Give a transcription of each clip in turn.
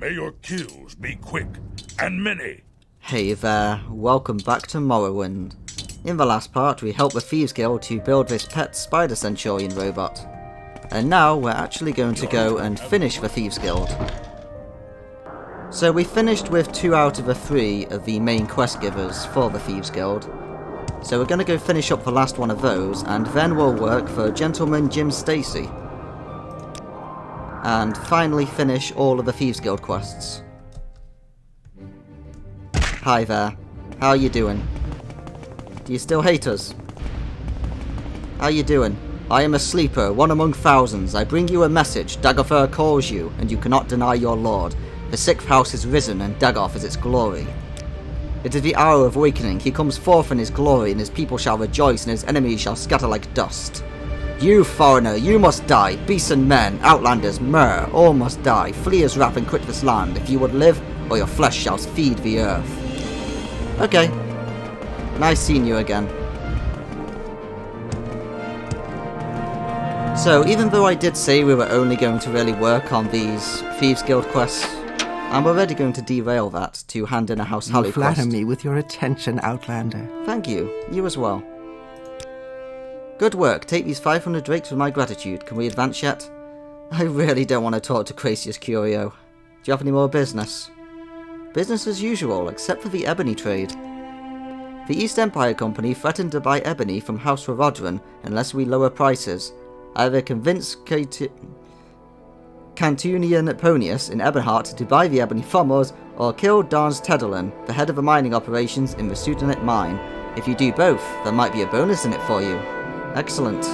May your kills be quick and many. Hey there, welcome back to Morrowind. In the last part we helped the Thieves Guild to build this pet Spider Centurion robot. And now we're actually going to go and finish the Thieves Guild. So we finished with 2 out of the 3 of the main quest givers for the Thieves Guild. So we're going to go finish up the last one of those, and then we'll work for Gentleman Jim Stacy. And finally finish all of the Thieves Guild quests. Hi there. How you doing? Do you still hate us? How you doing? I am a sleeper, one among thousands. I bring you a message. Daggerfur calls you, and you cannot deny your lord. The sixth house is risen, and Dagoth is its glory. It is the hour of awakening. He comes forth in his glory, and his people shall rejoice, and his enemies shall scatter like dust. You, foreigner, you must die. Beasts and men, outlanders, mer, all must die. Flee his wrath and quit this land, if you would live, or your flesh shall feed the earth. Okay. Nice seeing you again. So, even though I did say we were only going to really work on these Thieves Guild quests, I'm already going to derail that to hand in a House Halley quest. You flatter me with your attention, Outlander. Thank you. You as well. Good work. Take these 500 drakes with my gratitude. Can we advance yet? I really don't want to talk to Crazius Curio. Do you have any more business? Business as usual, except for the ebony trade. The East Empire Company threatened to buy ebony from House Rodran unless we lower prices. Either convince Cantunian Ponius in Ebonheart to buy the ebony from us, or kill Darns Tedderlin, the head of the mining operations in the Sudanet mine. If you do both, there might be a bonus in it for you. Excellent.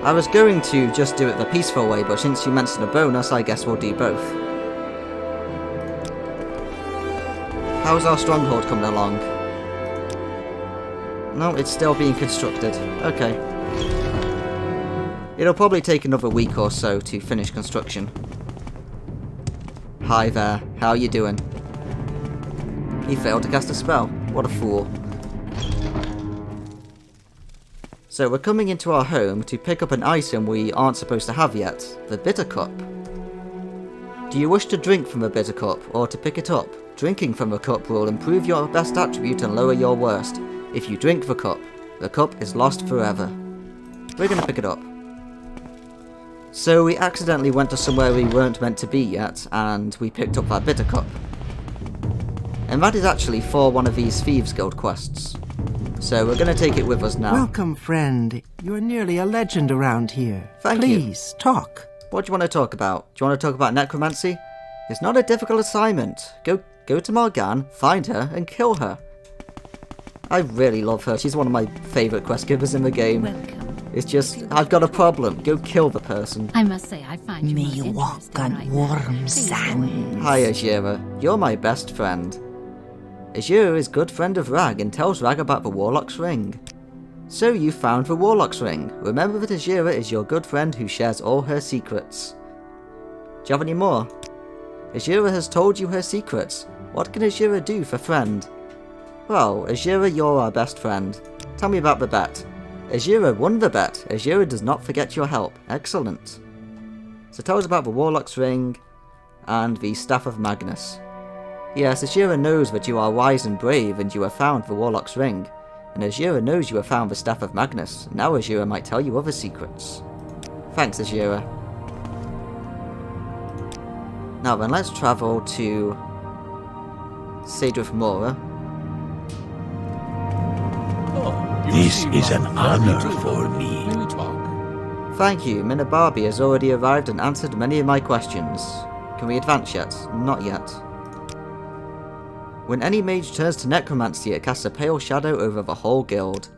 I was going to just do it the peaceful way, but since you mentioned a bonus, I guess we'll do both. How's our stronghold coming along? No, it's still being constructed. Okay. It'll probably take another week or so to finish construction. Hi there, how you doing? He failed to cast a spell. What a fool. So we're coming into our home to pick up an item we aren't supposed to have yet, the Bitter Cup. Do you wish to drink from the Bitter Cup, or to pick it up? Drinking from the cup will improve your best attribute and lower your worst. If you drink the cup is lost forever. We're gonna pick it up. So we accidentally went to somewhere we weren't meant to be yet, and we picked up that Bitter Cup. And that is actually for one of these Thieves Guild quests. So we're going to take it with us now. Welcome, friend. You're nearly a legend around here. Thank you. Please, talk. What do you want to talk about? Do you want to talk about necromancy? It's not a difficult assignment. Go to Morgane, find her, and kill her. I really love her. She's one of my favourite quest givers in the game. Welcome. It's just, I've got a problem. Go kill the person. I must say, I find you May most you walk interesting on right warm now. sands. Hi, Azura. You're my best friend. Azura is good friend of Rag and tells Rag about the Warlock's Ring. So you found the Warlock's Ring. Remember that Azura is your good friend who shares all her secrets. Do you have any more? Azura has told you her secrets. What can Azura do for friend? Well, Azura, you're our best friend. Tell me about the bet. Azura won the bet. Azura does not forget your help. Excellent. So tell us about the Warlock's Ring and the Staff of Magnus. Yes, Azura knows that you are wise and brave and you have found the Warlock's Ring. And Azura knows you have found the Staff of Magnus. Now Azura might tell you other secrets. Thanks, Azura. Now then, let's travel to Sadrith Mora. This is an honor for me. Thank you, Minababi has already arrived and answered many of my questions. Can we advance yet? Not yet. When any mage turns to necromancy, it casts a pale shadow over the whole guild.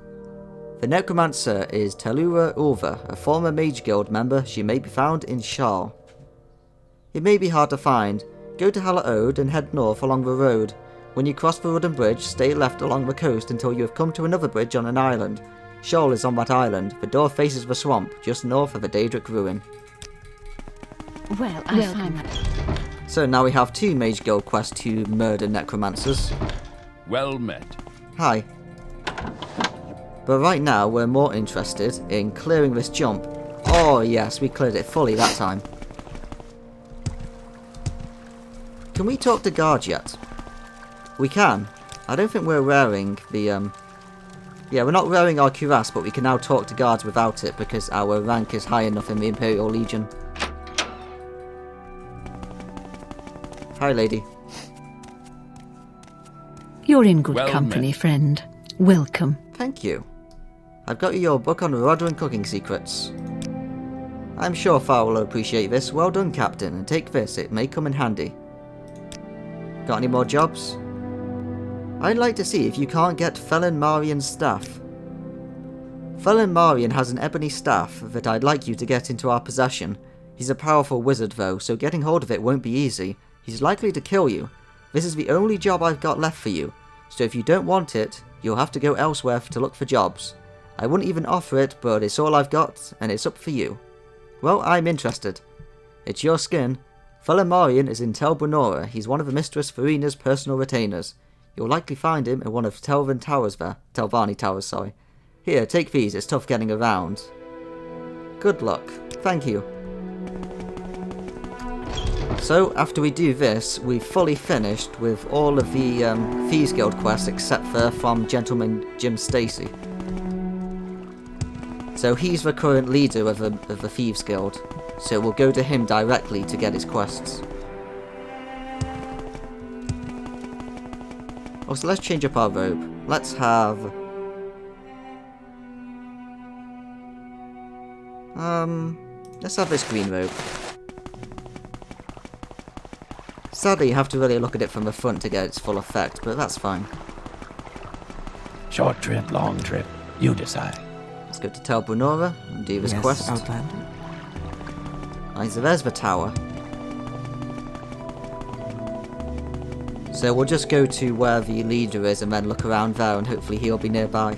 The necromancer is Telura Ulva, a former mage guild member. She may be found in Shal. It may be hard to find. Go to Hala Ode and head north along the road. When you cross the wooden bridge, stay left along the coast until you have come to another bridge on an island. Shal is on that island. The door faces the swamp, just north of the Daedric ruin. Well, I find that. So now we have 2 mage guild quests to murder necromancers. Well met. Hi. But right now we're more interested in clearing this jump. Oh yes, we cleared it fully that time. Can we talk to guards yet? We can. I don't think we're wearing the, yeah, we're not wearing our cuirass, but we can now talk to guards without it because our rank is high enough in the Imperial Legion. Hi, lady. You're in good Well company, met. friend. Welcome. Thank you. I've got you your book on Rodran cooking secrets. I'm sure Farr will appreciate this. Well done, Captain, and take this, it may come in handy. Got any more jobs? I'd like to see if you can't get Felon Marian's staff. Felon Marian has an ebony staff that I'd like you to get into our possession. He's a powerful wizard though, so getting hold of it won't be easy. He's likely to kill you. This is the only job I've got left for you, so if you don't want it, you'll have to go elsewhere to look for jobs. I wouldn't even offer it, but it's all I've got, and it's up for you. Well, I'm interested. It's your skin. Felon Marian is in Tel Brenora. He's one of the Mistress Farina's personal retainers. You'll likely find him in one of Telvarni Towers, sorry. Here, take these, it's tough getting around. Good luck. Thank you. So, after we do this, we've fully finished with all of the Thieves Guild quests except for from Gentleman Jim Stacy. So he's the current leader of the Thieves Guild, so we'll go to him directly to get his quests. Also, let's change up our robe. Let's have... let's have this green robe. Sadly, you have to really look at it from the front to get its full effect, but that's fine. Short trip, long trip. You decide. Let's go to Tel Brenora and do this Yes, quest. Outlander. Right, so there's the tower. So we'll just go to where the leader is and then look around there and hopefully he'll be nearby.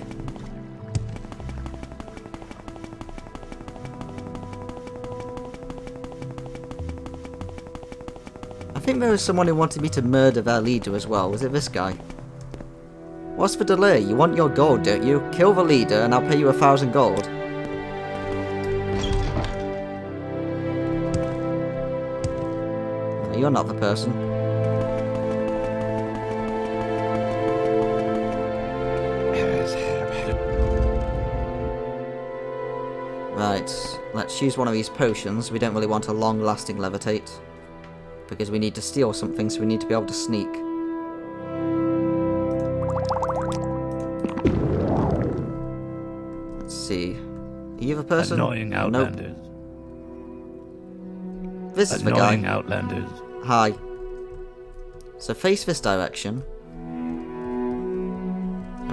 I think there was someone who wanted me to murder their leader as well. Was it this guy? What's the delay? You want your gold, don't you? Kill the leader and I'll pay you 1,000 gold. No, you're not the person. Right, let's use one of these potions. We don't really want a long-lasting levitate. Because we need to steal something, so we need to be able to sneak. Let's see. Are you the person? Annoying outlanders. Nope. This is the guy. Annoying outlanders. Hi. So face this direction.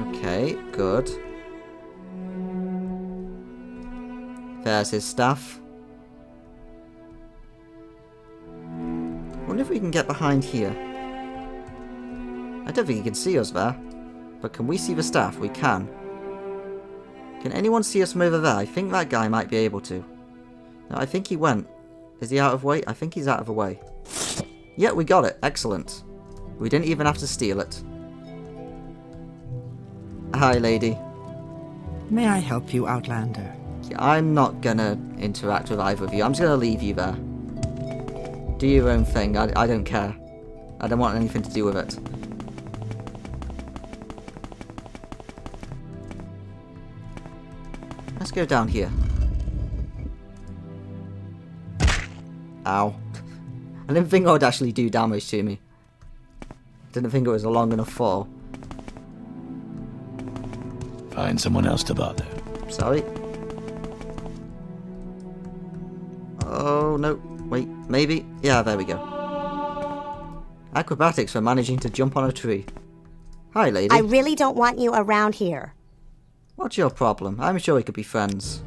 Okay, good. There's his staff. Wonder if we can get behind here. I don't think he can see us there. But can we see the staff? We can. Can anyone see us from over there? I think that guy might be able to. No, I think he went. Is he out of way? I think he's out of the way. Yeah, we got it. Excellent. We didn't even have to steal it. Hi, lady. May I help you, Outlander? I'm not gonna interact with either of you. I'm just gonna leave you there. Do your own thing. I don't care. I don't want anything to do with it. Let's go down here. Ow. I didn't think it would actually do damage to me. Didn't think it was a long enough fall. Find someone else to bother. Sorry. Oh, no. Wait, maybe? Yeah, there we go. Acrobatics for managing to jump on a tree. Hi, lady. I really don't want you around here. What's your problem? I'm sure we could be friends.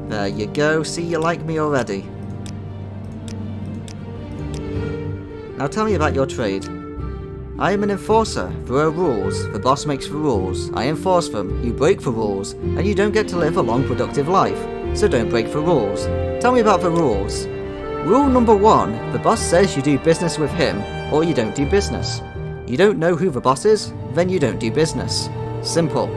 There you go. See, you like me already. Now tell me about your trade. I am an enforcer. There are rules. The boss makes the rules. I enforce them. You break the rules. And you don't get to live a long, productive life. So don't break the rules. Tell me about the rules. Rule number 1. The boss says you do business with him, or you don't do business. You don't know who the boss is? Then you don't do business. Simple.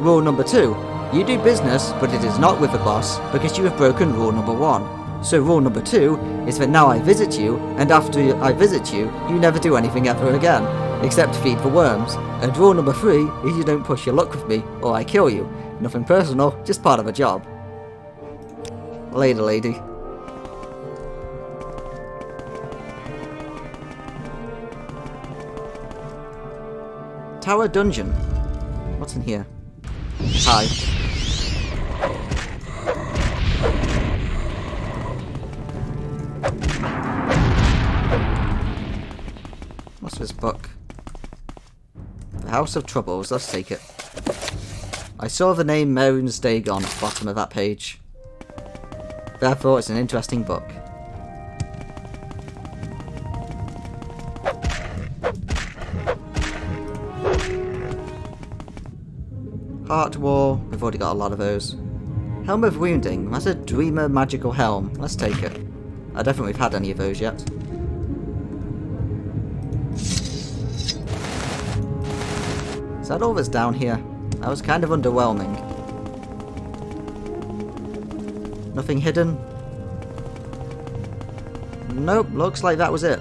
Rule number 2. You do business, but it is not with the boss, because you have broken rule number 1. So rule number 2 is that now I visit you, and after I visit you, you never do anything ever again, except feed the worms. And rule number 3 is you don't push your luck with me, or I kill you. Nothing personal, just part of a job. Later, lady. Tower Dungeon. What's in here? Hi. What's this book? The House of Troubles. Let's take it. I saw the name Mehrunes Dagon at the bottom of that page. Therefore, it's an interesting book. Heart War. We've already got a lot of those. Helm of Wounding. That's a Dreamer magical helm. Let's take it. I don't think we've had any of those yet. Is that all that's down here? That was kind of underwhelming. Nothing hidden? Nope, looks like that was it.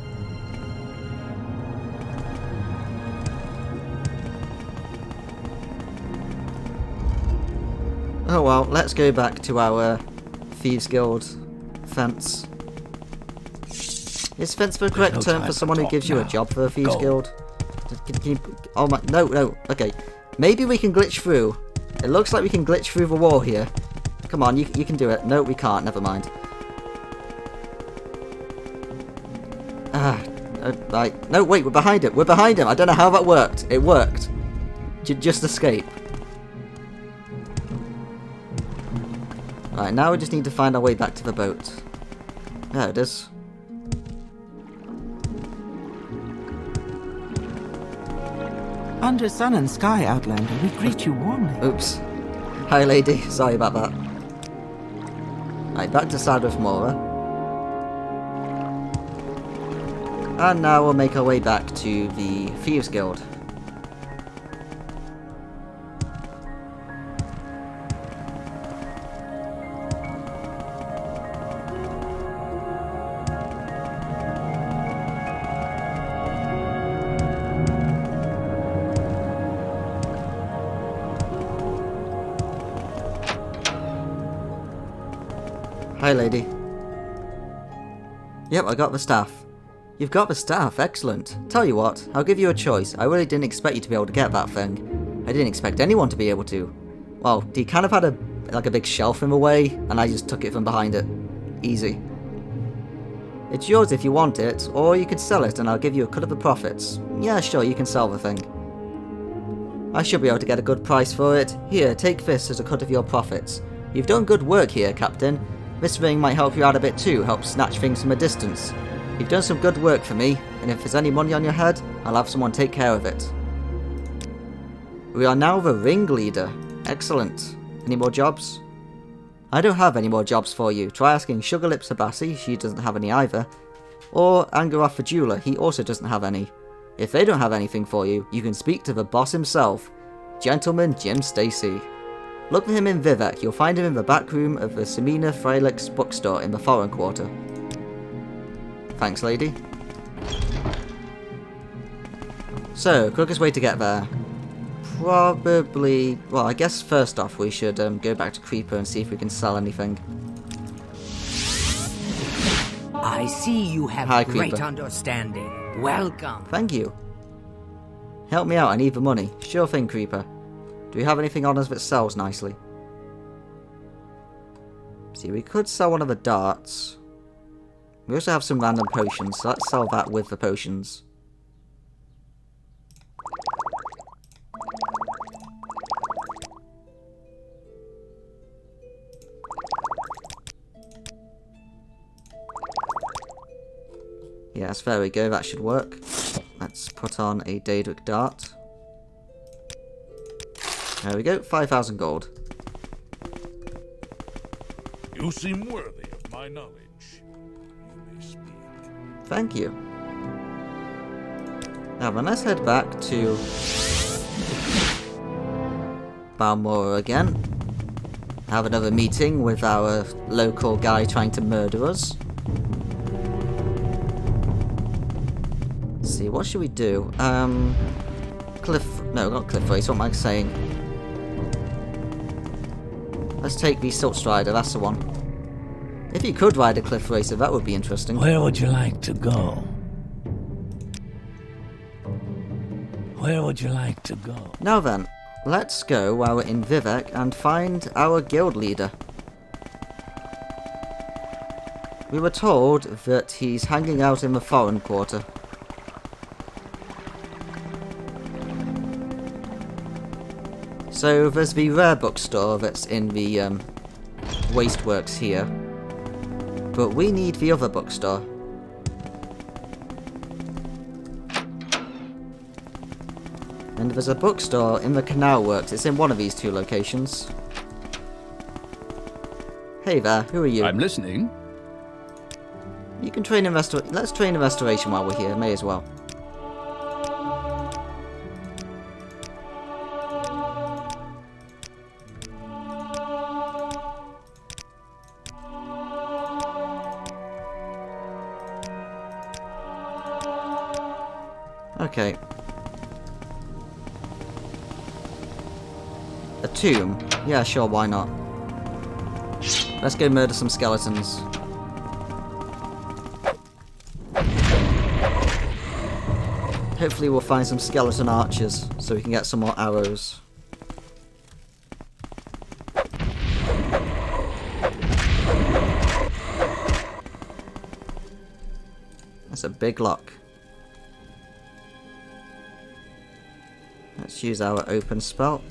Oh well, let's go back to our Thieves Guild fence. Is fence the correct term for someone who gives you a job for a Thieves Guild? Can you, oh my, no, okay. Maybe we can glitch through. It looks like we can glitch through the wall here. Come on, you can do it. No, we can't, never mind. Right. No, wait, we're behind it. We're behind him. I don't know how that worked. It worked. Just escape. Right, now we just need to find our way back to the boat. There it is. Under sun and sky, Outlander, we greet you warmly. Oops. Hi, lady. Sorry about that. Right, back to Sadrith Mora. And now we'll make our way back to the Thieves Guild. Hi, lady. Yep, I got the staff. You've got the staff, excellent. Tell you what, I'll give you a choice. I really didn't expect you to be able to get that thing. I didn't expect anyone to be able to. Well, he kind of had a big shelf in the way, and I just took it from behind it. Easy. It's yours if you want it, or you could sell it and I'll give you a cut of the profits. Yeah, sure, you can sell the thing. I should be able to get a good price for it. Here, take this as a cut of your profits. You've done good work here, Captain. This ring might help you out a bit too, help snatch things from a distance. You've done some good work for me, and if there's any money on your head, I'll have someone take care of it. We are now the ringleader. Excellent. Any more jobs? I don't have any more jobs for you. Try asking Sugarlips Abassi, she doesn't have any either. Or Angaroth the jeweler, he also doesn't have any. If they don't have anything for you, you can speak to the boss himself, Gentleman Jim Stacy. Look for him in Vivek. You'll find him in the back room of the Semina Frelix bookstore in the foreign quarter. Thanks, lady. So, quickest way to get there. Probably... Well, I guess first off we should go back to Creeper and see if we can sell anything. I see you have Hi, great Creeper. understanding. Welcome. Thank you. Help me out, I need the money. Sure thing, Creeper. Do we have anything on us that sells nicely? See, we could sell one of the darts. We also have some random potions, so let's sell that with the potions. Yes, there we go, that should work. Let's put on a Daedric dart. There we go, 5,000 gold. You seem worthy of my knowledge. You may speak. Thank you. Now then, let's head back to Balmora again. have another meeting with our local guy trying to murder us. Let's see, what should we do? No, not Cliff Race, what am I saying? Let's take the Silt Strider, that's the one. If you could ride a Cliff Racer, that would be interesting. Where would you like to go? Where would you like to go? Now then, let's go while we're in Vivec and find our guild leader. We were told that he's hanging out in the foreign quarter. So there's the rare bookstore that's in the Wasteworks here. But we need the other bookstore. And there's a bookstore in the Canal Works. It's in one of these two locations. Hey there, who are you? I'm listening. You can train in let's train in restoration while we're here, may as well. Okay. A tomb? Yeah, sure, why not? Let's go murder some skeletons. Hopefully we'll find some skeleton archers, so we can get some more arrows. That's a big lock. Let's use our open spell.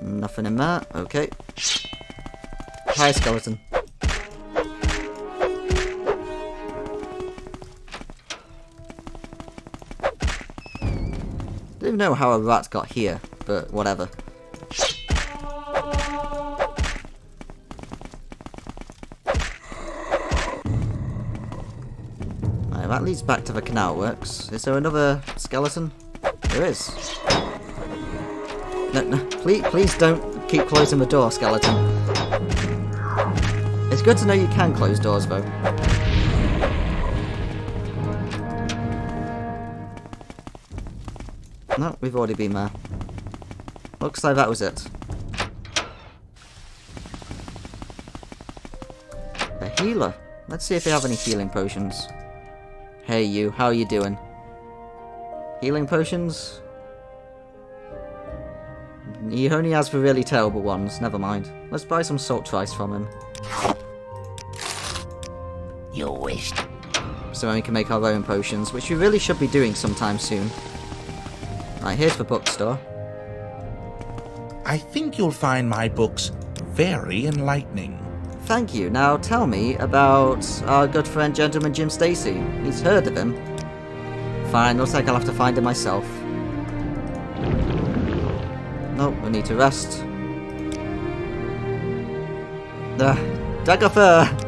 Nothing in there. Okay. Hi, skeleton. Don't even know how a rat got here, but whatever. Right, that leads back to the Canal Works. Is there another skeleton? There is. No, please don't keep closing the door, skeleton. It's good to know you can close doors, though. No, we've already been there. Looks like that was it. A healer. Let's see if they have any healing potions. Hey you, how are you doing? Healing potions? He only has the really terrible ones, never mind. Let's buy some salt trice from him. You wished. So then we can make our own potions, which we really should be doing sometime soon. Right, here's the bookstore. I think you'll find my books very enlightening. Thank you. Now tell me about our good friend Gentleman Jim Stacy. He's heard of him. Fine, looks like I'll have to find him myself. Nope, we need to rest. Daggerfur!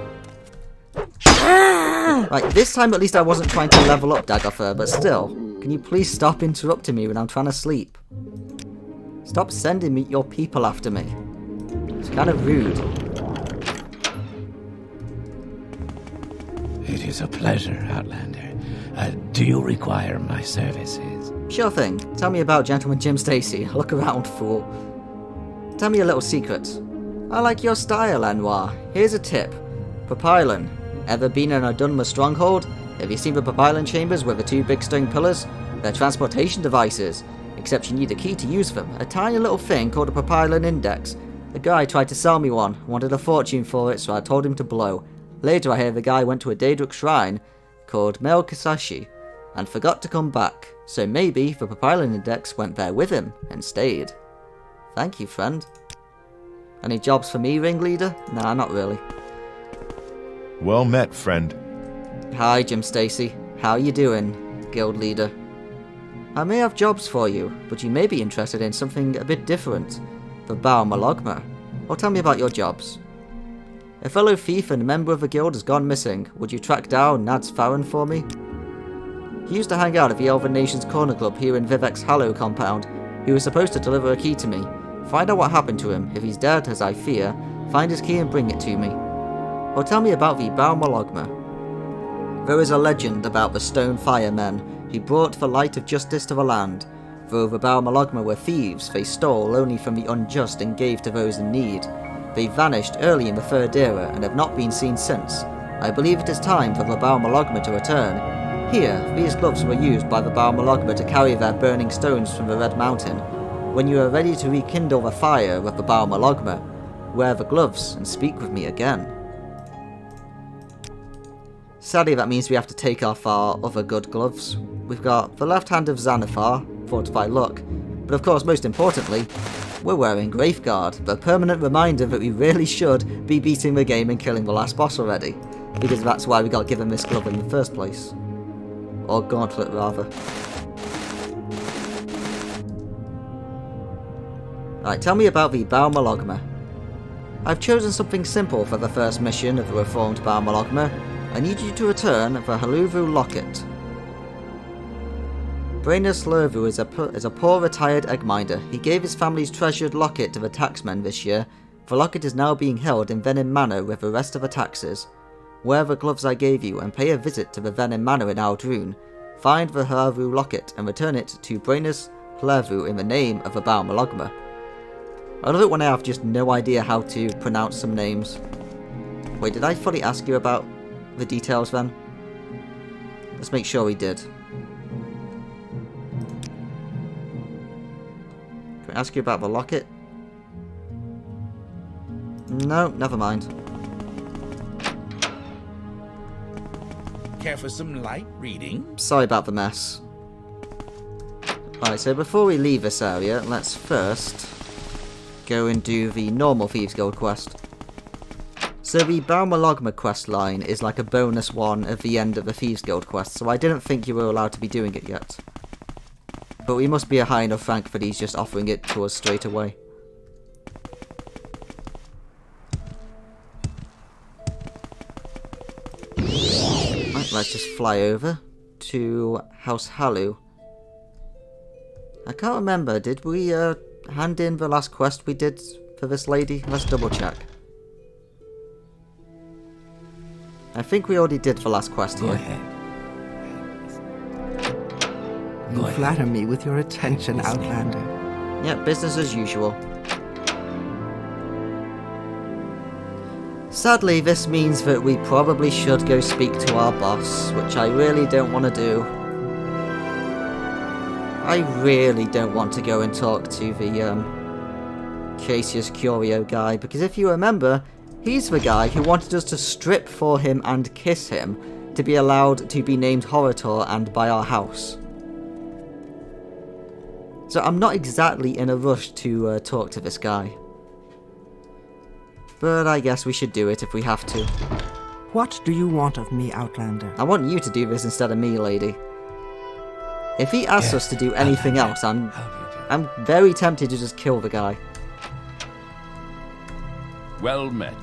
Right, this time at least I wasn't trying to level up Daggerfur, but still. Can you please stop interrupting me when I'm trying to sleep? Stop sending me your people after me. It's kind of rude. It is a pleasure, Outlander. Do you require my services? Sure thing. Tell me about Gentleman Jim Stacy. Look around, fool. Tell me a little secret. I like your style, Anwar. Here's a tip. Propylon. Ever been in a Dunmer stronghold? Have you seen the Propylon chambers with the two big stone pillars? They're transportation devices. Except you need a key to use them. A tiny little thing called a Propylon Index. The guy tried to sell me one. Wanted a fortune for it, so I told him to blow. Later I hear the guy went to a Daedric shrine called Mel Kisashi and forgot to come back. So maybe the Propylon Index went there with him and stayed. Thank you, friend. Any jobs for me, ringleader? Nah, not really. Well met, friend. Hi, Jim Stacy. How you doing, guild leader? I may have jobs for you, but you may be interested in something a bit different. The Baal Malogma. Well, tell me about your jobs. A fellow thief and member of the guild has gone missing. Would you track down Nads Farron for me? He used to hang out at the Elven Nations Corner Club here in Vivec's Hallow compound. He was supposed to deliver a key to me. Find out what happened to him. If he's dead, as I fear, find his key and bring it to me. Or tell me about the Baal Malogma. There is a legend about the Stone Fire Men who brought the light of justice to the land. Though the Baal Malogma were thieves, they stole only from the unjust and gave to those in need. They vanished early in the Third Era and have not been seen since. I believe it is time for the Baal Malogma to return. Here, these gloves were used by the Baal Malogma to carry their burning stones from the Red Mountain. When you are ready to rekindle the fire of the Baal Malogma, wear the gloves and speak with me again. Sadly, that means we have to take off our other good gloves. We've got the left hand of Xanathar, fortified luck, but of course, most importantly, we're wearing Graveguard, the permanent reminder that we really should be beating the game and killing the last boss already, because that's why we got given this glove in the first place. Or gauntlet, rather. Alright, tell me about the Baal Malogma. I've chosen something simple for the first mission of the reformed Baal Malogma. I need you to return the Haluvu Locket. Brainus Lervu is a poor retired eggminder. He gave his family's treasured locket to the taxmen this year. The locket is now being held in Venin Manor with the rest of the taxes. Wear the gloves I gave you and pay a visit to the Venin Manor in Aldrune. Find the Haluvu Locket and return it to Brainus Lervu in the name of the Baal Malogma. I love it when I have just no idea how to pronounce some names. Wait, did I fully ask you about the details then? Let's make sure we did. Can I ask you about the locket? No, never mind. Care for some light reading? Sorry about the mess. Alright, so before we leave this area, let's first go and do the normal Thieves Guild quest. So the Baal Malogma quest line is like a bonus one at the end of the Thieves Guild quest, so I didn't think you were allowed to be doing it yet. But we must be a high enough rank that he's just offering it to us straight away. Right, let's just fly over to House Halu. I can't remember, did we hand in the last quest we did for this lady? Let's double check. I think we already did the last quest here. Go ahead. You flatter me with your attention, Outlander. Yeah, business as usual. Sadly, this means that we probably should go speak to our boss, which I really don't want to do. I really don't want to go and talk to the Cassius Curio guy, because if you remember, he's the guy who wanted us to strip for him and kiss him to be allowed to be named Horator and buy our house. So I'm not exactly in a rush to talk to this guy. But I guess we should do it if we have to. What do you want of me, Outlander? I want you to do this instead of me, lady. If he asks us to do anything else, I'm very tempted to just kill the guy. Well met.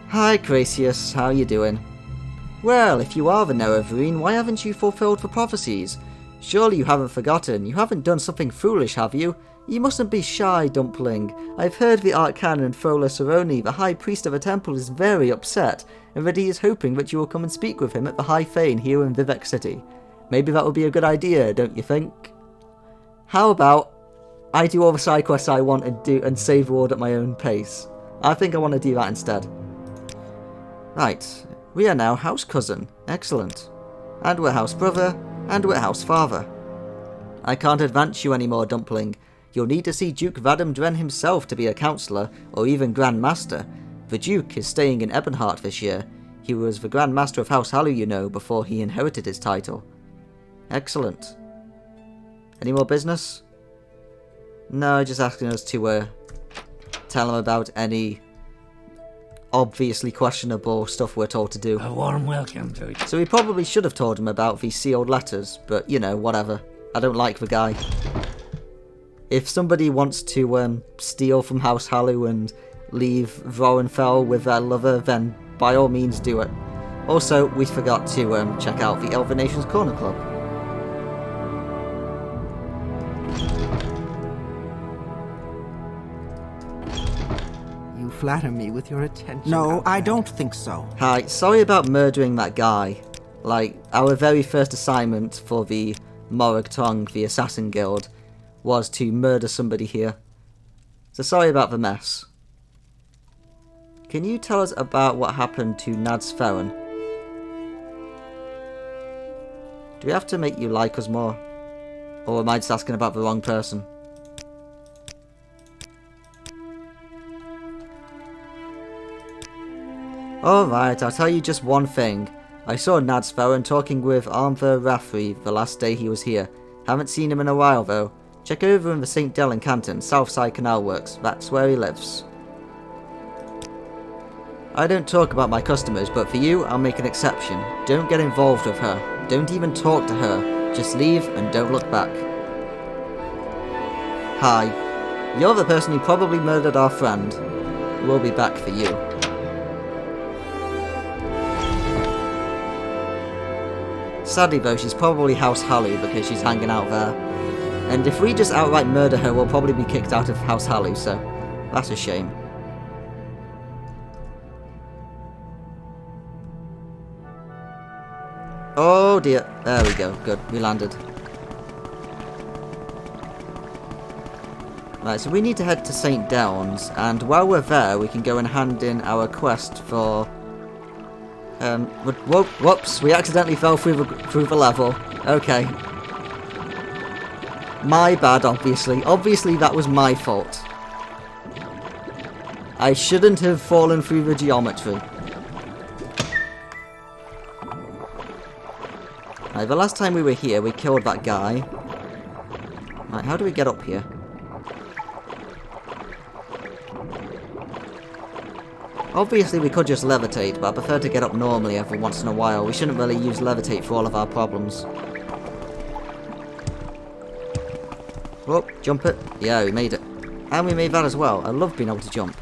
Hi, Crassius. How you doing? Well, if you are the Nerevarine, why haven't you fulfilled the prophecies? Surely you haven't forgotten. You haven't done something foolish, have you? You mustn't be shy, Dumpling. I've heard the Arcanon Fola Saroni, the High Priest of the Temple, is very upset, and that he is hoping that you will come and speak with him at the High Fane here in Vivec City. Maybe that would be a good idea, don't you think? How about I do all the side quests I want and do and save ward at my own pace? I think I want to do that instead. Right, we are now house cousin. Excellent. And we're house brother, and we're house father. I can't advance you anymore, Dumpling. You'll need to see Duke Vadam Dren himself to be a councillor, or even Grand Master. The Duke is staying in Ebonheart this year. He was the Grand Master of House Halu, you know, before he inherited his title. Excellent. Any more business? No, just asking us to tell him about any obviously questionable stuff we're told to do. A warm welcome to you. So we probably should have told him about these sealed letters, but you know, whatever. I don't like the guy. If somebody wants to steal from House Halu and leave Vorenfell with their lover, then by all means do it. Also, we forgot to check out the Elven Nations Corner Club. you flatter me with your attention. No, I don't think so. Hi, sorry about murdering that guy. Like, our very first assignment for the Morag Tong, the Assassin Guild, was to murder somebody here. So sorry about the mess. Can you tell us about what happened to Nads Farron? Do we have to make you like us more? Or am I just asking about the wrong person? Alright, I'll tell you just one thing. I saw Nads Farron talking with Armver Rathri the last day he was here. Haven't seen him in a while though. Check over in the St. Dellen Canton, Southside Canal Works. That's where he lives. I don't talk about my customers, but for you, I'll make an exception. Don't get involved with her. Don't even talk to her. Just leave and don't look back. Hi. You're the person who probably murdered our friend. We'll be back for you. Sadly though, she's probably House Halu because she's hanging out there. And if we just outright murder her, we'll probably be kicked out of House Halu, so that's a shame. Oh dear. There we go. Good. We landed. Right, so we need to head to St. Downs, and while we're there, we can go and hand in our quest for... whoops, we accidentally fell through the level. Okay. My bad, obviously. Obviously, that was my fault. I shouldn't have fallen through the geometry. Right, the last time we were here, we killed that guy. Right, how do we get up here? Obviously, we could just levitate, but I prefer to get up normally every once in a while. We shouldn't really use levitate for all of our problems. Whoop, jump it. Yeah, we made it. And we made that as well. I love being able to jump.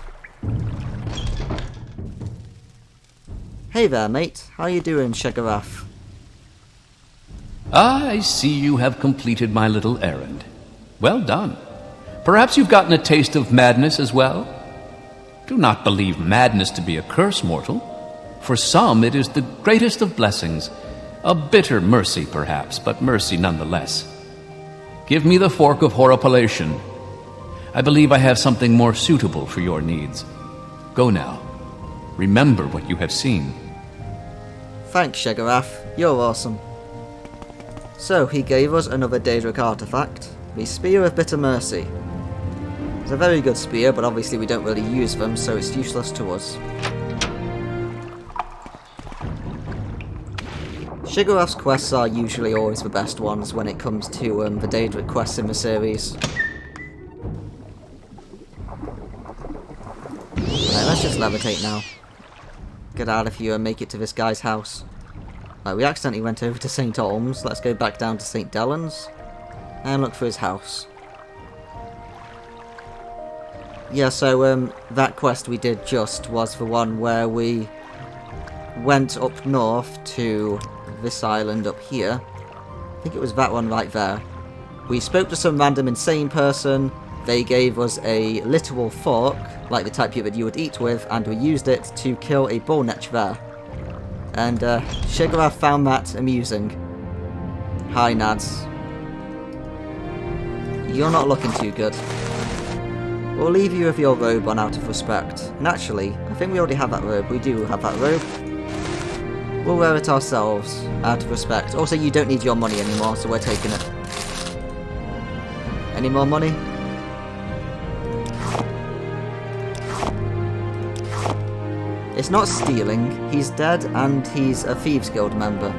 Hey there, mate. How you doing, Shagarath? I see you have completed my little errand. Well done. Perhaps you've gotten a taste of madness as well? Do not believe madness to be a curse, mortal. For some, it is the greatest of blessings. A bitter mercy, perhaps, but mercy nonetheless. Give me the fork of horripilation. I believe I have something more suitable for your needs. Go now. Remember what you have seen. Thanks, Shagarath. You're awesome. So, he gave us another Daedric artifact, the Spear of Bitter Mercy. It's a very good spear, but obviously we don't really use them, so it's useless to us. Shigarath's quests are usually always the best ones when it comes to the Daedric quests in the series. Right, let's just levitate now. Get out of here and make it to this guy's house. Right, we accidentally went over to St. Olms. Let's go back down to St. Dellens and look for his house. Yeah, so that quest we did just was the one where we went up north to this island up here. I think it was that one right there. We spoke to some random insane person. They gave us a literal fork, like the type that you would eat with, and we used it to kill a bullnetch there. And Shigarath found that amusing. Hi, Nads. You're not looking too good. We'll leave you with your robe on out of respect. And actually, I think we already have that robe. We do have that robe. We'll wear it ourselves, out of respect. Also, you don't need your money anymore, so we're taking it. Any more money? It's not stealing. He's dead, and he's a Thieves Guild member.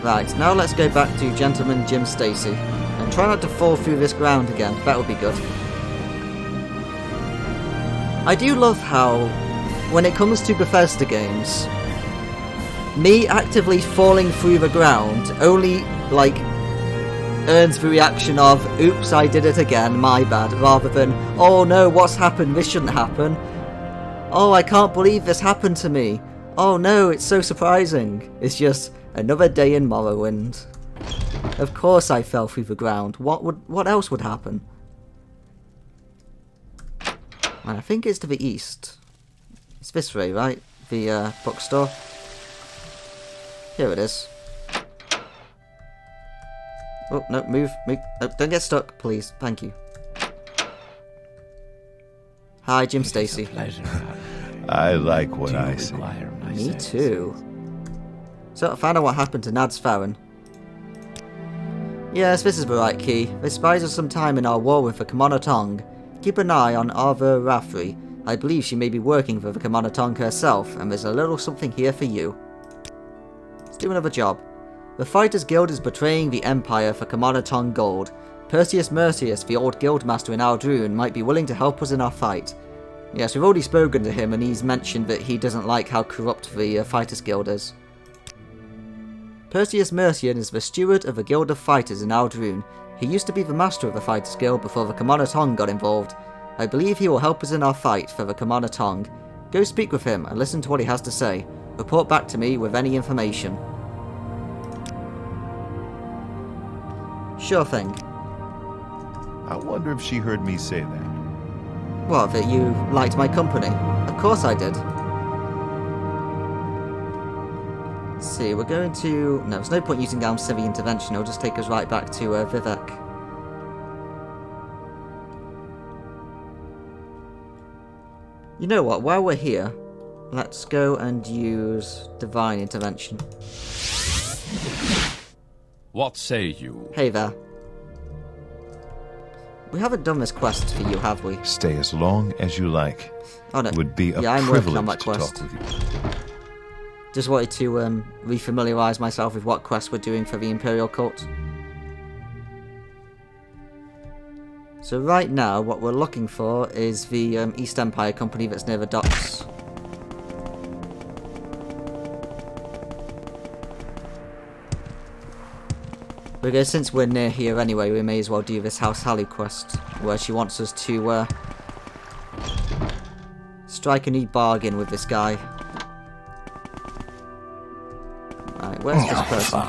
Right, now let's go back to Gentleman Jim Stacy. And try not to fall through this ground again. That would be good. I do love how, when it comes to Bethesda games, me actively falling through the ground only, like, earns the reaction of, oops, I did it again, my bad, rather than, oh no, what's happened, this shouldn't happen. Oh, I can't believe this happened to me. Oh no, it's so surprising. It's just another day in Morrowind. Of course I fell through the ground. What else would happen? And I think it's to the east. It's this way, right? The bookstore. Here it is. Oh, no, move. No, don't get stuck, please. Thank you. Hi, Jim Stacy. Pleasure. I like what I see. Me too. So, I found out what happened to Nads Farron. Yes, this is the right key. This buys us some time in our war with the Commander Tong. Keep an eye on Arthur Raffrey. I believe she may be working for the Commander Tong herself, and there's a little something here for you. Let's do another job. The Fighters Guild is betraying the Empire for Commander Tong gold. Perseus Mercius, the old guildmaster in Aldrune, might be willing to help us in our fight. Yes, we've already spoken to him, and he's mentioned that he doesn't like how corrupt the Fighters Guild is. Perseus Mercian is the steward of the Guild of Fighters in Aldrune. He used to be the master of the Fighters Guild before the Commander Tong got involved. I believe he will help us in our fight for the Commander Tong. Go speak with him and listen to what he has to say. Report back to me with any information. Sure thing. I wonder if she heard me say that. What, that you liked my company? Of course I did. Let's see, we're going to... No, there's no point using Almcivi intervention, it'll just take us right back to Vivek. You know what, while we're here, let's go and use Divine Intervention. What say you? Hey there. We haven't done this quest for you, have we? Stay as long as you like. Oh no. It would be a I'm working on privilege that to quest. talk with you. Just wanted to refamiliarise myself with what quests we're doing for the Imperial Cult. So right now, what we're looking for is the East Empire company that's near the docks. Because since we're near here anyway, we may as well do this House Halu quest, where she wants us to strike a new bargain with this guy. Right, where's this person?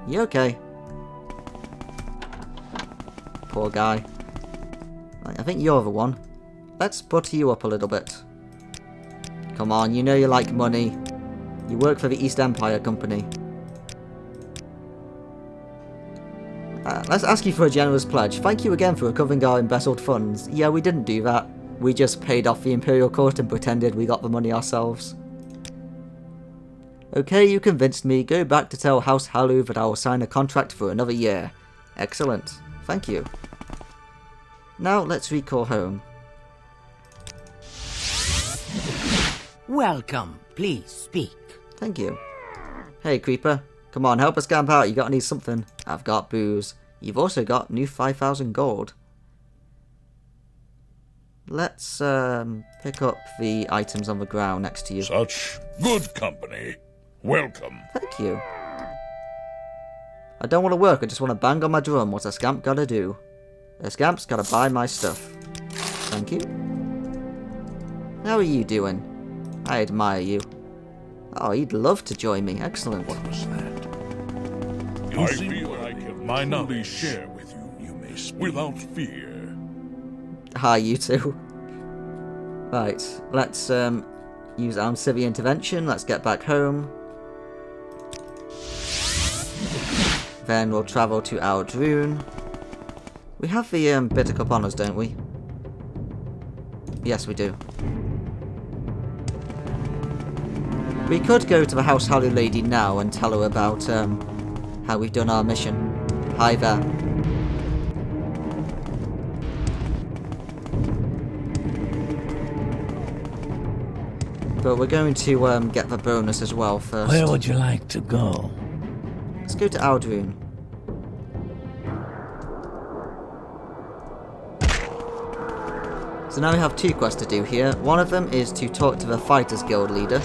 You okay? Poor guy. Right, I think you're the one. Let's butter you up a little bit. Come on, you know you like money. You work for the East Empire Company. Let's ask you for a generous pledge. Thank you again for recovering our embezzled funds. Yeah, we didn't do that. We just paid off the Imperial Court and pretended we got the money ourselves. Okay, you convinced me. Go back to tell House Halu that I will sign a contract for another year. Excellent. Thank you. Now let's recall home. Welcome. Please speak. Thank you. Hey, Creeper. Come on, help us camp out. You gotta need something. I've got booze. You've also got new 5,000 gold. Let's pick up the items on the ground next to you. Such good company. Welcome. Thank you. I don't want to work, I just want to bang on my drum. What's a scamp gotta do? A scamp's gotta buy my stuff. Thank you. How are you doing? I admire you. Oh, he'd love to join me. Excellent. What was that? I feel I can my knowledge share with you. You may speak without fear. Hi, you two. Right, let's use Almcivi intervention. Let's get back home. Then we'll travel to Aldrune. We have the Bitter Cup on us, don't we? Yes, we do. We could go to the House Halu lady now and tell her about how we've done our mission. Hi there. But we're going to get the bonus as well first. Where would you like to go? Let's go to Aldrune. So now we have two quests to do here. One of them is to talk to the Fighters Guild leader.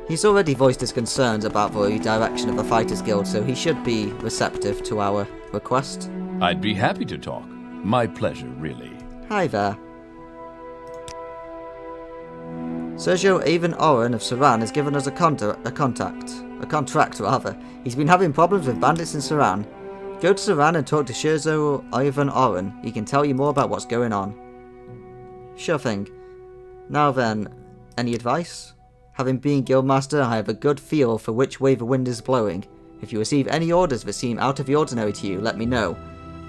He's already voiced his concerns about the redirection of the Fighters Guild, so he should be receptive to our request. I'd be happy to talk. My pleasure, really. Hi there. Sergio Avon Oren of Saran has given us a contact. A contract, rather. He's been having problems with bandits in Saran. Go to Saran and talk to Scherzo Ivan Oren. He can tell you more about what's going on. Sure thing. Now then, any advice? Having been Guildmaster, I have a good feel for which way the wind is blowing. If you receive any orders that seem out of the ordinary to you, let me know.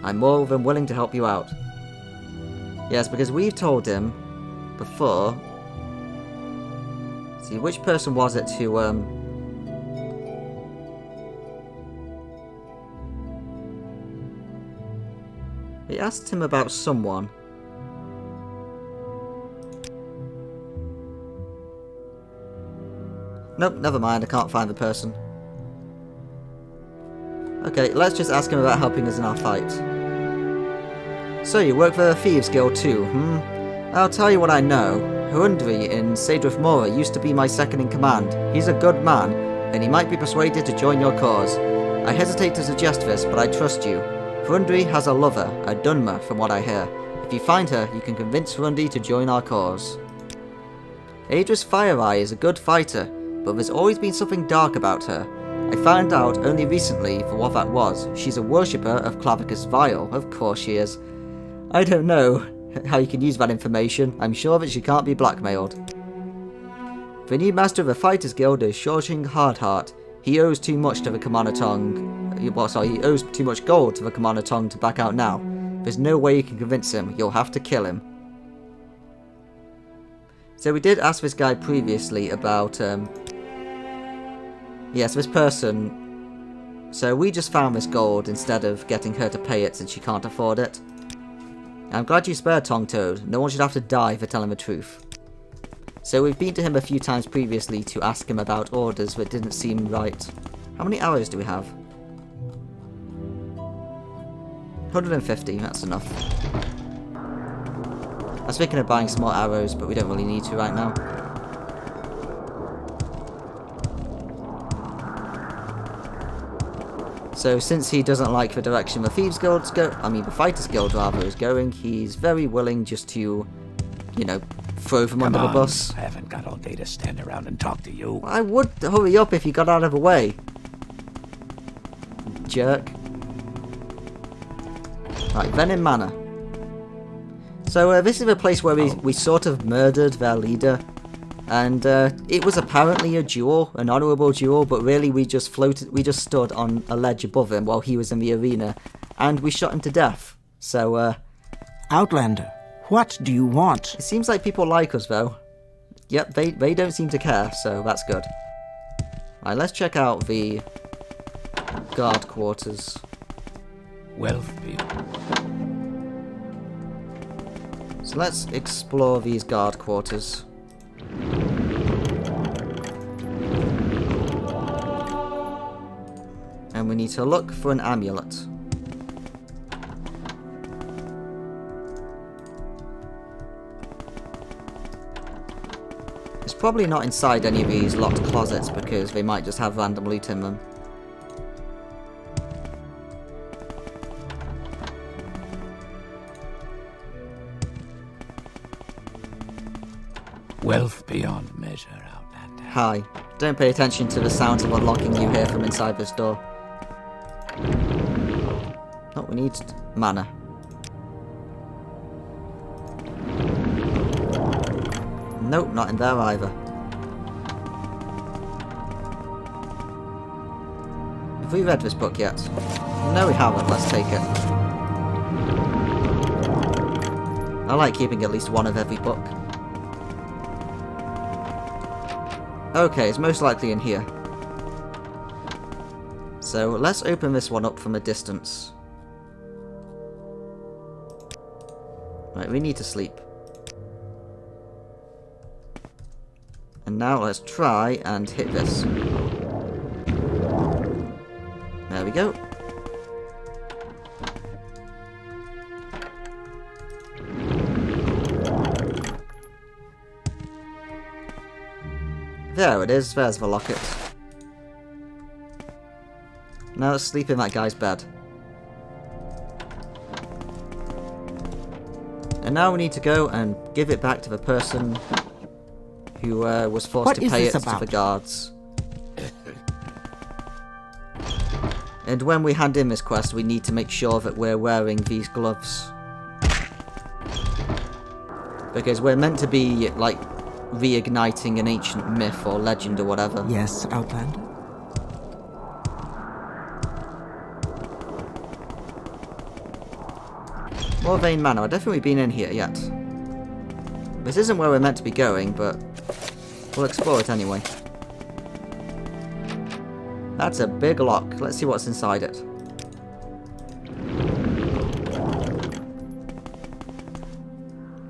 I'm more than willing to help you out. Yes, because we've told him before. See, which person was it who, we asked him about someone. Nope, never mind, I can't find the person. Okay, let's just ask him about helping us in our fight. So, you work for the Thieves Guild too, I'll tell you what I know. Hurundri in Sadrith Mora used to be my second in command. He's a good man, and he might be persuaded to join your cause. I hesitate to suggest this, but I trust you. Hurundri has a lover, a Dunmer, from what I hear. If you find her, you can convince Hurundri to join our cause. Adris Fireeye is a good fighter, but there's always been something dark about her. I found out only recently for what that was. She's a worshipper of Clavicus Vile. Of course she is. I don't know how you can use that information. I'm sure that she can't be blackmailed. The new master of the Fighters Guild is Shorjing Hardheart. He owes too much to the Commander Tong. He owes too much gold to the Commander Tong to back out now. There's no way you can convince him. You'll have to kill him. So we did ask this guy previously about, yes, this person. So we just found this gold instead of getting her to pay it since she can't afford it. I'm glad you spared Tong Toad. No one should have to die for telling the truth. So we've been to him a few times previously to ask him about orders that didn't seem right. How many arrows do we have? 150, that's enough. I was thinking of buying some more arrows, but we don't really need to right now. So since he doesn't like the direction the Thieves Guild's the Fighters Guild rather is going, he's very willing just to, you know, throw them under the bus. I haven't got all day to stand around and talk to you. I would hurry up if you got out of the way. Jerk. Right, Venom Manor. So this is a place where we sort of murdered their leader. And it was apparently a duel, an honourable duel, but really we just stood on a ledge above him while he was in the arena, and we shot him to death. So, Outlander, what do you want? It seems like people like us, though. Yep, they don't seem to care, so that's good. Right, let's check out the guard quarters. Wealth people. So let's explore these guard quarters. And we need to look for an amulet. It's probably not inside any of these locked closets because they might just have random loot in them. Wealth beyond measure, Outlander. Hi. Don't pay attention to the sounds of unlocking you hear from inside this door. Oh, we need mana. Nope, not in there either. Have we read this book yet? No, we haven't. Let's take it. I like keeping at least one of every book. Okay, it's most likely in here. So let's open this one up from a distance. Right, we need to sleep. And now let's try and hit this. There we go. There it is, there's the locket. Now let's sleep in that guy's bed. And now we need to go and give it back to the person who was forced to pay it to the guards. And when we hand in this quest, we need to make sure that we're wearing these gloves. Because we're meant to be, like, reigniting an ancient myth or legend or whatever. Yes, Outlander? Morvain Manor. I don't think we've been in here yet. This isn't where we're meant to be going, but we'll explore it anyway. That's a big lock. Let's see what's inside it.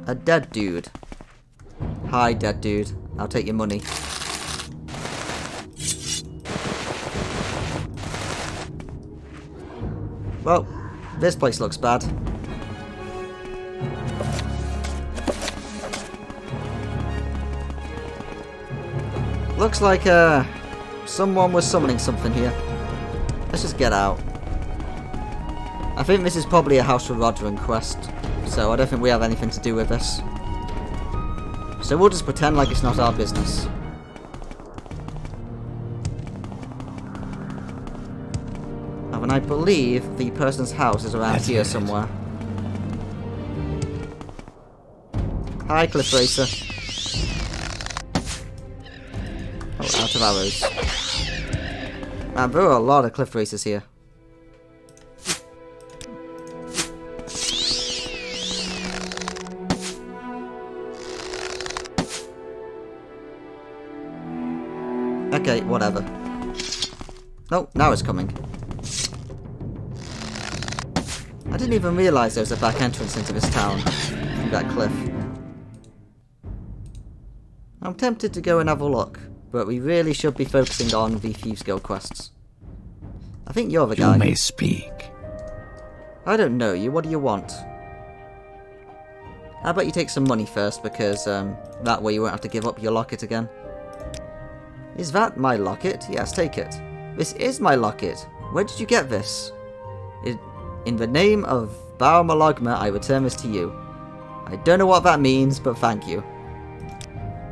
A dead dude. Hi, dead dude. I'll take your money. Well, this place looks bad. Looks like, someone was summoning something here. Let's just get out. I think this is probably a House for Rodrin quest, so I don't think we have anything to do with this. So we'll just pretend like it's not our business. And I believe the person's house is around here somewhere. Hi, Cliff Racer. Oh, out of arrows. Man, there are a lot of Cliff Racers here. Okay, whatever. Oh, now it's coming. I didn't even realise there was a back entrance into this town. Through that cliff. I'm tempted to go and have a look, but we really should be focusing on the Thieves Guild quests. I think you're the guy. You may speak. I don't know you. What do you want? How about you take some money first, because that way you won't have to give up your locket again. Is that my locket? Yes, take it. This is my locket. Where did you get this? In the name of Baal Malagma, I return this to you. I don't know what that means, but thank you.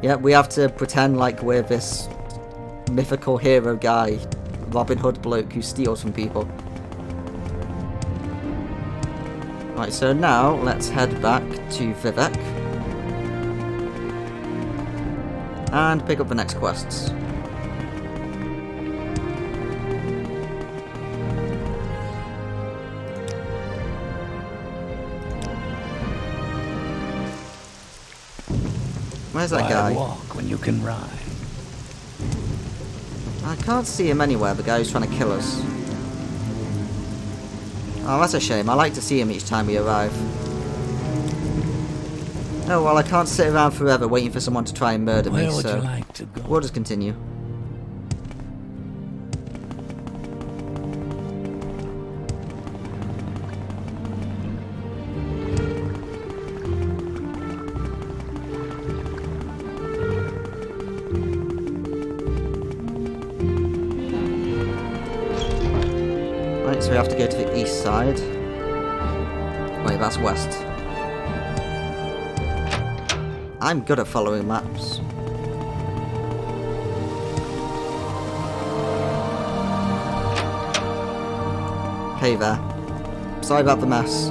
Yeah, we have to pretend like we're this mythical hero guy, Robin Hood bloke who steals from people. Right, so now let's head back to Vivec and pick up the next quests. Where's that guy? Walk when you can ride. I can't see him anywhere, the guy who's trying to kill us. Oh, that's a shame. I like to see him each time we arrive. Oh, well, I can't sit around forever waiting for someone to try and murder me, Where would so you like to go? we'll just continue. So we have to go to the east side. Wait, that's west. I'm good at following maps. Hey there. Sorry about the mess.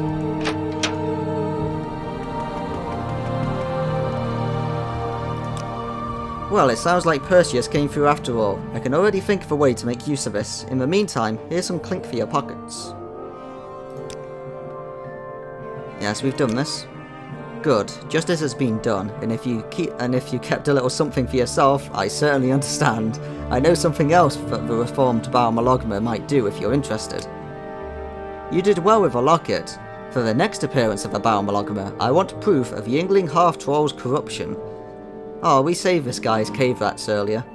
Well, it sounds like Perseus came through after all. I can already think of a way to make use of this. In the meantime, here's some clink for your pockets. Yes, we've done this. Good. Justice has been done, and if you kept a little something for yourself, I certainly understand. I know something else that the reformed Baal Malagma might do if you're interested. You did well with a locket. For the next appearance of the Baal Malagma, I want proof of Yingling half-troll's corruption. Oh, we saved this guy's cave rats earlier.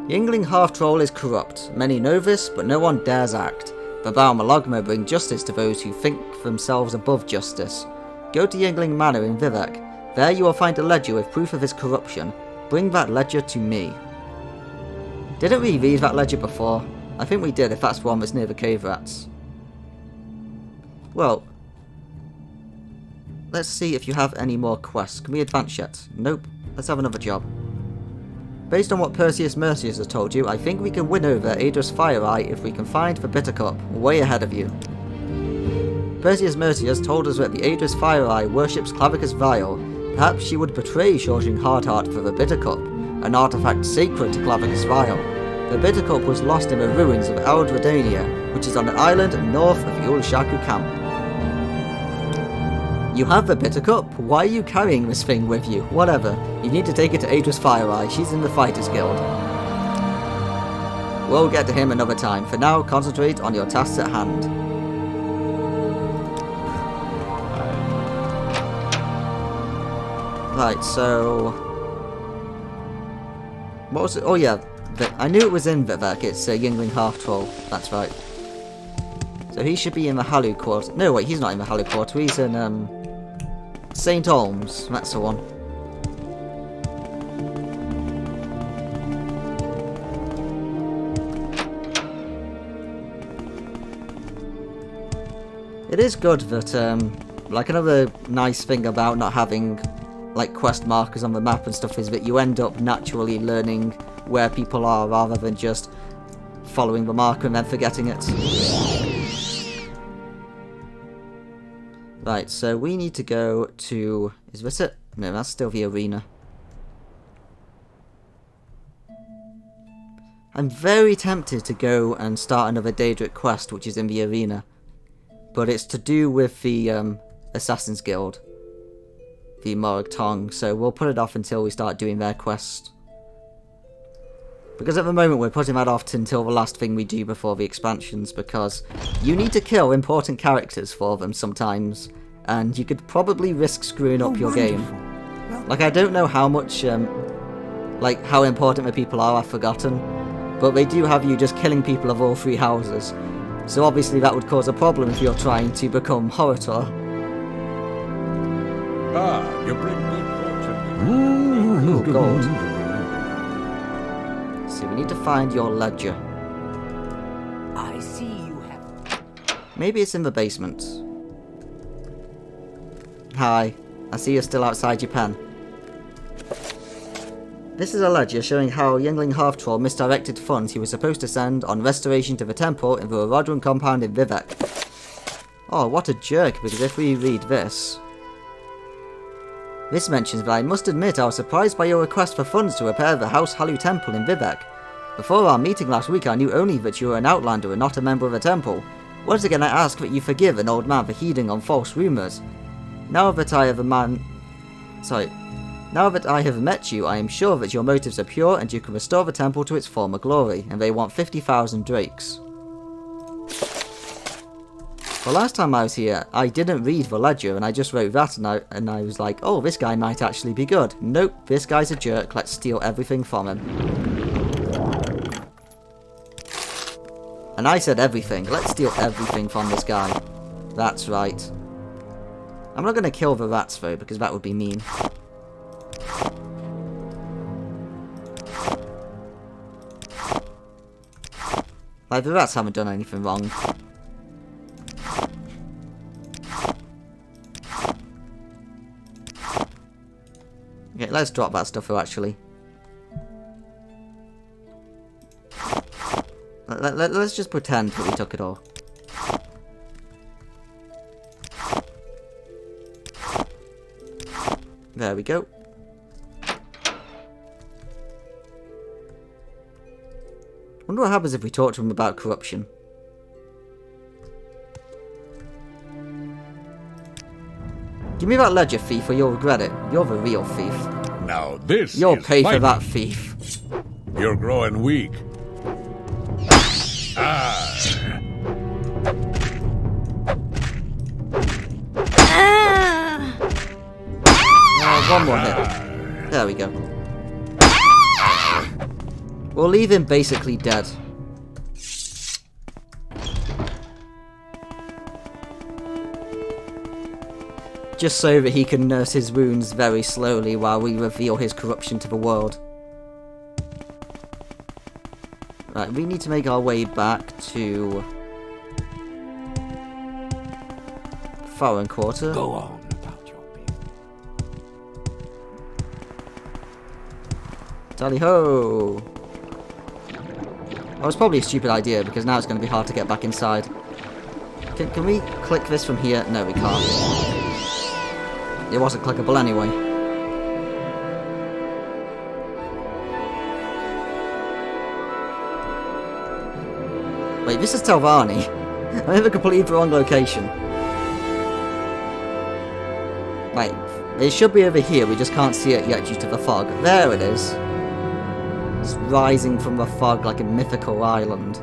Yingling half-troll is corrupt. Many know this, but no one dares act. The Baal Malagma bring justice to those who think themselves above justice. Go to Yingling Manor in Vivec. There you will find a ledger with proof of his corruption. Bring that ledger to me. Didn't we read that ledger before? I think we did, if that's the one that's near the cave rats. Well, let's see if you have any more quests. Can we advance yet? Nope. Let's have another job. based on what Perseus Mercius has told you, I think we can win over Aedrus FireEye if we can find the Bitter Cup, way ahead of you. Perseus Mercius told us that the Aedrus FireEye worships Clavicus Vile. Perhaps she would betray Shorjing Hardheart for the Bitter Cup, an artifact sacred to Clavicus Vile. The Bitter Cup was lost in the ruins of Eldredonia, which is on an island north of the Ulshaku camp. You have the Bitter Cup? Why are you carrying this thing with you? Whatever. You need to take it to Aedrus FireEye. She's in the Fighters Guild. We'll get to him another time. For now, concentrate on your tasks at hand. Right, so... what was it? Oh yeah, I knew it was in Vivek. It's Yingling Half-Troll. That's right. So he should be in the Halu Quarter. No, wait, he's not in the Halu Quarter. He's in, St. Olms. That's the one. It is good that, like, another nice thing about not having, like, quest markers on the map and stuff is that you end up naturally learning where people are rather than just following the marker and then forgetting it. Right, so we need to go to... is this it? No, that's still the arena. I'm very tempted to go and start another Daedric quest, which is in the arena. But it's to do with the Assassin's Guild. The Morag Tong, so we'll put it off until we start doing their quest. Because at the moment we're putting that off until the last thing we do before the expansions, because you need to kill important characters for them sometimes, and you could probably risk screwing up your game. Like, I don't know how much, like, how important the people are, I've forgotten, but they do have you just killing people of all three houses, so obviously that would cause a problem if you're trying to become Horator. Ah, you bring good fortune. Ooh, gold. So we need to find your ledger. I see you have... Maybe it's in the basement. Hi, I see you're still outside your pen. This is a ledger showing how Yingling Half-Troll misdirected funds he was supposed to send on restoration to the temple in the Rodron compound in Vivek. Oh, what a jerk, because if we read this... this mentions that I must admit I was surprised by your request for funds to repair the House Halu Temple in Vivek. Before our meeting last week I knew only that you were an outlander and not a member of the temple. Once again I ask that you forgive an old man for heeding on false rumours. Now that I have met you, I am sure that your motives are pure and you can restore the temple to its former glory, and they want 50,000 drakes. The last time I was here, I didn't read the ledger and I just wrote that and I was like, oh, this guy might actually be good. Nope, this guy's a jerk, let's steal everything from him. And I said everything, let's steal everything from this guy. That's right. I'm not going to kill the rats though, because that would be mean. Like, the rats haven't done anything wrong. Okay, let's drop that stuff though, actually. Let's just pretend that we took it all. There we go. Wonder what happens if we talk to him about corruption. Give me that ledger, thief, or you'll regret it. You're the real thief. Now this You'll is pay for lightning. that, thief. You're growing weak. One more hit. There we go. We'll leave him basically dead. Just so that he can nurse his wounds very slowly while we reveal his corruption to the world. Right, we need to make our way back to Foreign Quarter. Go on about your people. Tally ho! Well, it's probably a stupid idea because now it's going to be hard to get back inside. Can we click this from here? No, we can't. It wasn't clickable anyway. Wait, this is Telvanni. I'm in the completely wrong location. Wait, it should be over here, we just can't see it yet due to the fog. There it is. It's rising from the fog like a mythical island.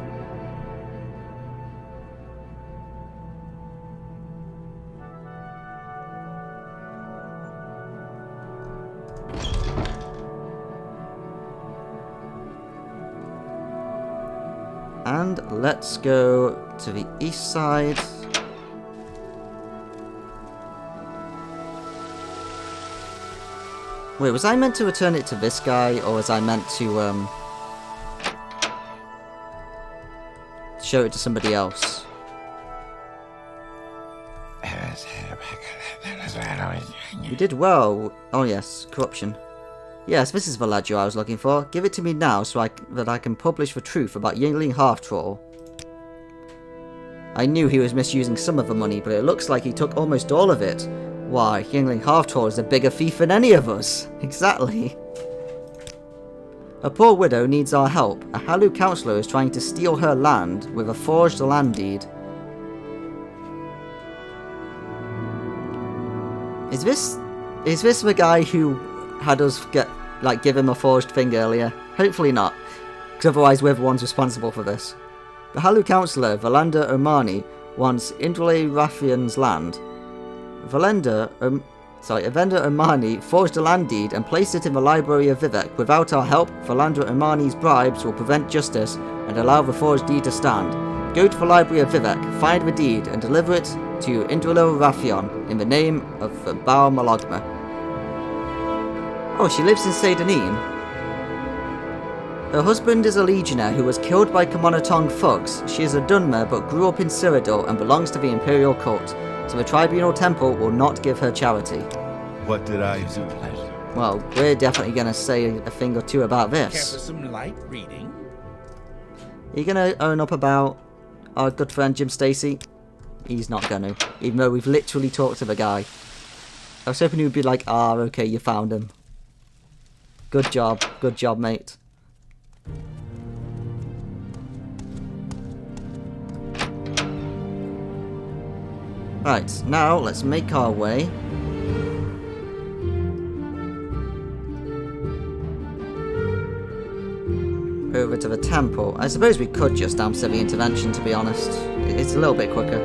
And let's go to the east side. Wait, was I meant to return it to this guy, or was I meant to, show it to somebody else? You did well. Oh yes, corruption. Yes, this is the ledger I was looking for. Give it to me now so that I can publish the truth about Yingling Half-Troll. I knew he was misusing some of the money, but it looks like he took almost all of it. Why, Yingling Half-Troll is a bigger thief than any of us. Exactly. A poor widow needs our help. A Halu councillor is trying to steal her land with a forged land deed. Is this the guy who had us give him a forged thing earlier? Hopefully not, because otherwise we're the ones responsible for this. The Halu councillor, Valanda Omani, wants Indrele Rathian's land. Evander Omani forged a land deed and placed it in the Library of Vivek. Without our help, Valanda Omani's bribes will prevent justice and allow the forged deed to stand. Go to the Library of Vivek, find the deed, and deliver it to Indrele Rathian in the name of the Baal Malagma. Oh, she lives in Seydaneen. Her husband is a legionnaire who was killed by Kamonotong thugs. She is a Dunmer but grew up in Cyrodiil and belongs to the Imperial cult, so the Tribunal Temple will not give her charity. What did I do? Well, we're definitely going to say a thing or two about Care this. for some light reading? Are you going to own up about our good friend Jim Stacy? He's not going to, even though we've literally talked to the guy. I was hoping he would be like, ah, okay, you found him. Good job, mate. Right, now let's make our way over to the temple. I suppose we could just answer the intervention, to be honest. It's a little bit quicker.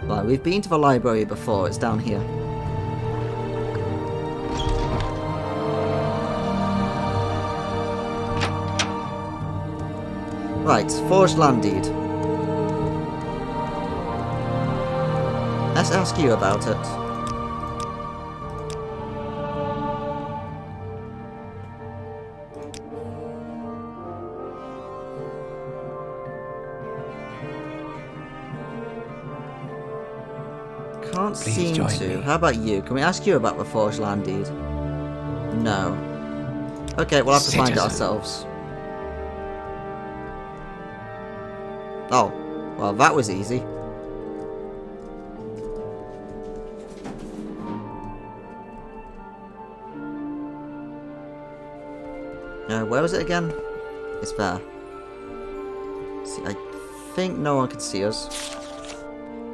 Right, we've been to the library before, it's down here. Right, forged land deed. Let's ask you about it. Can't seem to. How about you? Can we ask you about the forged land deed? No. Okay, we'll have to find it ourselves. Oh, well, that was easy. Where was it again? It's there. See, I think no one can see us.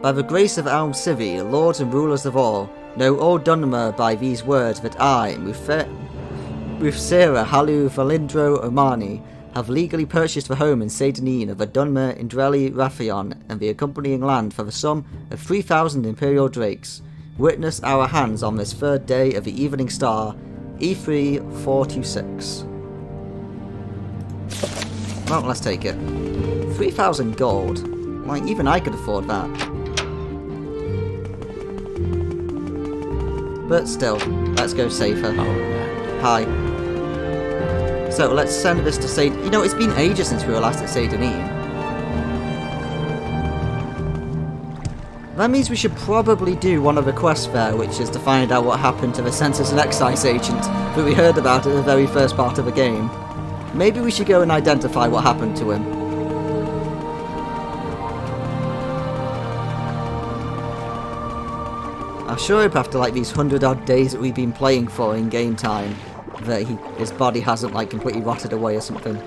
By the grace of Alm Sivi, lords and rulers of all, know all Dunmer by these words that I, Mufsira Halu Valindro Omani, have legally purchased the home in Seydaneen of the Dunmer Indrele Rathian and the accompanying land for the sum of 3,000 Imperial Drakes. Witness our hands on this third day of the Evening Star, E3426. Well, let's take it. 3,000 gold. Like, even I could afford that. But still, let's go save her. Hi. So let's send this to Seydaneen. You know, it's been ages since we were last at Seydaneen. That means we should probably do one of the quests there, which is to find out what happened to the Census and Excise agent that we heard about at the very first part of the game. Maybe we should go and identify what happened to him. I'm sure after like these 100-odd days that we've been playing for in game time, that his body hasn't like completely rotted away or something.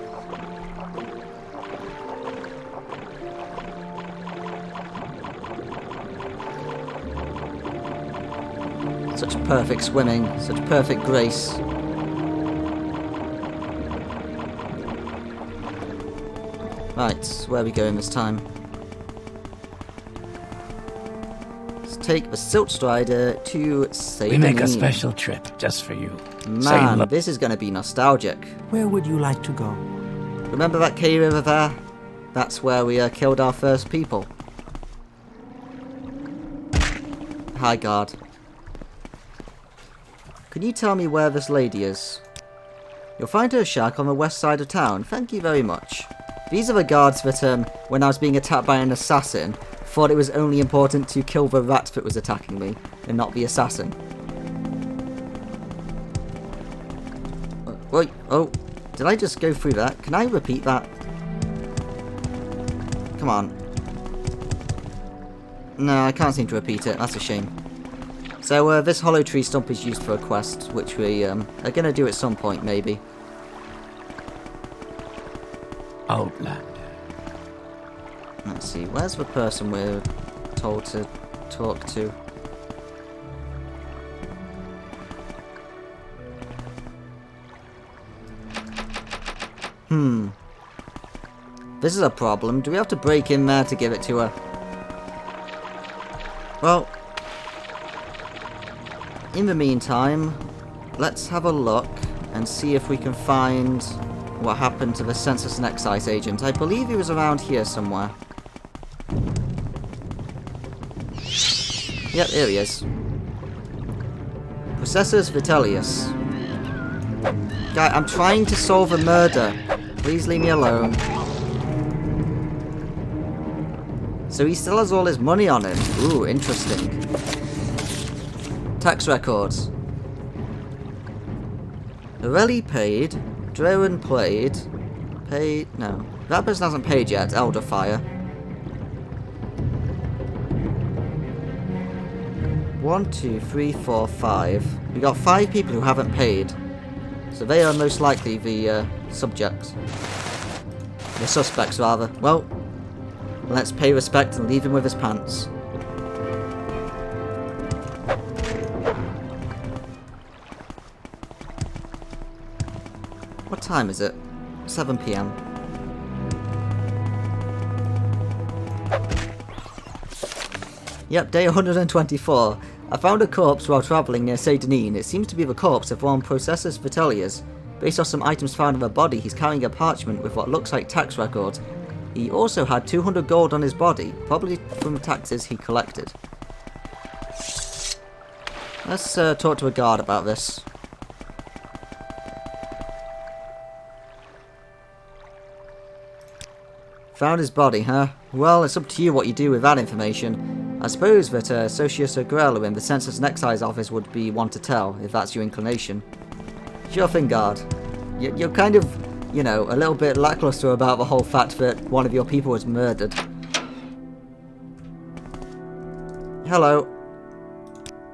Such perfect swimming, such perfect grace. Right, where are we going this time? Let's take the Silt Strider to Saint We make a Denis. special trip just for you. Man, this is going to be nostalgic. Where would you like to go? Remember that cave over there? That's where we killed our first people. Hi, guard. Can you tell me where this lady is? You'll find her shack on the west side of town. Thank you very much. These are the guards that, when I was being attacked by an assassin, thought it was only important to kill the rat that was attacking me, and not the assassin. Wait, oh, did I just go through that? Can I repeat that? Come on. No, I can't seem to repeat it. That's a shame. So, this hollow tree stump is used for a quest, which we are going to do at some point, maybe. Outlander. Let's see, where's the person we're told to talk to? This is a problem. Do we have to break in there to give it to her? Well, in the meantime, let's have a look and see if we can find what happened to the Census and Excise agent. I believe he was around here somewhere. Yep, here he is. Processus Vitellius. Guy, I'm trying to solve a murder. Please leave me alone. So he still has all his money on him. Ooh, interesting. Tax records. Morelli paid. Drowan paid. Paid. No. That person hasn't paid yet. Elderfire. 1, 2, 3, 4, 5. We got 5 people who haven't paid. So they are most likely the subjects. The suspects, rather. Well, let's pay respect and leave him with his pants. What time is it? 7 PM. Yep, day 124. I found a corpse while travelling near Saint Denis. It seems to be the corpse of one Processus Vitellius. Based on some items found on the body, he's carrying a parchment with what looks like tax records. He also had 200 gold on his body, probably from taxes he collected. Let's talk to a guard about this. Found his body, huh? Well, it's up to you what you do with that information. I suppose that Socius Agrello in the Census and Excise office would be one to tell, if that's your inclination. Sure thing, guard. You're kind of, you know, a little bit lackluster about the whole fact that one of your people was murdered. Hello.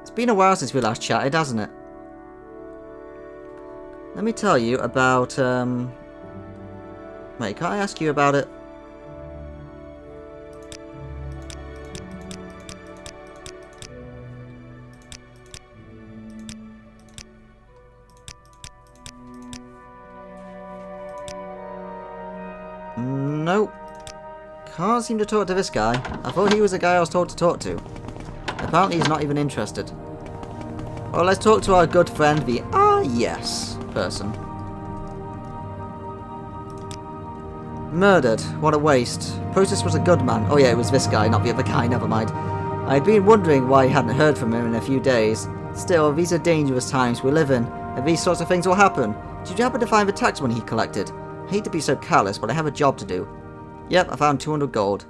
It's been a while since we last chatted, hasn't it? Let me tell you about, Wait, can't I ask you about it? Nope. Can't seem to talk to this guy. I thought he was the guy I was told to talk to. Apparently he's not even interested. Well, let's talk to our good friend, the yes person. Murdered. What a waste. Process was a good man. Oh yeah, it was this guy, not the other guy, never mind. I'd been wondering why I hadn't heard from him in a few days. Still, these are dangerous times we live in, and these sorts of things will happen. Did you happen to find the tax money he collected? I hate to be so callous, but I have a job to do. Yep, I found 200 gold.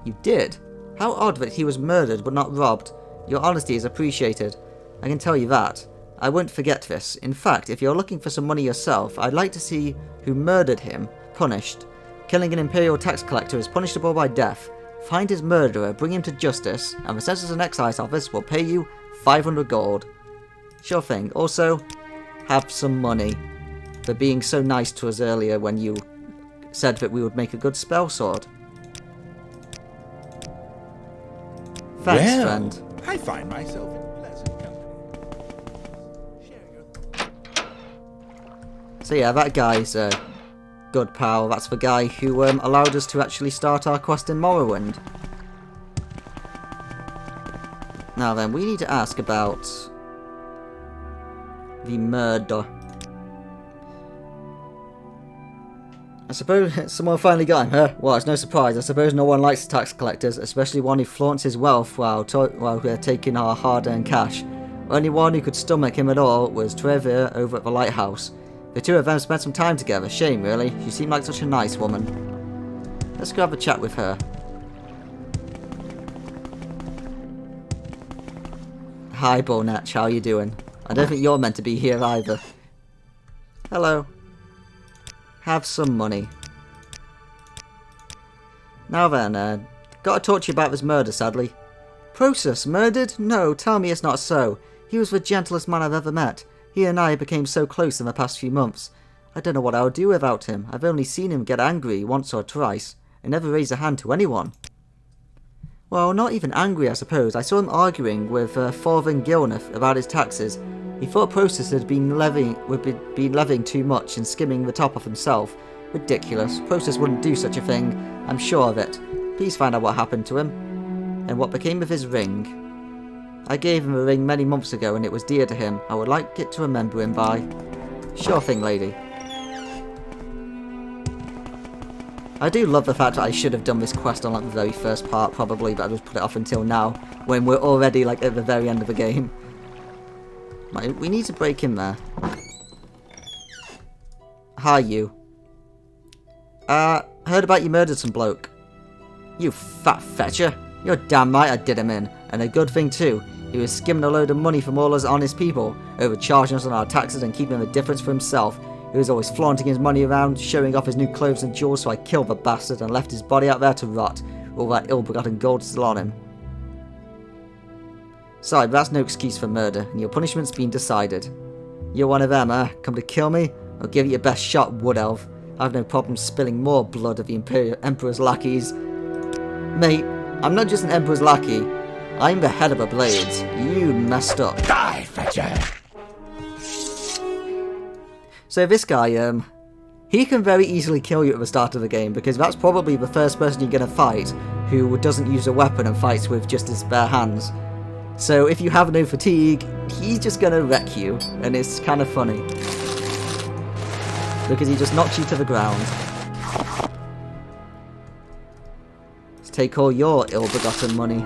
You did? How odd that he was murdered but not robbed. Your honesty is appreciated. I can tell you that. I won't forget this. In fact, if you're looking for some money yourself, I'd like to see who murdered him punished. Killing an Imperial tax collector is punishable by death. Find his murderer, bring him to justice, and the Census and Excise Office will pay you 500 gold. Sure thing. Also, have some money for being so nice to us earlier when you said that we would make a good spell sword. Thanks, Well, friend. I find myself in pleasant company. So yeah, that guy's a good pal. That's the guy who allowed us to actually start our quest in Morrowind. Now then, we need to ask about the murder. I suppose someone finally got him, huh? Well, it's no surprise. I suppose no one likes tax collectors, especially one who flaunts his wealth while they're taking our hard-earned cash. Only one who could stomach him at all was Trevor over at the lighthouse. The two of them spent some time together. Shame, really. She seemed like such a nice woman. Let's go have a chat with her. Hi, Bonetch. How are you doing? I don't think you're meant to be here either. Hello. Have some money. Now then, gotta talk to you about this murder, sadly. Prosus, murdered? No, tell me it's not so. He was the gentlest man I've ever met. He and I became so close in the past few months. I don't know what I would do without him. I've only seen him get angry once or twice, and never raise a hand to anyone. Well, not even angry, I suppose. I saw him arguing with Thorvin Gilneth about his taxes. He thought Prosus had been levying too much and skimming the top off himself. Ridiculous. Prosus wouldn't do such a thing. I'm sure of it. Please find out what happened to him. And what became of his ring. I gave him a ring many months ago and it was dear to him. I would like it to remember him by. Sure thing, lady. I do love the fact that I should have done this quest on like the very first part probably, but I just put it off until now, when we're already like at the very end of the game. Right, we need to break in there. Hi, you. Heard about you murdered some bloke. You fat fetcher. You're damn right I did him in, and a good thing too. He was skimming a load of money from all us honest people, overcharging us on our taxes and keeping the difference for himself. He was always flaunting his money around, showing off his new clothes and jewels, so I killed the bastard and left his body out there to rot, with all that ill-begotten gold still on him. Sorry, but that's no excuse for murder, and your punishment's been decided. You're one of them, huh? Come to kill me? I'll give it your best shot, Wood Elf. I've no problem spilling more blood of the Emperor's lackeys. Mate, I'm not just an Emperor's lackey. I'm the head of the Blades. You messed up. Die, fetcher! So this guy, he can very easily kill you at the start of the game, because that's probably the first person you're going to fight who doesn't use a weapon and fights with just his bare hands. So if you have no fatigue, he's just going to wreck you, and it's kind of funny. Because he just knocks you to the ground. Let's take all your ill-begotten money.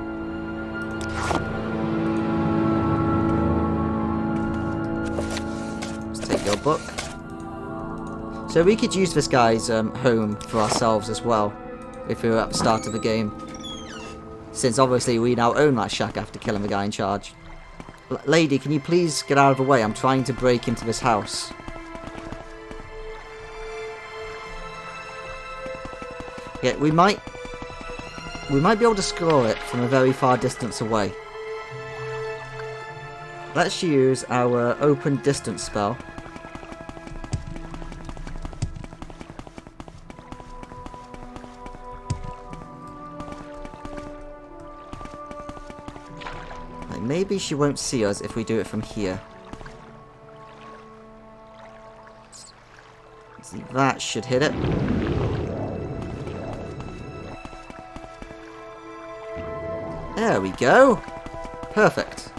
Let's take your book. So we could use this guy's home for ourselves as well, if we were at the start of the game. Since obviously we now own that shack after killing the guy in charge. Lady, can you please get out of the way? I'm trying to break into this house. Yeah, we might be able to score it from a very far distance away. Let's use our open distance spell. Maybe she won't see us if we do it from here. See, that should hit it. There we go. Perfect.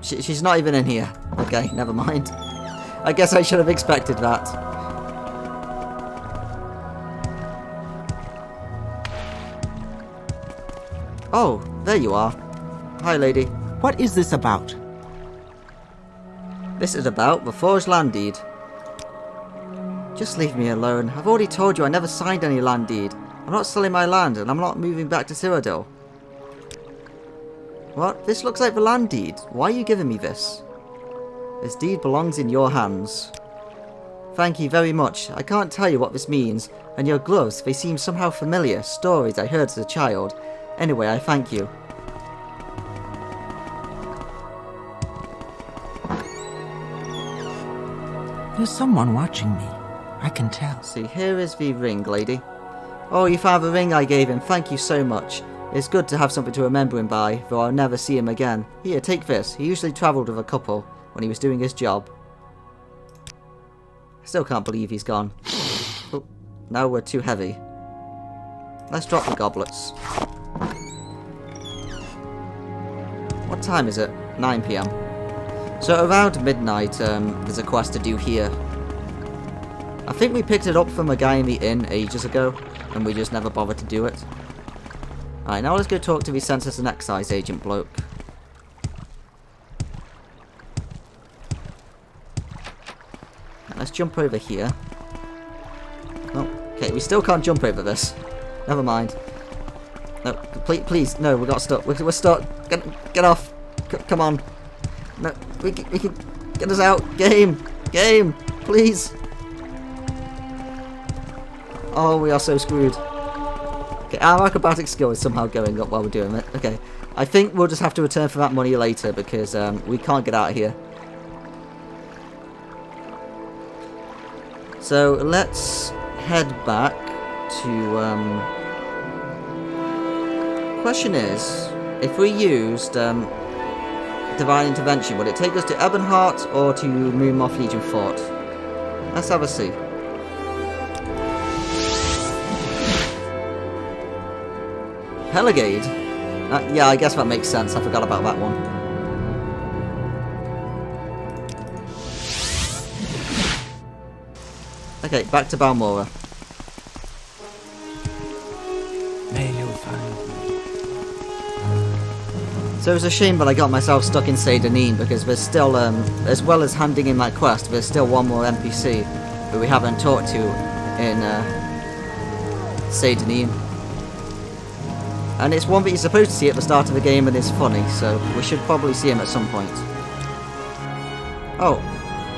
She's not even in here. Okay, never mind. I guess I should have expected that. Oh, there you are. Hi, lady. What is this about? This is about the Forged Land Deed. Just leave me alone. I've already told you I never signed any land deed. I'm not selling my land, and I'm not moving back to Cyrodiil. What? This looks like the land deed. Why are you giving me this? This deed belongs in your hands. Thank you very much. I can't tell you what this means. And your gloves, they seem somehow familiar. Stories I heard as a child. Anyway, I thank you. There's someone watching me. I can tell. See, here is the ring, lady. Oh, you found the ring I gave him. Thank you so much. It's good to have something to remember him by, though I'll never see him again. Here, take this. He usually travelled with a couple when he was doing his job. I still can't believe he's gone. Oh, now we're too heavy. Let's drop the goblets. What time is it? 9 PM. So around midnight, there's a quest to do here. I think we picked it up from a guy in the inn ages ago, and we just never bothered to do it. Alright, now let's go talk to the Census and Excise agent bloke. Let's jump over here. Oh, okay, we still can't jump over this. Never mind. No, please, no, we got stuck. We're stuck. Get off. Come on. No, we can get us out. Game, please. Oh, we are so screwed. Okay, our acrobatic skill is somehow going up while we're doing it. Okay, I think we'll just have to return for that money later because we can't get out of here. So let's head back to. Question is, if we used Divine Intervention, would it take us to Ebonheart or to Moonmoth Legion Fort? Let's have a see. Pelargade? Yeah, I guess that makes sense. I forgot about that one. Okay, back to Balmora. May you find me. So it's a shame that I got myself stuck in Seyda-Neen because there's still, as well as handing in that quest, there's still one more NPC that we haven't talked to in Seyda-Neen. And it's one that you're supposed to see at the start of the game and it's funny, so we should probably see him at some point. Oh.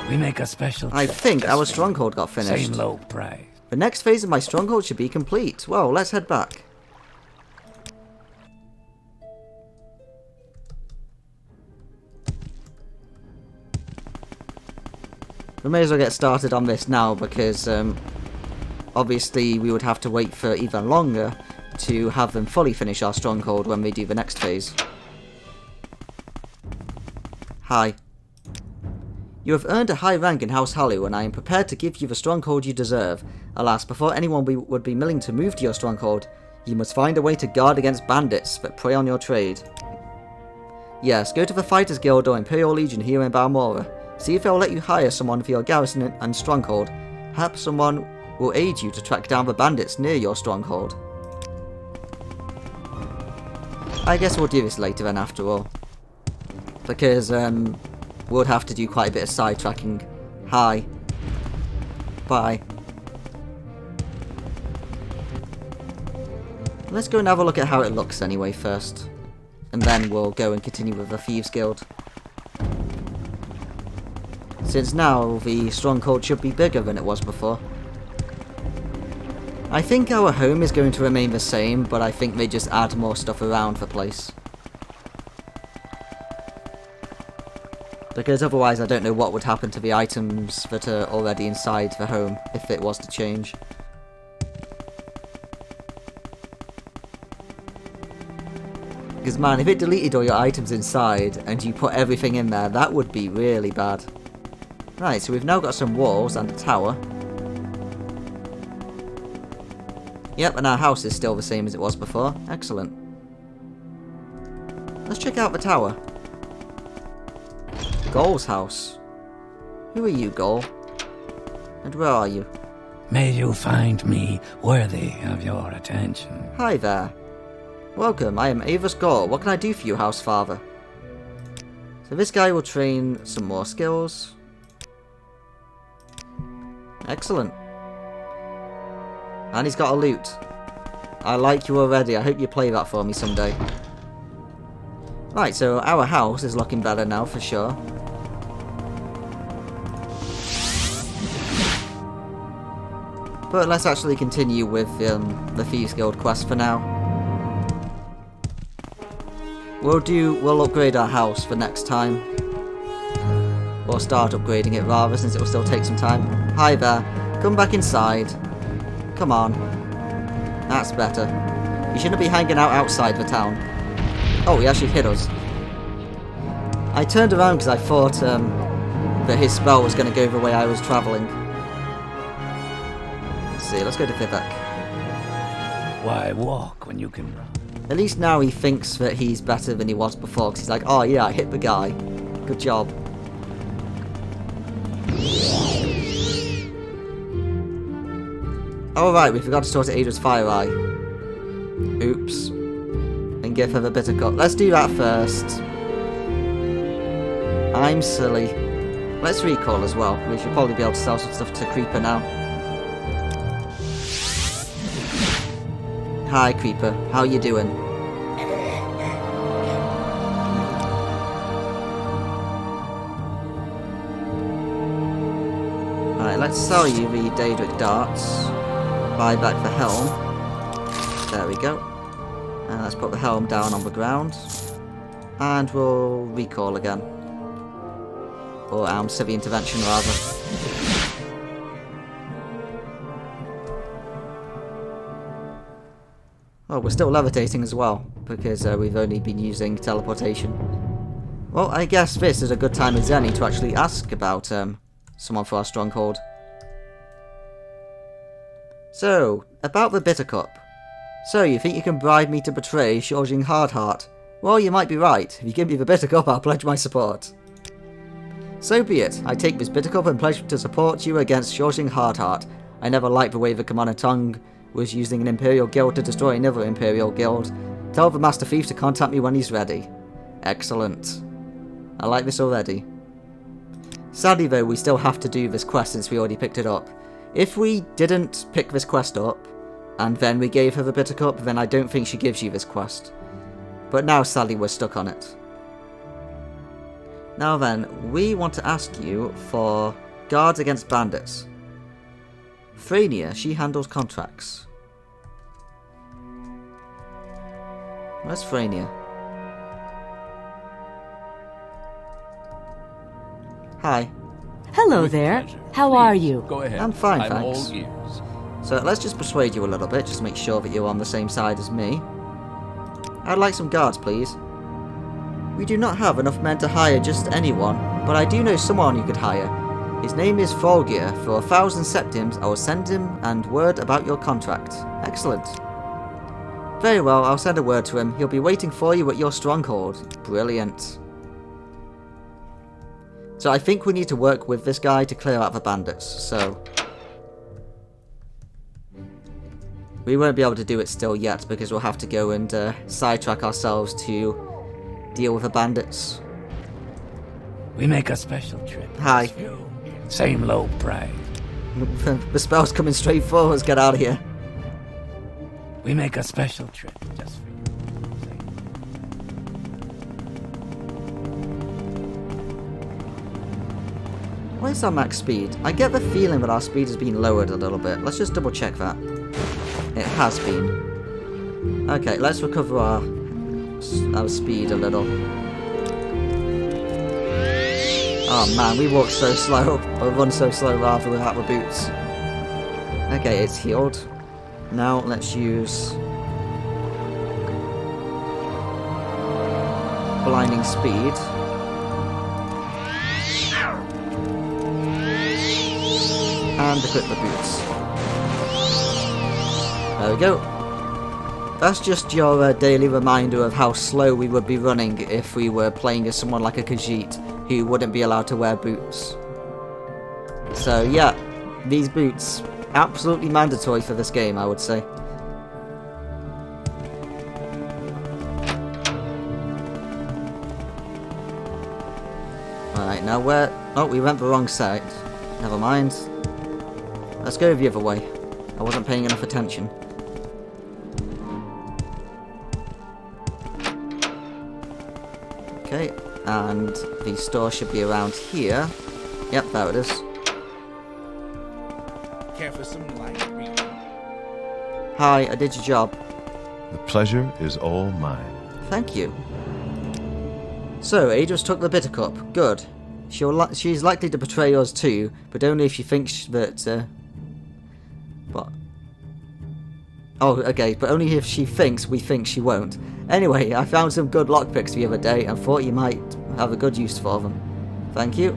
We make a special I trip think just our for stronghold got finished. Same low price. The next phase of my stronghold should be complete. Well, let's head back. We may as well get started on this now because obviously we would have to wait for even longer to have them fully finish our stronghold when we do the next phase. Hi. You have earned a high rank in House Hallow, and I am prepared to give you the stronghold you deserve. Alas, before anyone would be willing to move to your stronghold, you must find a way to guard against bandits that prey on your trade. Yes, go to the Fighters Guild or Imperial Legion here in Balmora. See if they'll let you hire someone for your garrison and stronghold. Perhaps someone will aid you to track down the bandits near your stronghold. I guess we'll do this later then after all. Because, we'll have to do quite a bit of sidetracking. Hi. Bye. Let's go and have a look at how it looks anyway first. And then we'll go and continue with the Thieves Guild. Since now the stronghold should be bigger than it was before. I think our home is going to remain the same, but I think they just add more stuff around the place. Because otherwise I don't know what would happen to the items that are already inside the home if it was to change. Because man, if it deleted all your items inside and you put everything in there, that would be really bad. Right, so we've now got some walls and a tower. Yep, and our house is still the same as it was before. Excellent. Let's check out the tower. Gol's house. Who are you, Gol? And where are you? May you find me worthy of your attention. Hi there. Welcome, I am Avis Gol. What can I do for you, House Father? So this guy will train some more skills. Excellent. And he's got a loot. I like you already. I hope you play that for me someday. Right, so our house is looking better now for sure. But let's actually continue with the Thieves Guild quest for now. We'll upgrade our house for next time. Or start upgrading it rather, since it will still take some time. Hi there. Come back inside. Come on. That's better. You shouldn't be hanging out outside the town. Oh, he actually hit us. I turned around because I thought that his spell was going to go the way I was travelling. Let's see, let's go to Vivek. Why walk when you can run? At least now he thinks that he's better than he was before, because he's like, oh yeah, I hit the guy. Good job. Oh right, we forgot to talk to Ada's Fire Eye. Oops. And give her the bitter cup. Let's do that first. I'm silly. Let's recall as well. We should probably be able to sell some stuff to Creeper now. Hi Creeper, how you doing? Alright, let's sell you the Daedric Darts. Buy back the helm. There we go. And let's put the helm down on the ground. And we'll recall again. Or Civil Intervention rather. Oh, we're still levitating as well, because we've only been using teleportation. Well, I guess this is a good time as any to actually ask about someone for our stronghold. So, about the Bitter Cup. So, you think you can bribe me to betray Shorjing Hardheart? Well, you might be right. If you give me the Bitter Cup, I'll pledge my support. So be it. I take this Bitter Cup and pledge to support you against Shorjing Hardheart. I never liked the way the Commander Tongue was using an Imperial Guild to destroy another Imperial Guild. Tell the Master Thief to contact me when he's ready. Excellent. I like this already. Sadly though, we still have to do this quest since we already picked it up. If we didn't pick this quest up, and then we gave her the Bitter Cup, then I don't think she gives you this quest. But now sadly we're stuck on it. Now then, we want to ask you for guards against bandits. Frania, she handles contracts. Where's Frania? Hi. Hello there. How are you? Go ahead. I'm fine, I'm thanks. all ears. So let's just persuade you a little bit, just to make sure that you're on the same side as me. I'd like some guards, please. We do not have enough men to hire just anyone, but I do know someone you could hire. His name is Fulgir. For 1,000 septims, I will send him and word about your contract. Excellent. Very well, I'll send a word to him. He'll be waiting for you at your stronghold. Brilliant. So I think we need to work with this guy to clear out the bandits, so... We won't be able to do it still yet, because we'll have to go and sidetrack ourselves to deal with the bandits. We make a special trip. Hi. Same low price. The spell's coming straight for us, get out of here. We make a special trip just for you. Where's our max speed? I get the feeling that our speed has been lowered a little bit. Let's just double check that. It has been. Okay, let's recover our speed a little. Oh man, we walk so slow, or run so slow rather without the boots. Okay, it's healed. Now let's use blinding speed. And equip the boots. There we go. That's just your daily reminder of how slow we would be running if we were playing as someone like a Khajiit who wouldn't be allowed to wear boots. So yeah, these boots, absolutely mandatory for this game, I would say. Alright, now where... Oh, we went the wrong side. Never mind. Let's go the other way. I wasn't paying enough attention. Okay, and the store should be around here. Yep, there it is. Care for some light reading? Hi, I did your job. The pleasure is all mine. Thank you. So, Adris took the bitter cup. Good. She's likely to betray us too, but only if she thinks that... What? Oh, okay, but only if she thinks we think she won't. Anyway, I found some good lockpicks the other day and thought you might have a good use for them. Thank you.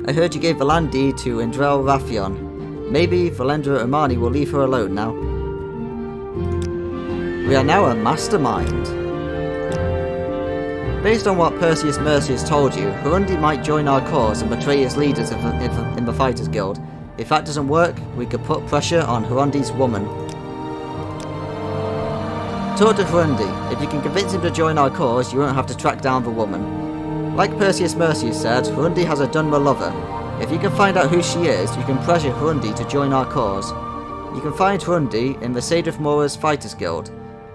I heard you gave the land deed to Indrel Rathion. Maybe Valendra Imani will leave her alone now. We are now a mastermind. Based on what Perseus Mercius told you, Hurundi might join our cause and betray his leaders in the Fighters Guild. If that doesn't work, we could put pressure on Hurundi's woman. Talk to Hurundi. If you can convince him to join our cause, you won't have to track down the woman. Like Perseus Mercius said, Hurundi has a Dunmer lover. If you can find out who she is, you can pressure Hurundi to join our cause. You can find Hurundi in the Sadrith Mora's Fighters Guild.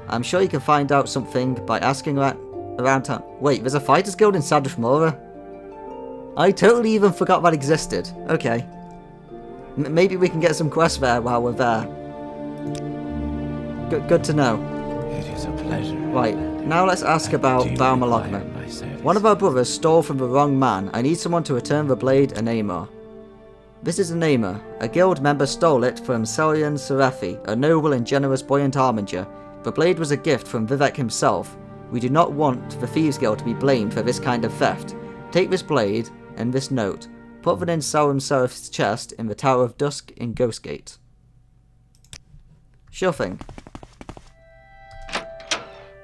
I'm sure you can find out something by asking around town. Wait, there's a Fighters Guild in Sadrith Mora? I totally even forgot that existed. Okay. Maybe we can get some quests there while we're there. Good to know. It is a pleasure. Right, now let's ask about Balmalogna. One of our brothers stole from the wrong man. I need someone to return the blade and Amor. This is Anema. A guild member stole it from Celian Serafi, a noble and generous buoyant armiger. The blade was a gift from Vivek himself. We do not want the Thieves Guild to be blamed for this kind of theft. Take this blade and this note. Put them in Sauron Seraph's chest in the Tower of Dusk in Ghostgate. Sure thing.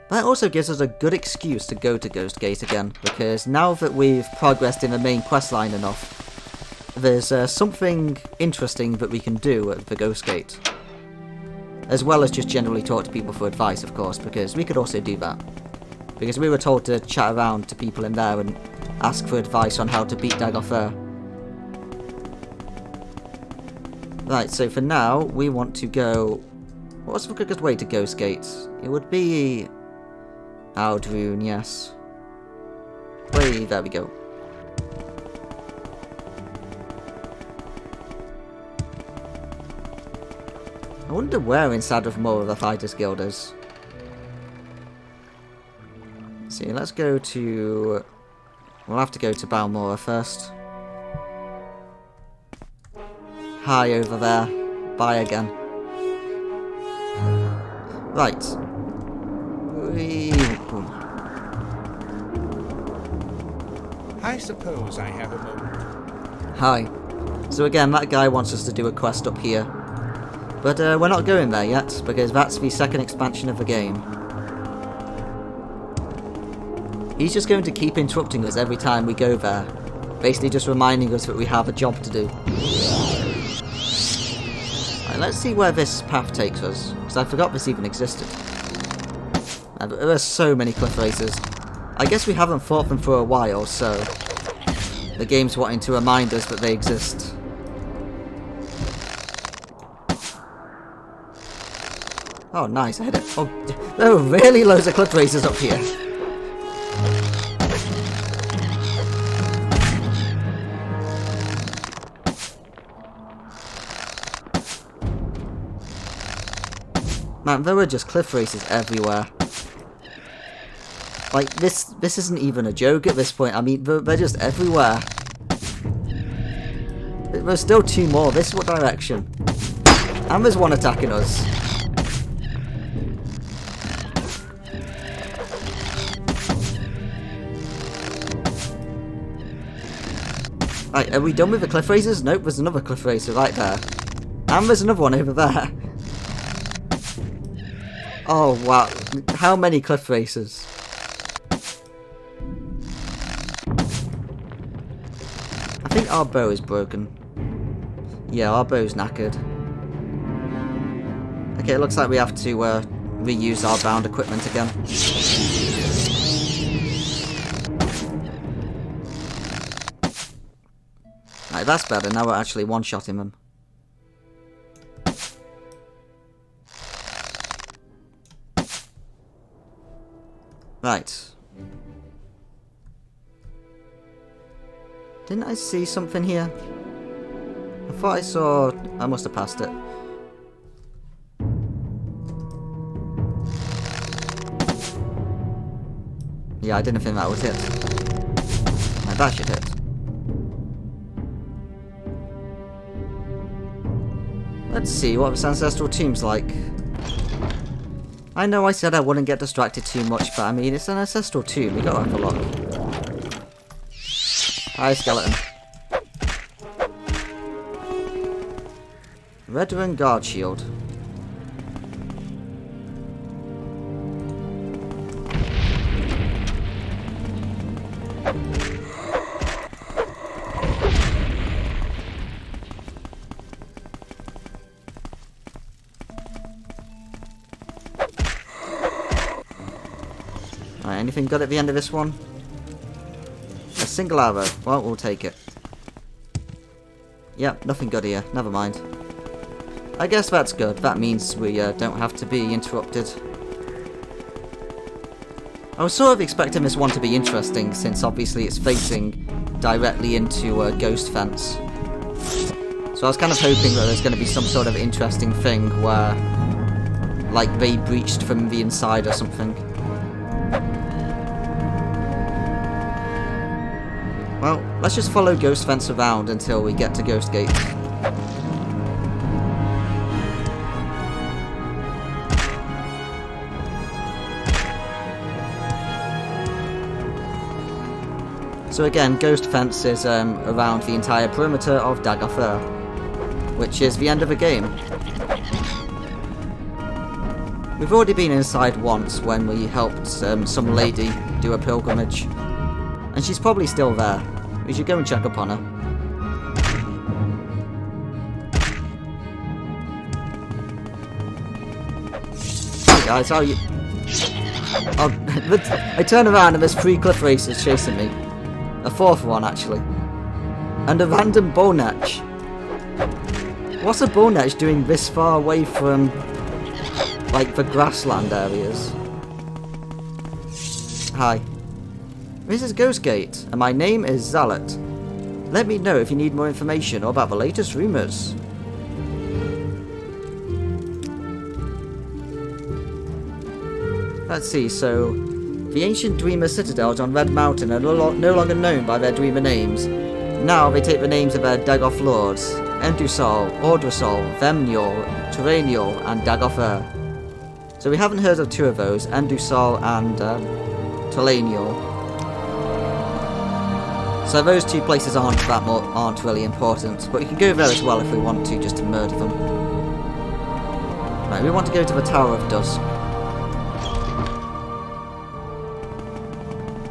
That also gives us a good excuse to go to Ghostgate again, because now that we've progressed in the main questline enough, there's something interesting that we can do at the Ghostgate. As well as just generally talk to people for advice, of course, because we could also do that. Because we were told to chat around to people in there and ask for advice on how to beat Dagothr. Right, so for now, we want to go... What's the quickest way to Ghostgate? It would be... Aldrune, yes. Wait, there we go. I wonder where in Sadrith Mora the Fighters Guild is. Let's see, let's go to... We'll have to go to Balmora first. Hi over there. Bye again. Right. I suppose I have a moment. Hi. So again, that guy wants us to do a quest up here. But we're not going there yet, because that's the second expansion of the game. He's just going to keep interrupting us every time we go there. Basically just reminding us that we have a job to do. Right, let's see where this path takes us, because I forgot this even existed. There are so many cliff races. I guess we haven't fought them for a while, so the game's wanting to remind us that they exist. Oh, nice, I hit it. Oh, there are really loads of cliff races up here. Man, there were just cliff races everywhere. Like, this isn't even a joke at this point. I mean, they're just everywhere. There's still two more. This what direction? And there's one attacking us. Right, are we done with the cliff races? Nope, there's another cliff racer right there. And there's another one over there. Oh, wow. How many cliff races? I think our bow is broken. Yeah, our bow's knackered. Okay, it looks like we have to reuse our bound equipment again. Right, that's better. Now we're actually one-shotting them. Right. Didn't I see something here? I thought I saw... I must have passed it. Yeah, I didn't think that was it. Now that should hit. Let's see what this ancestral tomb's like. I know I said I wouldn't get distracted too much, but I mean, it's an ancestral tomb, we gotta have a look. Hi, skeleton. Veteran Guard Shield. Alright, anything good at the end of this one? A single arrow. Well, we'll take it. Yep, nothing good here. Never mind. I guess that's good. That means we don't have to be interrupted. I was sort of expecting this one to be interesting, since obviously it's facing directly into a ghost fence. So I was kind of hoping that there's going to be some sort of interesting thing where, like, they breached from the inside or something. Well, let's just follow Ghost Fence around until we get to Ghost Gate. So again, Ghost Fence is around the entire perimeter of Daggoth, which is the end of the game. We've already been inside once when we helped some lady do a pilgrimage. And she's probably still there. We should go and check upon her. Hi guys, how are you? Oh, I turn around and there's 3 cliff racers chasing me. A 4th one, actually. And a random Bonetch. What's a Bonetch doing this far away from, like, the grassland areas? Hi. This is Ghost Gate, and my name is Zalet. Let me know if you need more information or about the latest rumours. Let's see, so... The ancient Dreamer citadels on Red Mountain are no longer known by their Dreamer names. Now they take the names of their Daggoth lords, Endusal, Ordrasol, Vemniol, Terraniol, and Daggoth. So we haven't heard of 2 of those, Endusal and Terraniol. So those 2 places aren't really important, but we can go there as well if we want to, just to murder them. Right, we want to go to the Tower of Dusk.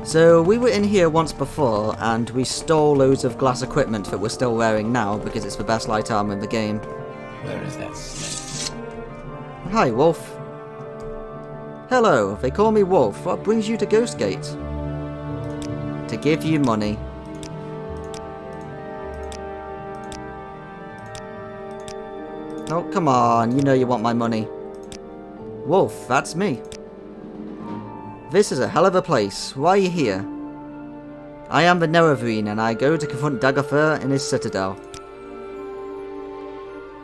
So we were in here once before, and we stole loads of glass equipment that we're still wearing now, because it's the best light armor in the game. Where is that snake? Hi, Wolf. Hello, they call me Wolf. What brings you to Ghost Gate? To give you money. Oh, come on, you know you want my money. Wolf, that's me. This is a hell of a place. Why are you here? I am the Nerevarine, and I go to confront Daggoth in his citadel.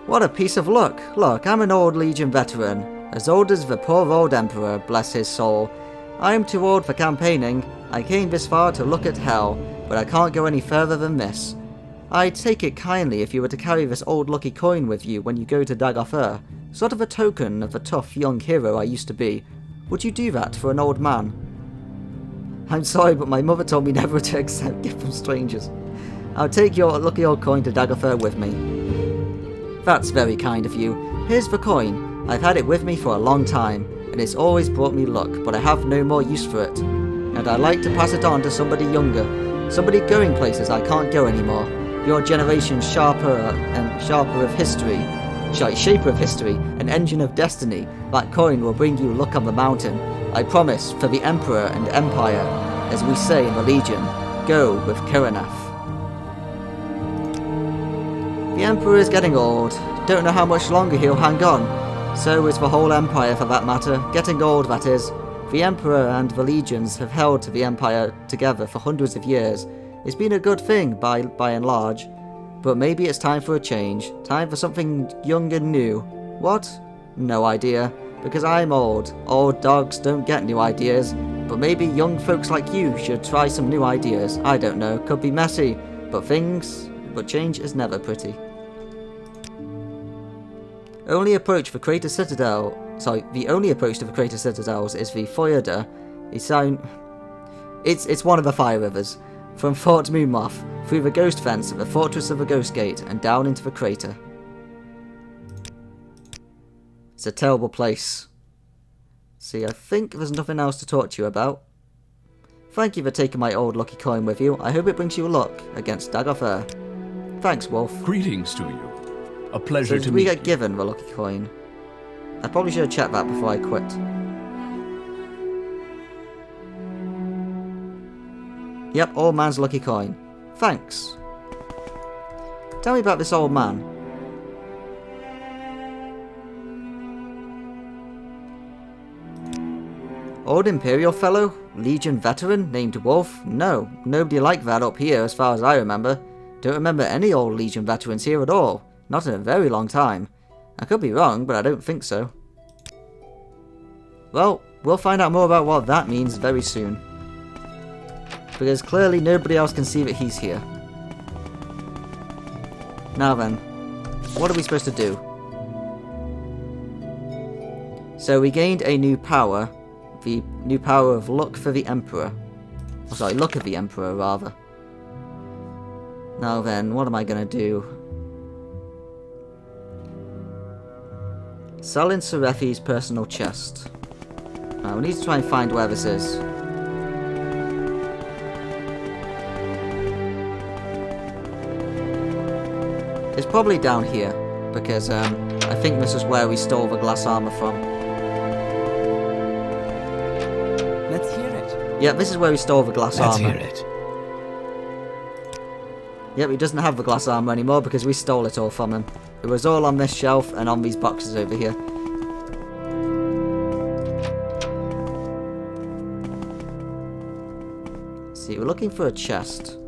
What a piece of luck. Look, I'm an old Legion veteran. As old as the poor old Emperor, bless his soul. I am too old for campaigning. I came this far to look at hell, but I can't go any further than this. I'd take it kindly if you were to carry this old lucky coin with you when you go to Daggoth, sort of a token of the tough young hero I used to be. Would you do that for an old man? I'm sorry, but my mother told me never to accept gifts from strangers. I'll take your lucky old coin to Daggoth with me. That's very kind of you. Here's the coin. I've had it with me for a long time, and it's always brought me luck, but I have no more use for it. And I'd like to pass it on to somebody younger, somebody going places I can't go anymore. Your generation's shaper of history, shaper of history, an engine of destiny. That coin will bring you luck on the mountain. I promise, for the Emperor and Empire, as we say in the Legion, go with Kuranath. The Emperor is getting old. Don't know how much longer he'll hang on. So is the whole Empire, for that matter. Getting old, that is. The Emperor and the legions have held the Empire together for hundreds of years. It's been a good thing by and large, but maybe it's time for a change. Time for something young and new. What? No idea, because I'm old. Old dogs don't get new ideas, but maybe young folks like you should try some new ideas. I don't know, could be messy, but change is never pretty. The only approach to the Crater Citadels is the Feuerder. It's one of the 5 rivers. From Fort Moonmoth, through the Ghost Fence at the Fortress of the Ghost Gate, and down into the crater. It's a terrible place. See, I think there's nothing else to talk to you about. Thank you for taking my old lucky coin with you. I hope it brings you luck against Dagoth Ur. Thanks, Wolf. Greetings to you. A pleasure So to did we meet get given the lucky coin? I probably should have checked that before I quit. Yep, old man's lucky coin. Thanks. Tell me about this old man. Old Imperial fellow? Legion veteran? Named Wolf? No, nobody like that up here as far as I remember. Don't remember any old Legion veterans here at all. Not in a very long time. I could be wrong, but I don't think so. Well, we'll find out more about what that means very soon. Because clearly nobody else can see that he's here. Now then, what are we supposed to do? So we gained a new power. The new power of Luck for the Emperor. Oh, sorry, Luck of the Emperor, rather. Now then, what am I going to do? Sell in Serefi's personal chest. Now, we need to try and find where this is. It's probably down here, because I think this is where we stole the glass armor from. Let's hear it. Yeah, this is where we stole the glass armor. Let's hear it. Yep, he doesn't have the glass armor anymore because we stole it all from him. It was all on this shelf and on these boxes over here. See, we're looking for a chest.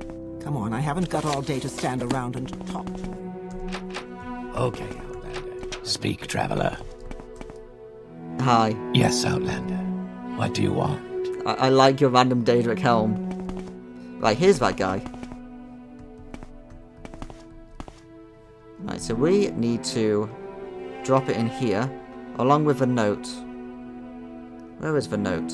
Come on, I haven't got all day to stand around and talk. Okay, Outlander. Speak, traveler. Hi. Yes, Outlander. What do you want? I like your random Daedric helm. Right, here's that guy. Right, so we need to drop it in here, along with a note. Where is the note?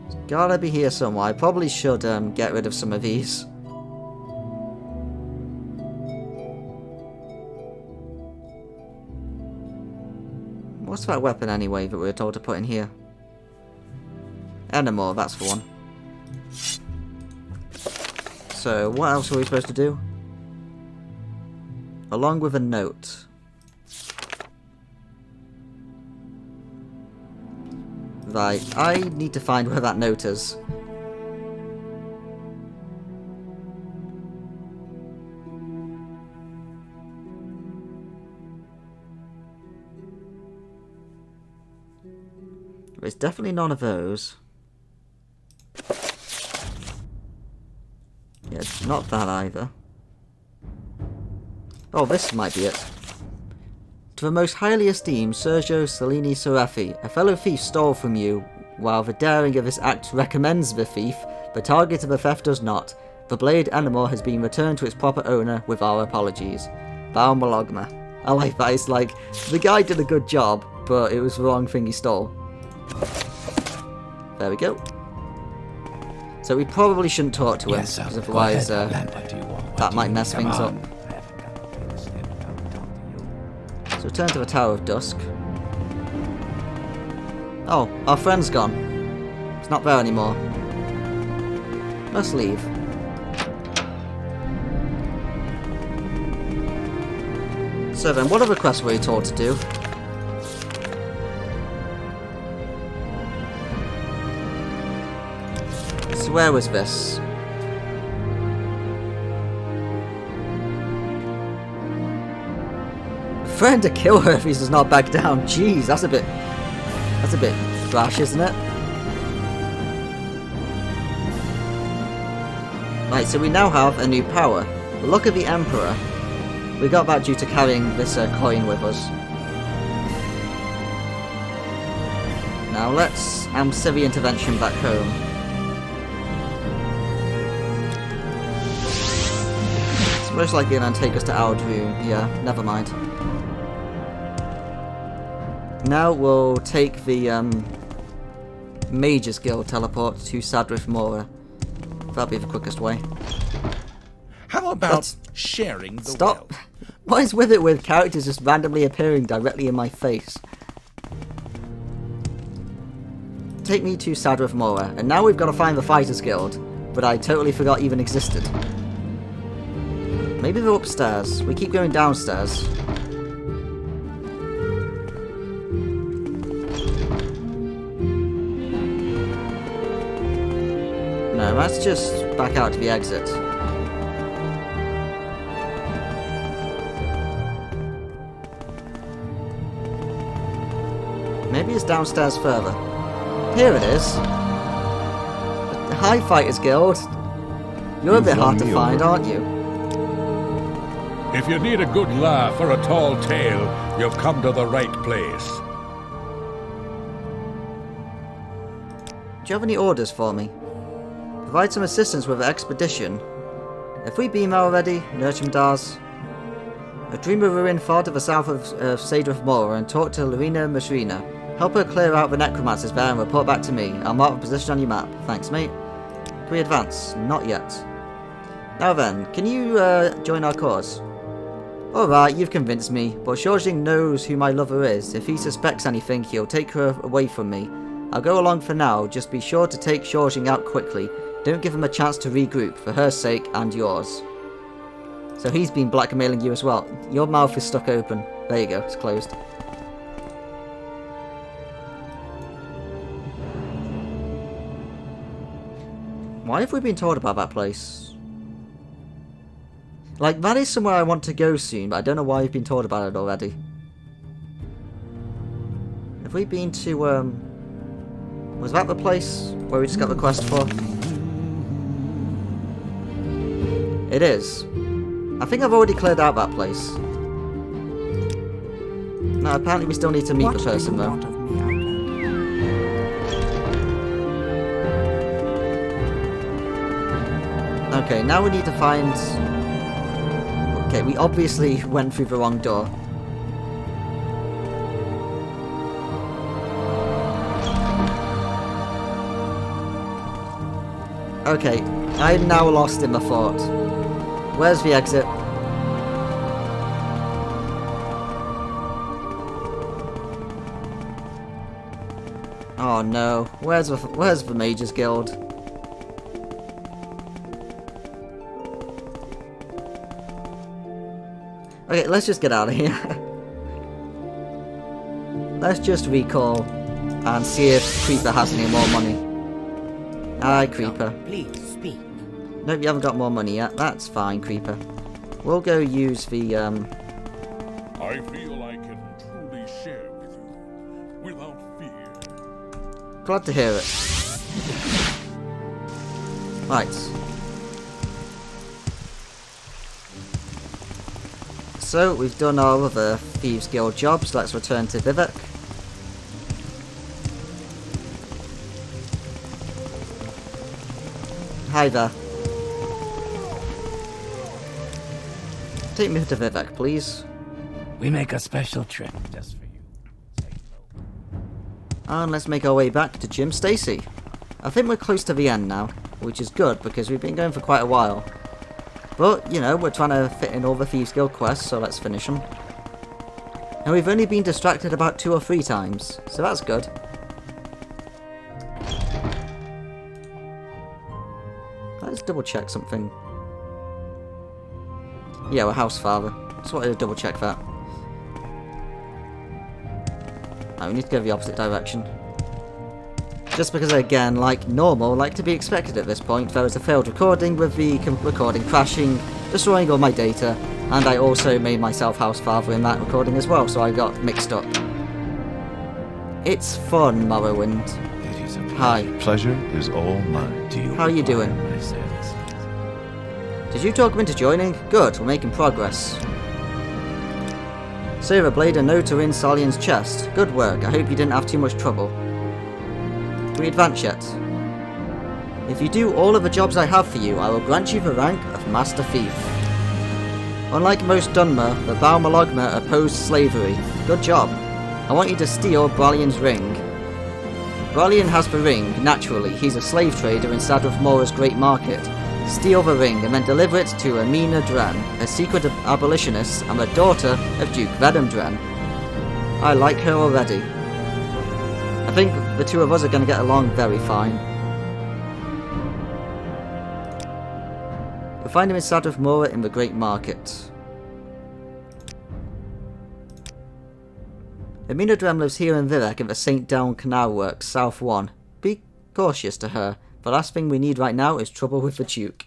It's gotta be here somewhere. I probably should get rid of some of these. What's that weapon anyway that we were told to put in here? Enamor, that's the one. So, what else are we supposed to do? Along with a note. Right, I need to find where that note is. It's definitely none of those. Yeah, it's not that either. Oh, this might be it. To the most highly esteemed Sergio Cellini Serefi, a fellow thief stole from you. While the daring of this act recommends the thief, the target of the theft does not. The blade Enamor has been returned to its proper owner with our apologies. Baal Malogma. I like that. It's like, the guy did a good job, but it was the wrong thing he stole. There we go. So we probably shouldn't talk to him, Yes, because Outlander. otherwise Go ahead, What do you want? What that do might you mess want? things Come up. on. I haven't got a bit of sleep. I'll talk to you. So return to the Tower of Dusk. Oh, our friend's gone. It's not there anymore. Let's leave. So then, what other quests were you told to do? So where was this? Threaten to kill her if he does not back down. Jeez, that's a bit brash, isn't it? Right, so we now have a new power. The Luck of the Emperor. We got that due to carrying this coin with us. Now let's Civvy Intervention back home. It's most likely going to take us to Aldrune. Yeah, never mind. Now we'll take the Mage's Guild teleport to Sadrith Mora. That'll be the quickest way. How about sharing the Stop! wealth? What is with it with characters just randomly appearing directly in my face? Take me to Sadrith Mora, and now we've got to find the Fighters Guild, but I totally forgot even existed. Maybe they're upstairs. We keep going downstairs. No, let's just back out to the exit. Maybe it's downstairs further. Here it is. The High Fighters Guild. You're a bit hard to find, aren't you? If you need a good laugh or a tall tale, you've come to the right place. Do you have any orders for me? Provide some assistance with the expedition. If we beam already, Nurcham Dars. A dreamer ruin far to the south of Sadrith Mora and talk to Larina Masrina. Help her clear out the necromancers there and report back to me. I'll mark the position on your map. Thanks, mate. Can we advance? Not yet. Now then, can you join our cause? Alright, you've convinced me, but Xiaojing knows who my lover is. If he suspects anything, he'll take her away from me. I'll go along for now, just be sure to take Xiaojing out quickly. Don't give him a chance to regroup, for her sake and yours. So he's been blackmailing you as well. Your mouth is stuck open. There you go, it's closed. Why have we been told about that place? Like, that is somewhere I want to go soon, but I don't know why we've been told about it already. Have we been to, was that the place where we just got the quest for? It is. I think I've already cleared out that place. No, apparently we still need to meet the person, though. Okay, now we need to find... Okay, we obviously went through the wrong door. Okay, I'm now lost in the fort. Where's the exit? Oh no, where's the Mage's Guild? Okay, let's just get out of here. Let's just recall and see if Creeper has any more money. Hi, Creeper. No, please speak. Nope, you haven't got more money yet. That's fine, Creeper. We'll go use the, I feel I can truly share with you, without fear. Glad to hear it. Right. So, we've done all of the Thieves Guild jobs. Let's return to Vivek. Hi there. Take me to Vivek, please. We make a special trip just for you. And let's make our way back to Jim Stacy. I think we're close to the end now, which is good because we've been going for quite a while. But, you know, we're trying to fit in all the Thieves Guild quests, so let's finish them. And we've only been distracted about 2 or 3 times, so that's good. Let's double check something. Yeah, we're house father. Just wanted to double check that. Right, we need to go the opposite direction. Just because, again, like normal, like to be expected at this point, there was a failed recording with the recording crashing, destroying all my data, and I also made myself house father in that recording as well, so I got mixed up. It's fun, Morrowind. It is a pleasure. Hi. Pleasure is all mine. Do you How are you require doing? my services? Did you talk him into joining? Good, we're making progress. Save a blade and note are in Salian's chest. Good work, I hope you didn't have too much trouble. Do we advance yet? If you do all of the jobs I have for you, I will grant you the rank of Master Thief. Unlike most Dunmer, the Balmalogma opposed slavery. Good job. I want you to steal Bralian's ring. Bralian has the ring, naturally, he's a slave trader in Sadrith Mora's Great Market. Steal the ring and then deliver it to Amina Dren, a secret abolitionist and the daughter of Duke Vedum Dren. I like her already. I think the two of us are going to get along very fine. We'll find him in Sadrith Mora in the Great Market. Amina Dren lives here in Vivek at the St. Down Canal Works, South 1. Be cautious to her. The last thing we need right now is trouble with the Duke.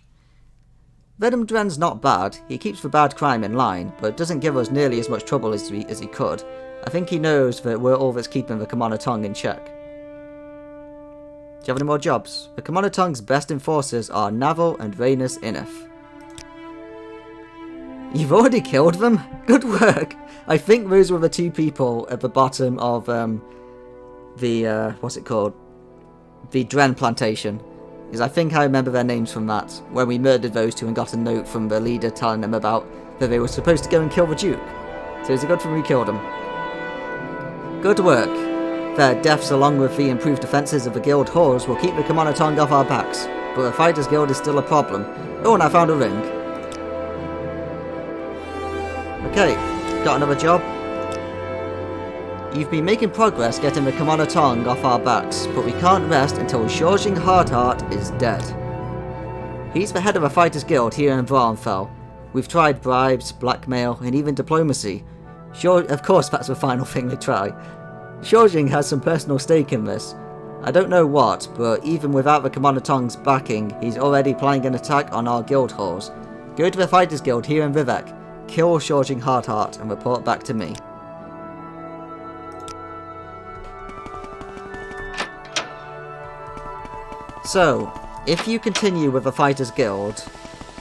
Vedum Dren's not bad. He keeps the bad crime in line, but doesn't give us nearly as much trouble as he could. I think he knows that we're all that's keeping the Commander Tong in check. Do you have any more jobs? The Commander Tong's best enforcers are Navel and Rhaenys Ineth. You've already killed them? Good work! I think those were the two people at the bottom of what's it called? The Dren Plantation. Because I think I remember their names from that, when we murdered those two and got a note from the leader telling them about that they were supposed to go and kill the Duke. So it's a good thing we killed them. Good work. Their deaths along with the improved defences of the guild halls will keep the Commander Tong off our backs, but the Fighters Guild is still a problem. Oh, and I found a ring. Okay, got another job. You've been making progress getting the Commander Tong off our backs, but we can't rest until Shorjing Hardheart is dead. He's the head of a Fighters Guild here in Vvarnfell. We've tried bribes, blackmail, and even diplomacy. Of course that's the final thing they try. Shorjing has some personal stake in this. I don't know what, but even without the Commander Tong's backing, he's already planning an attack on our guild halls. Go to the Fighters Guild here in Vivek, kill Shorjing Hardheart, and report back to me. So, if you continue with the Fighters Guild,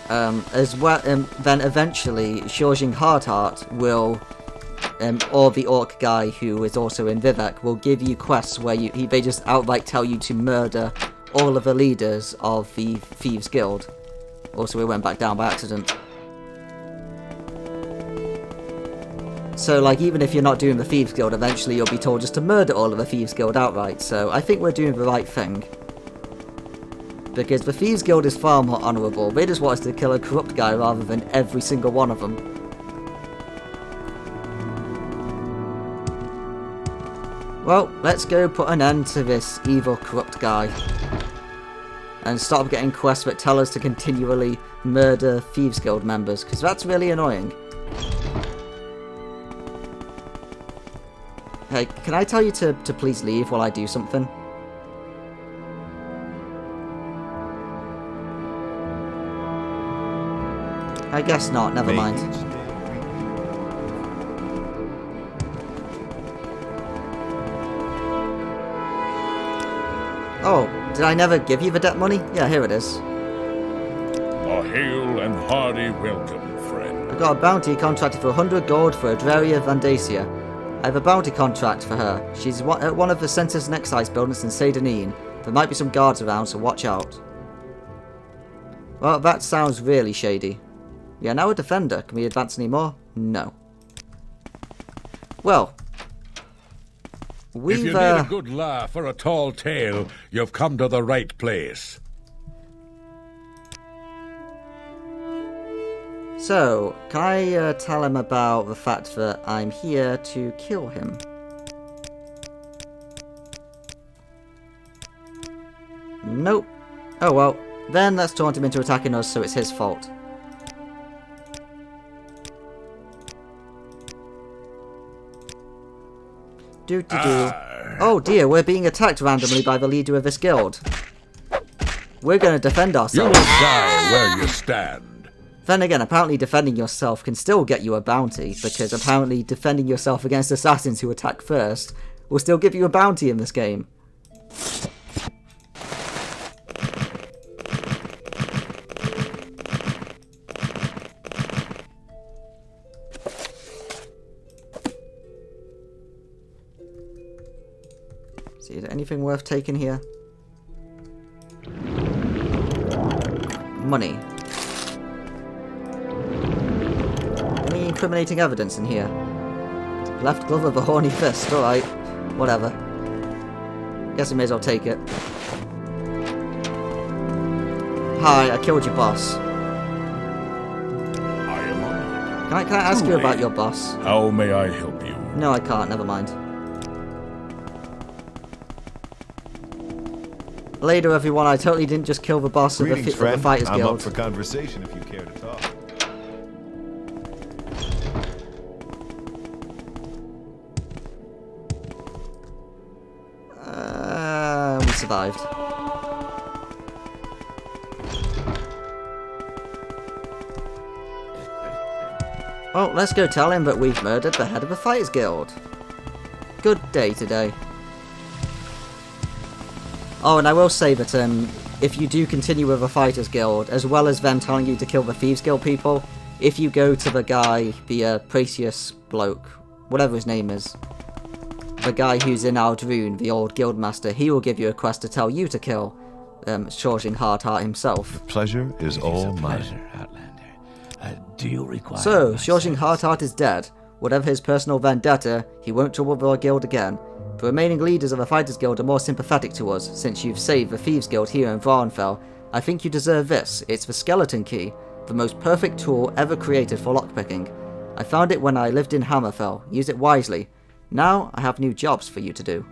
then eventually Shorjing Hardheart will, or the orc guy who is also in Vivek, will give you quests where they just outright tell you to murder all of the leaders of the Thieves Guild. Also, we went back down by accident. So, like, even if you're not doing the Thieves Guild, eventually you'll be told just to murder all of the Thieves Guild outright, so I think we're doing the right thing. Because the Thieves Guild is far more honourable. They just want us to kill a corrupt guy rather than every single one of them. Well, let's go put an end to this evil, corrupt guy. And stop getting quests that tell us to continually murder Thieves Guild members, because that's really annoying. Hey, can I tell you to please leave while I do something? I guess not, never mind. Oh, did I never give you the debt money? Yeah, here it is. A hail and hearty welcome, friend. I got a bounty contracted for 100 gold for Adreria Vandacia. I have a bounty contract for her. She's at one of the Census and Excise buildings in Seydaneen. There might be some guards around, so watch out. Well, that sounds really shady. We are now a defender. Can we advance any more? No. Well, if you need a good laugh or a tall tale, you've come to the right place. So, can I tell him about the fact that I'm here to kill him? Nope. Oh well, then let's taunt him into attacking us so it's his fault. Oh dear, we're being attacked randomly by the leader of this guild. We're going to defend You ourselves. will die where you stand. Then again, apparently defending yourself can still get you a bounty, because apparently defending yourself against assassins who attack first will still give you a bounty in this game. See, is there anything worth taking here? Money. Any incriminating evidence in here? Left glove of a horny fist, alright. Whatever. Guess I may as well take it. Hi, I killed your boss. I am honored. Can I ask you about your boss? How may I help you? No, I can't, never mind. Later, everyone, I totally didn't just kill the boss of the Greetings, friend. Fighters I'm Guild. up for conversation if you care to talk. We survived. Well, let's go tell him that we've murdered the head of the Fighters Guild. Good day today. Oh, and I will say that if you do continue with the Fighters Guild, as well as them telling you to kill the Thieves Guild people, if you go to the guy, the Praecius bloke, whatever his name is, the guy who's in Aldrune, the old guildmaster, he will give you a quest to tell you to kill Shorjing Hardheart himself. Pleasure is all mine. Pleasure, Outlander. Do you require... So, my Shorjing Hardheart is dead. Whatever his personal vendetta, he won't trouble our guild again. The remaining leaders of the Fighters Guild are more sympathetic to us, since you've saved the Thieves Guild here in Vvarnfell. I think you deserve this. It's the Skeleton Key, the most perfect tool ever created for lockpicking. I found it when I lived in Hammerfell. Use it wisely. Now, I have new jobs for you to do.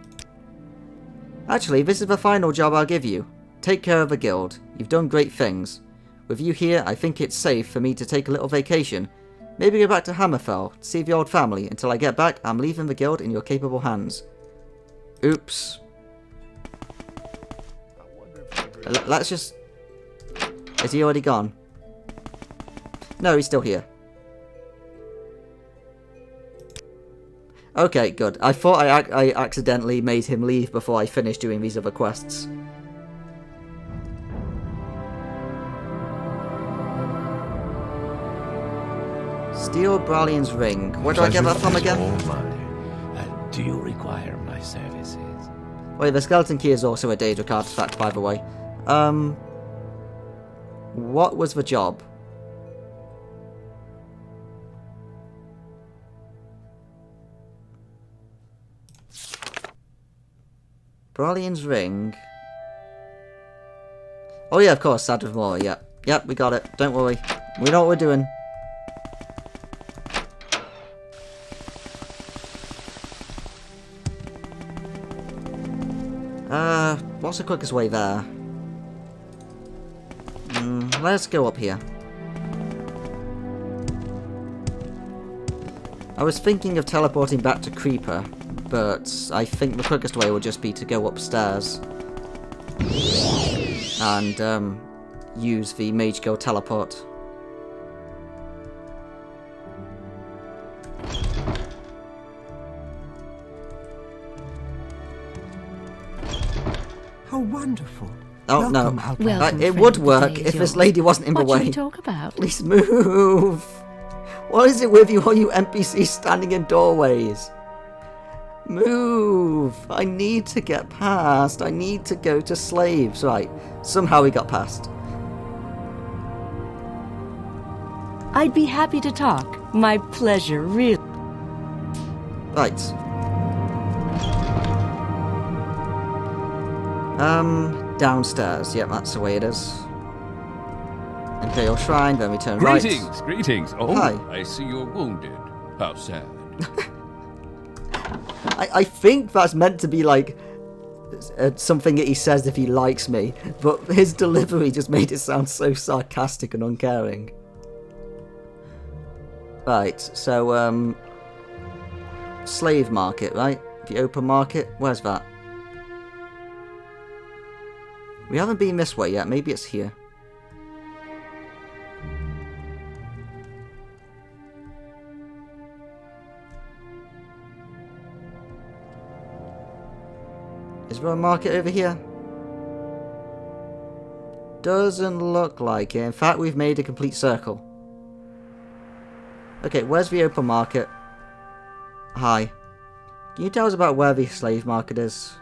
Actually, this is the final job I'll give you. Take care of the guild. You've done great things. With you here, I think it's safe for me to take a little vacation. Maybe go back to Hammerfell, to see the old family. Until I get back, I'm leaving the guild in your capable hands. Oops. Let's just... Is he already gone? No, he's still here. Okay, good. I thought I accidentally made him leave before I finished doing these other quests. Steal Bralian's ring. Where do I get that from again? Do you require my services? Wait, the skeleton key is also a Daedric artifact, by the way. What was the job? Bralian's ring. Oh yeah, of course, Sadrith Mora, yeah. Yep, we got it. Don't worry. We know what we're doing. What's the quickest way there? Let's go up here. I was thinking of teleporting back to Creeper, but I think the quickest way would just be to go upstairs and use the Mage Guild teleport. How wonderful. Oh, Welcome, no. Outlander. It would work if this lady wasn't in the What should way. we talk about? Please move. What is it with you, all you NPCs standing in doorways? Move. I need to get past. I need to go to slaves. Right. Somehow we got past. I'd be happy to talk. My pleasure, really. Right. Downstairs. Yep, that's the way it is. Imperial Shrine, then we turn Greetings, right. greetings. Oh, Hi. I see you're wounded. How sad. I think that's meant to be like something that he says if he likes me, but his delivery just made it sound so sarcastic and uncaring. Right, so slave market, right? The open market? Where's that? We haven't been this way yet. Maybe it's here. Is there a market over here? Doesn't look like it. In fact, we've made a complete circle. Okay, where's the open market? Hi. Can you tell us about where the slave market is?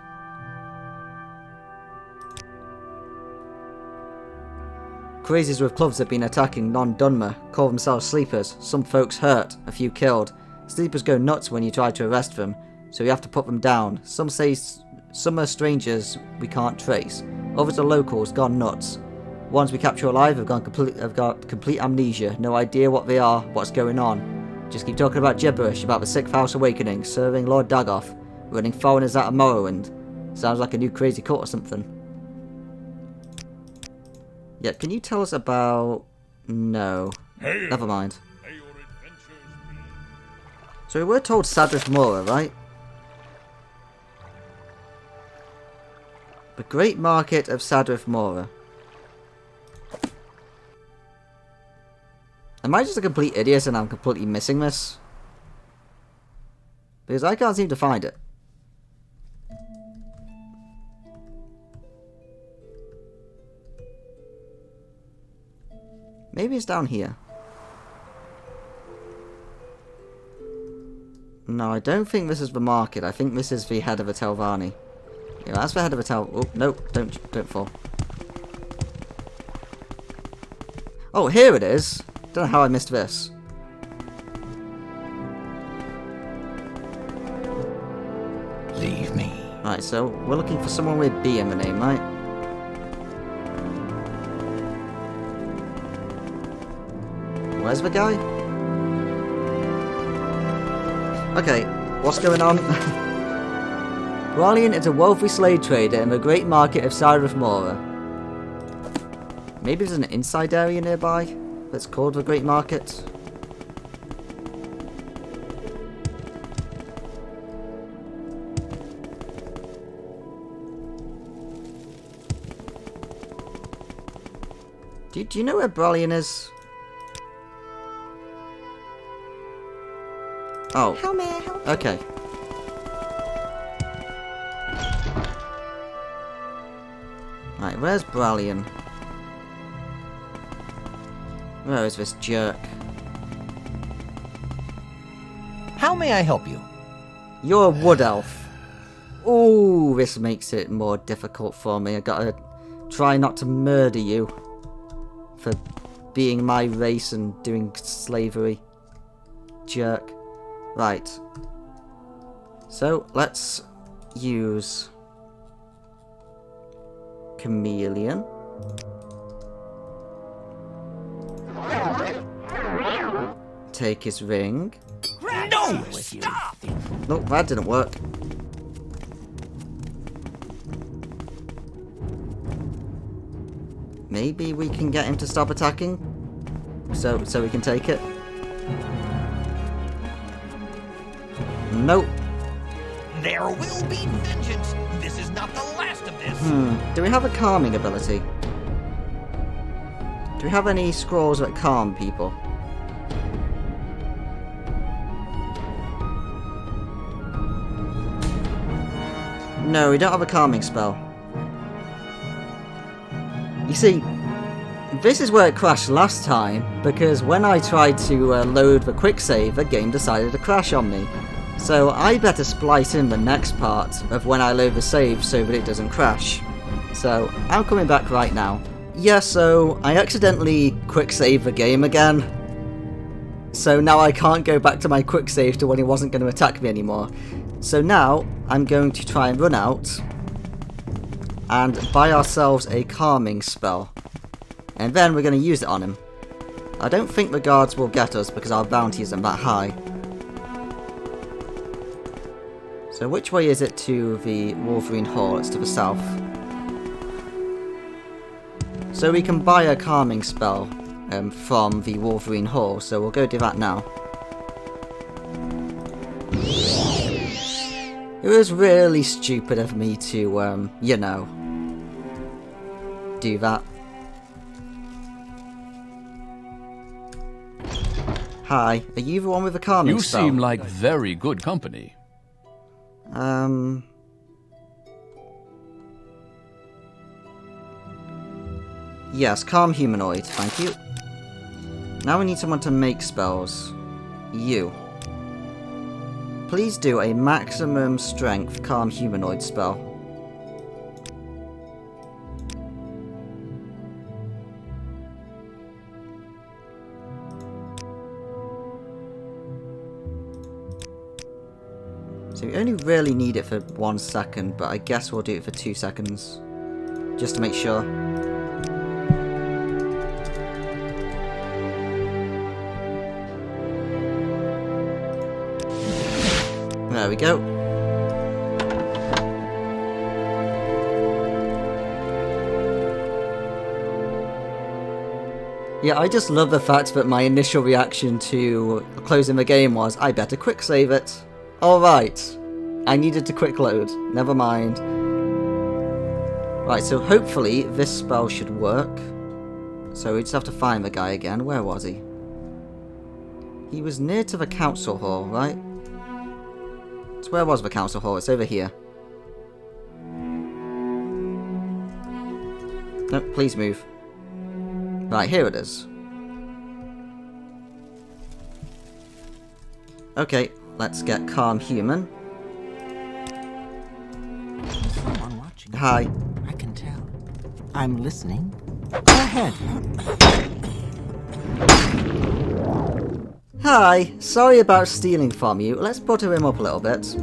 Crazies with clubs have been attacking non-Dunmer, call themselves sleepers. Some folks hurt, a few killed. Sleepers go nuts when you try to arrest them, so you have to put them down. Some say some are strangers we can't trace. Others are locals, gone nuts. Ones we capture alive have got complete amnesia, no idea what they are, what's going on. Just keep talking about gibberish, about the Sixth House Awakening, serving Lord Dagoth, running foreigners out of Morrowind. Sounds like a new crazy cult or something. Yeah, can you tell us about... No. Never mind. So we were told Sadrith Mora, right? The Great Market of Sadrith Mora. Am I just a complete idiot and I'm completely missing this? Because I can't seem to find it. Maybe it's down here. No, I don't think this is the market. I think this is the head of a Telvanni. Yeah, that's the head of a Oh, no, don't fall. Oh, here it is. Don't know how I missed this. Leave me. Right, so we're looking for someone with B in the name, right? Where's the guy? Okay, what's going on? Bralian is a wealthy slave trader in the great market of Sadrith Mora. Maybe there's an inside area nearby that's called the Great Market. Do you know where Bralian is? Oh. How may I help you? Okay. Right, where's Bralian? Where is this jerk? How may I help you? You're a wood elf. Ooh, this makes it more difficult for me. I gotta try not to murder you for being my race and doing slavery. Jerk. Right. So, let's use Chameleon. Take his ring. No! Stop! Nope, that didn't work. Maybe we can get him to stop attacking? So we can take it? Nope. There will be vengeance. This is not the last of this. Do we have a calming ability? Do we have any scrolls that calm people? No, we don't have a calming spell. You see, this is where it crashed last time, because when I tried to load the quick save, the game decided to crash on me. So I better splice in the next part of when I load the save so that it doesn't crash. So I'm coming back right now. Yeah, so I accidentally quick saved the game again. So now I can't go back to my quick save to when he wasn't going to attack me anymore. So now I'm going to try and run out and buy ourselves a calming spell. And then we're going to use it on him. I don't think the guards will get us because our bounty isn't that high. So which way is it to the Wolverine Hall? It's to the south. So we can buy a calming spell from the Wolverine Hall, so we'll go do that now. was really stupid of me to, you know, do that. Hi, are you the one with the calming spell? You seem like very good company. Yes, calm humanoid, thank you. Now we need someone to make spells. You. Please do a maximum strength calm humanoid spell. So we only really need it for 1 second, but I guess we'll do it for 2 seconds. Just to make sure. There we go. Yeah, I just love the fact that my initial reaction to closing the game was, I better quick save it. Alright. I needed to quick load. Never mind. Right, so hopefully this spell should work. So we just have to find the guy again. Where was he? He was near to the council hall, right? So where was the council hall? It's over here. No, please move. Right, here it is. Okay, let's get calm human. There's someone watching. Hi. I can tell. I'm listening. Go ahead. Hi, sorry about stealing from you. Let's butter him up a little bit.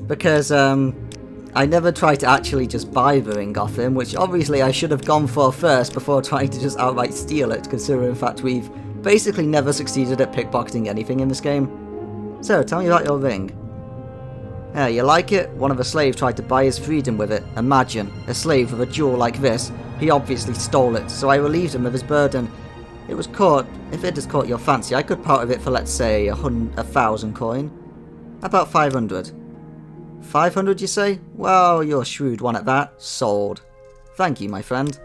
Because, I never tried to actually just buy the ring off him, which obviously I should have gone for first before trying to just outright steal it, considering in fact we've basically never succeeded at pickpocketing anything in this game. So, tell me about your ring. Yeah, you like it? One of the slaves tried to buy his freedom with it. Imagine, a slave with a jewel like this. He obviously stole it, so I relieved him of his burden. It was caught. If it has caught your fancy, I could part of it for, let's say, 1,000 coin. About 500. 500, you say? Well, you're a shrewd one at that. Sold. Thank you, my friend.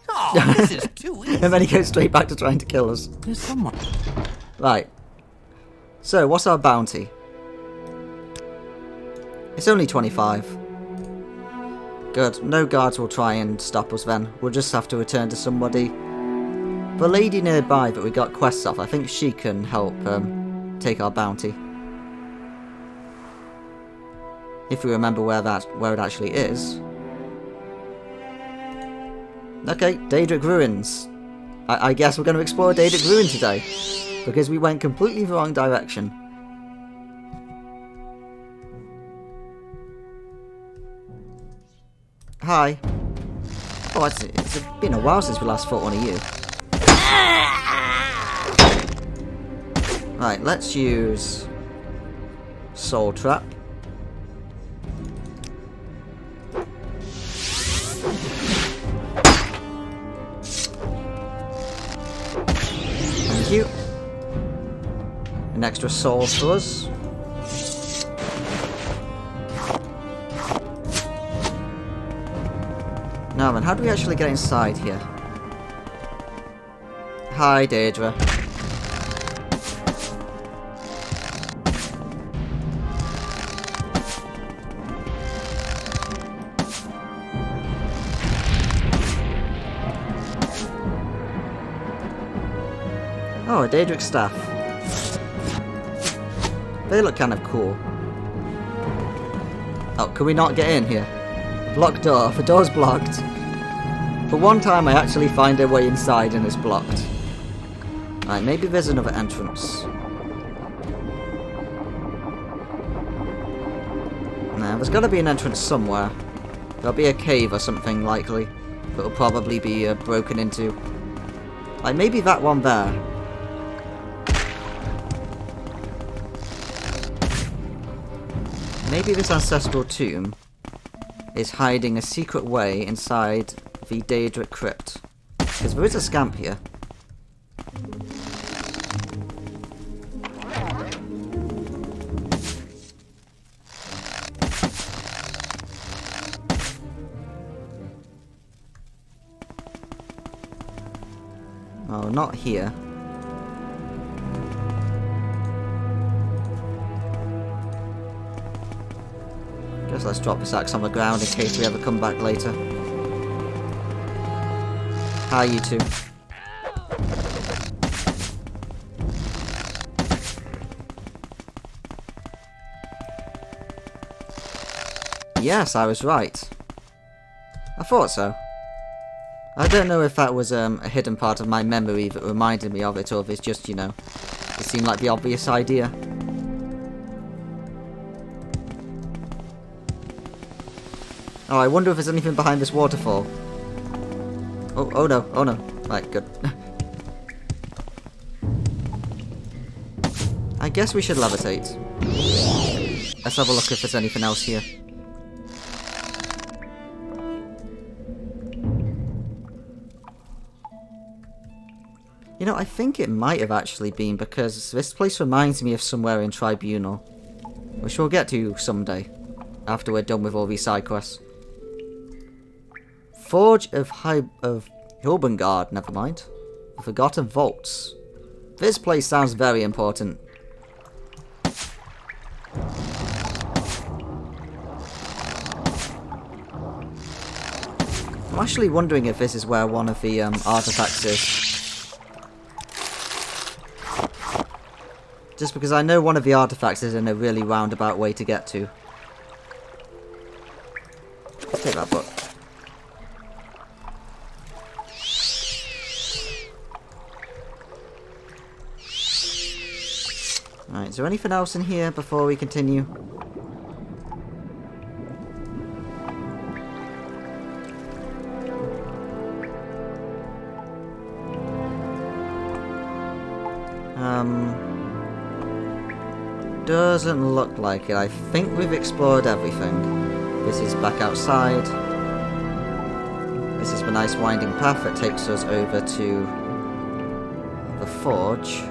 Oh, this is too easy. And then he goes straight back to trying to kill us. There's someone. Right. So, what's our bounty? It's only 25. Good. No guards will try and stop us then. We'll just have to return to somebody. The lady nearby that we got quests off, I think she can help take our bounty. If we remember where it actually is. Okay, Daedric Ruins. I guess we're going to explore Daedric Ruin today. Because we went completely the wrong direction. Hi. Oh, it's been a while since we last fought one of you. Right, let's use Soul Trap. Thank you. An extra soul for us. Now then, how do we actually get inside here? Hi, Daedra. Oh, a Daedric staff. They look kind of cool. Oh, can we not get in here? Blocked door. The door's blocked. For one time I actually find a way inside and it's blocked. Right, maybe there's another entrance. Nah, there's gotta be an entrance somewhere. There'll be a cave or something likely. That'll probably be broken into. Like maybe that one there. Maybe this ancestral tomb is hiding a secret way inside the Daedric crypt. Because there is a scamp here. Oh, not here. Guess let's drop this axe on the ground in case we ever come back later. Hi, you two. Yes, I was right. I thought so. I don't know if that was a hidden part of my memory that reminded me of it, or if it's just, you know, it seemed like the obvious idea. Oh, I wonder if there's anything behind this waterfall. Oh no, oh no. Right, good. I guess we should levitate. Let's have a look if there's anything else here. You know, I think it might have actually been, because this place reminds me of somewhere in Tribunal, which we'll get to someday, after we're done with all these side quests. Forge of Hilbengard, never mind. The Forgotten Vaults. This place sounds very important. I'm actually wondering if this is where one of the artifacts is. Just because I know one of the artifacts is in a really roundabout way to get to. Let's take that book. Alright, is there anything else in here before we continue? Doesn't look like it. I think we've explored everything. This is back outside. This is the nice winding path that takes us over to the forge.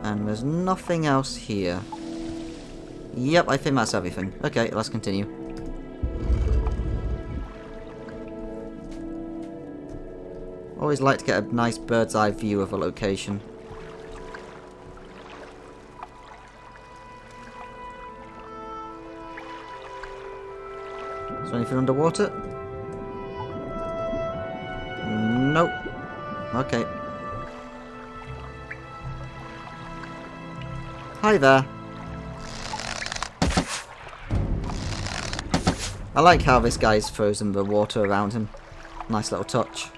And there's nothing else here. Yep, I think that's everything. Okay, let's continue. Always like to get a nice bird's eye view of a location. Is there anything underwater? Nope. Okay. Hi there. I like how this guy's frozen the water around him. Nice little touch.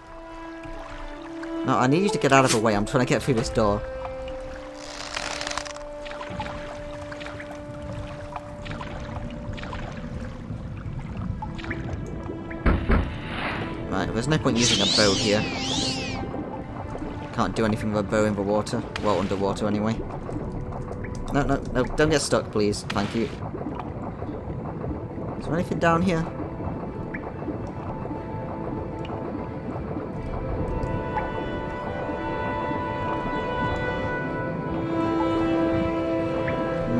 No, I need you to get out of the way. I'm trying to get through this door. Right, there's no point using a bow here. Can't do anything with a bow in the water. Well, underwater anyway. No, no, no, don't get stuck, please. Thank you. Is there anything down here?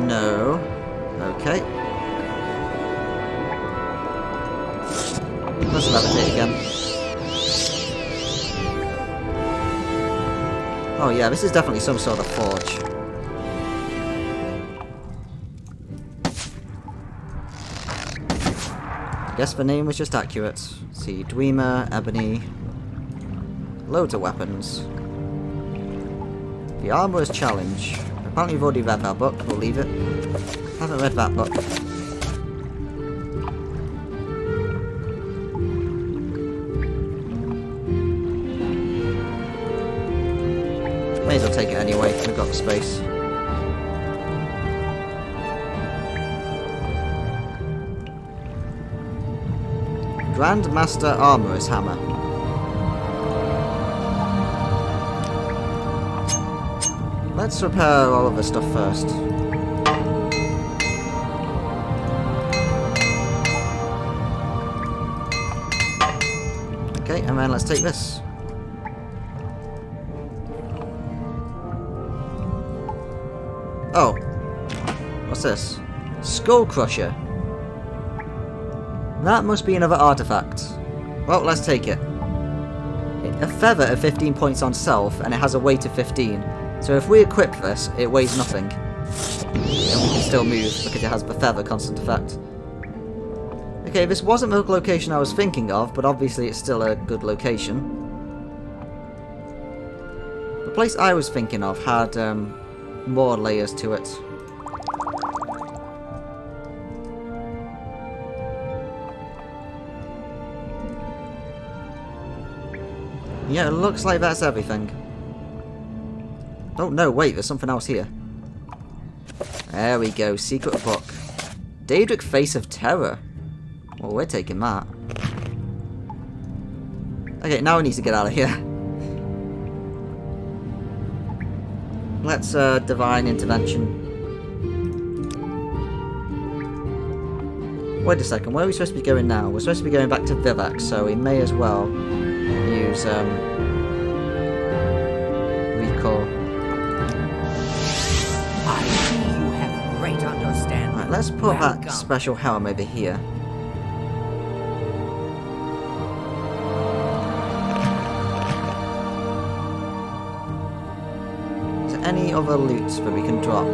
No. Okay. Let's levitate again. Oh yeah, this is definitely some sort of forge. Guess the name was just accurate. Let's see, Dwemer, Ebony. Loads of weapons. The Armorer's Challenge. Apparently you've already read that book, we'll leave it. Haven't read that book. May as well take it anyway, we've got the space. Grandmaster Armorer's Hammer. Let's repair all of the stuff first. Okay, and then let's take this. Oh. What's this? Skull Crusher. That must be another artifact. Well, let's take it. a feather of 15 points on self, and it has a weight of 15. So if we equip this, it weighs nothing. And we can still move because it has the feather constant effect. Okay, this wasn't the location I was thinking of, but obviously it's still a good location. The place I was thinking of had more layers to it. Yeah, it looks like that's everything. Oh no, wait, there's something else here. There we go, secret book. Daedric Face of Terror. Well, we're taking that. Okay, now we need to get out of here. Let's Divine Intervention. Wait a second, where are we supposed to be going now? We're supposed to be going back to Vivec, so we may as well use recall. I see you have great understanding. Right, let's put that special helm over here. Is there any other loot that we can drop?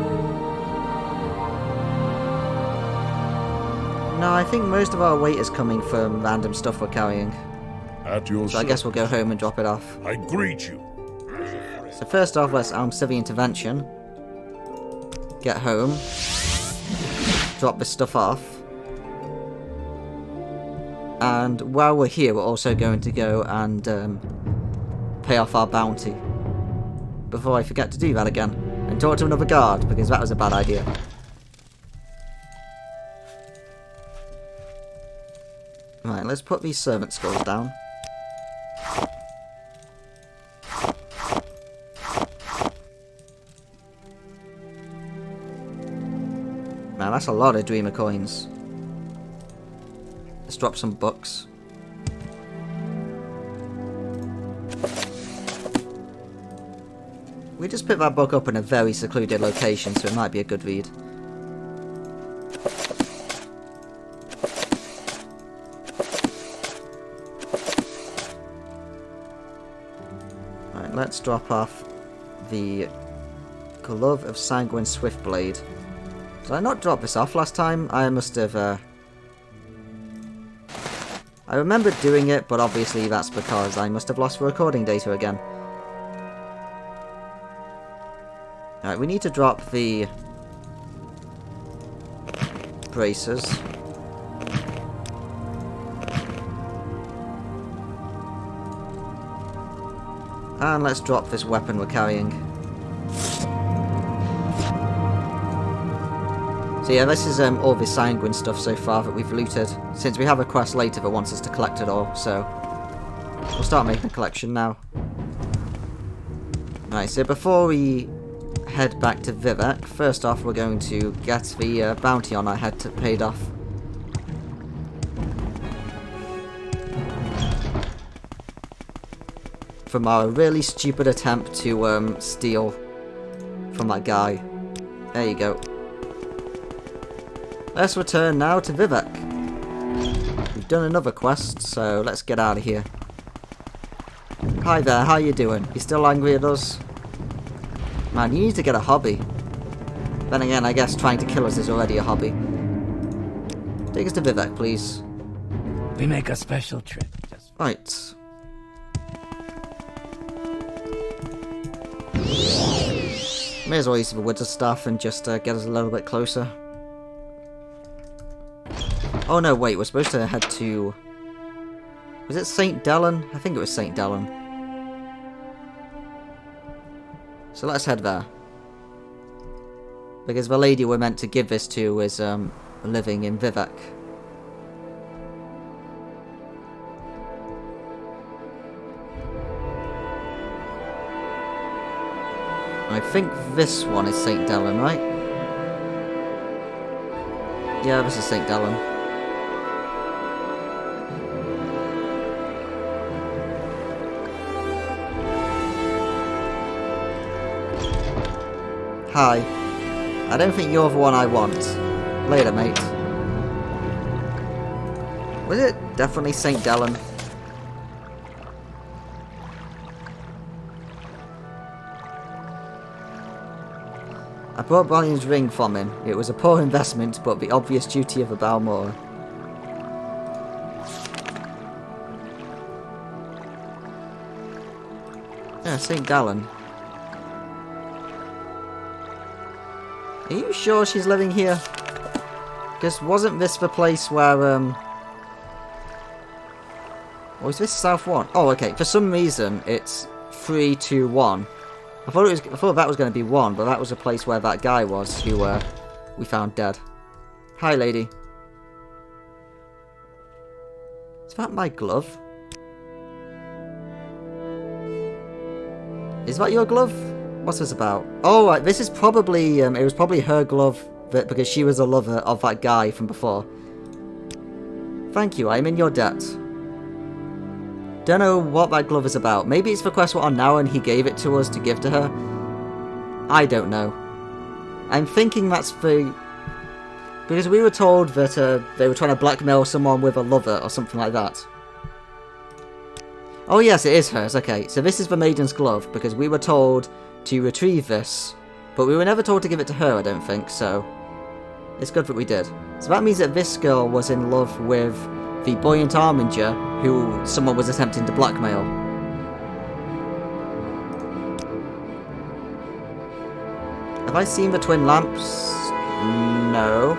No, I think most of our weight is coming from random stuff we're carrying. At your So I guess we'll go home and drop it off. I greet you. So first off, let's Civil Intervention. Get home. Drop this stuff off. And while we're here, we're also going to go and pay off our bounty. Before I forget to do that again. And talk to another guard, because that was a bad idea. Right, let's put these servant skulls down. Man, that's a lot of Dreamer coins. Let's drop some books. We just picked that book up in a very secluded location, so it might be a good read. Right, let's drop off the Glove of Sanguine Swiftblade. Did I not drop this off last time? I must have, I remember doing it, but obviously that's because I must have lost the recording data again. Alright, we need to drop the braces. And let's drop this weapon we're carrying. So yeah, this is all the Sanguine stuff so far that we've looted, since we have a quest later that wants us to collect it all, so we'll start making a collection now. Right, so before we head back to Vivec, first off we're going to get the bounty on our head paid off. From our really stupid attempt to steal from that guy. There you go. Let's return now to Vivec. We've done another quest, so let's get out of here. Hi there, how you doing? You still angry at us? Man, you need to get a hobby. Then again, I guess trying to kill us is already a hobby. Take us to Vivec, please. We make a special trip. Right. May as well use the Wizard Staff and just get us a little bit closer. Oh no, wait, we're supposed to head to... Was it St. Dellen? I think it was St. Dellen. So let's head there. Because the lady we're meant to give this to is living in Vivec. I think this one is St. Dellen, right? Yeah, this is St. Dellen. Hi. I don't think you're the one I want. Later, mate. Was it definitely St. Dellen? bought Balion's ring from him. It was a poor investment, but the obvious duty of a Balmora. Yeah, St. Gallen. Are you sure she's living here? Because wasn't this the place where, or is this South 1? Oh, okay. For some reason, it's 3, 2, 1. I thought that was going to be 1, but that was a place where that guy was, who we found dead. Hi, lady. Is that my glove? Is that your glove? What's this about? Oh, right, this is probably, it was probably her glove, because she was a lover of that guy from before. Thank you, I'm in your debt. Don't know what that glove is about. Maybe it's the quest we're on now and he gave it to us to give to her. I don't know. I'm thinking that's the... Because we were told that they were trying to blackmail someone with a lover or something like that. Oh yes, it is hers. Okay, so this is the Maiden's Glove because we were told to retrieve this. But we were never told to give it to her, I don't think, so... It's good that we did. So that means that this girl was in love with the buoyant Arminger who someone was attempting to blackmail. Have I seen the twin lamps? No.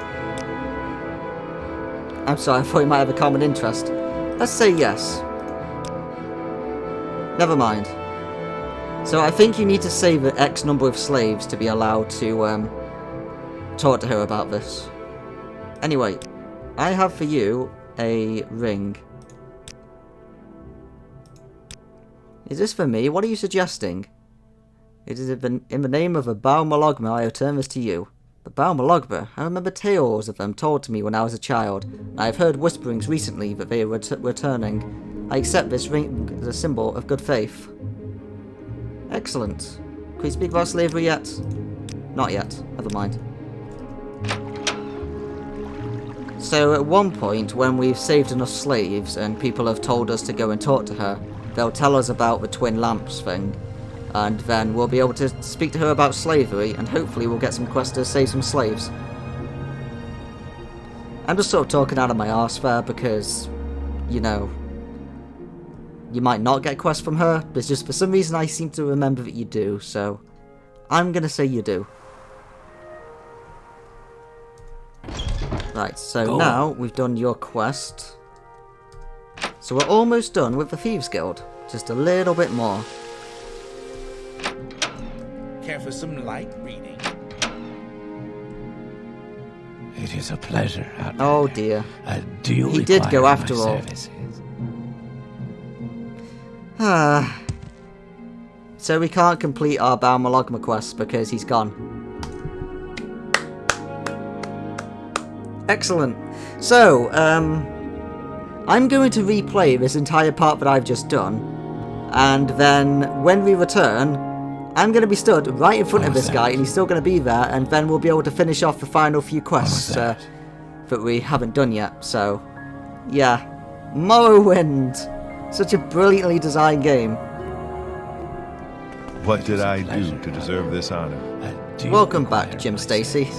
I'm sorry, I thought you might have a common interest. Let's say yes. Never mind. So I think you need to save an X number of slaves to be allowed to talk to her about this. Anyway, I have for you a ring. Is this for me? What are you suggesting? It is in the name of a Baal Malogma I return this to you. The Baal Malogma? I remember tales of them told to me when I was a child. I have heard whisperings recently that they are returning. I accept this ring as a symbol of good faith. Excellent. Can we speak about slavery yet? Not yet. Never mind. So at one point, when we've saved enough slaves and people have told us to go and talk to her, they'll tell us about the twin lamps thing. And then we'll be able to speak to her about slavery, and hopefully we'll get some quests to save some slaves. I'm just sort of talking out of my arse there because, you know, you might not get quests from her, but it's just for some reason I seem to remember that you do, so I'm gonna say you do. Right, so now we've done your quest. So we're almost done with the Thieves Guild. Just a little bit more. Care for some light reading? It is a pleasure. Oh dear. Do you he did go require after my all. services? So we can't complete our Baal Malogma quest because he's gone. Excellent. So, I'm going to replay this entire part that I've just done, and then when we return, I'm going to be stood right in front of this guy, and he's still going to be there, and then we'll be able to finish off the final few quests that we haven't done yet. So, yeah. Morrowind! Such a brilliantly designed game. What did I do to deserve this honor? Welcome back, Jim Stacy.